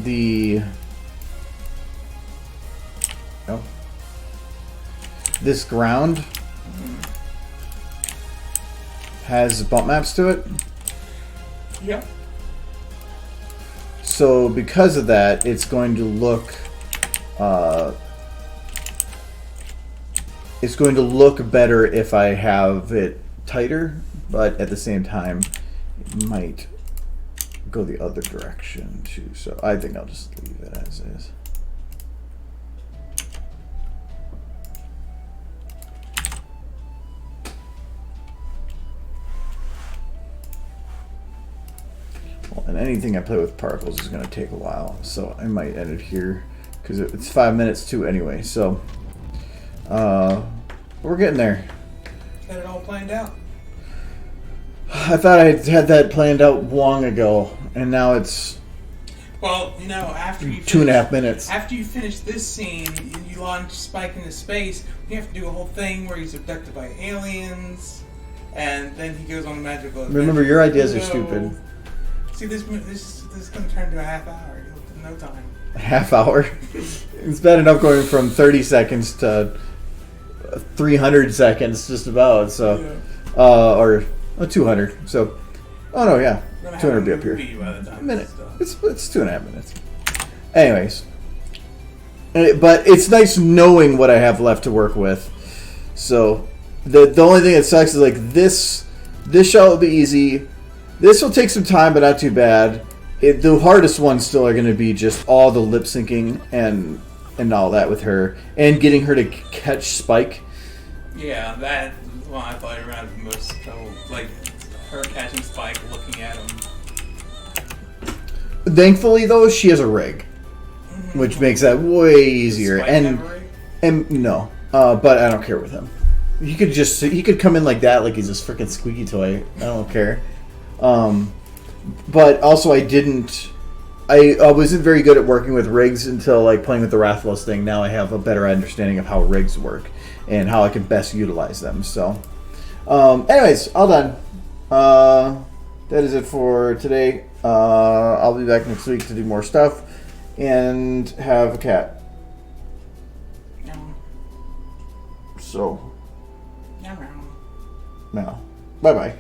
this ground has bump maps to it. Yep. So because of that, it's going to look better if I have it tighter, but at the same time, it might go the other direction too. So I think I'll just leave it as is. Well, and anything I play with particles is going to take a while, so I might end it here because it's 5 minutes too anyway. So we're getting there. Got it all planned out. I thought I had that planned out long ago, and now it's Well, you know, after you 2.5 minutes. After you finish this scene, you launch Spike into space. You have to do a whole thing where he's abducted by aliens, and then he goes on a magical adventure. Remember, your ideas are So, stupid. See, this is going to turn to a half hour in no time. A half hour? It's bad enough going from 30 seconds to 300 seconds, just about. So, or 200. So, oh no, yeah, We're gonna 200 have be up here. movie by the time A minute. this is done. It's 2.5 minutes. Anyways, but it's nice knowing what I have left to work with. So the only thing that sucks is like this shot will be easy. This will take some time, but not too bad. The hardest ones still are going to be just all the lip syncing and all that with her, and getting her to catch Spike. Yeah, that is one I thought you were going to have the most trouble. Like, her catching Spike, looking at him. Thankfully, though, she has a rig, which makes that way easier. Spike And have a rig? And no, but I don't care with him. He could come in like that, like he's this freaking squeaky toy. I don't care. But also I wasn't very good at working with rigs until like playing with the Rathalos thing. Now I have a better understanding of how rigs work and how I can best utilize them. So, anyways, all done. That is it for today. I'll be back next week to do more stuff and have a cat. No. So, No. now, bye bye.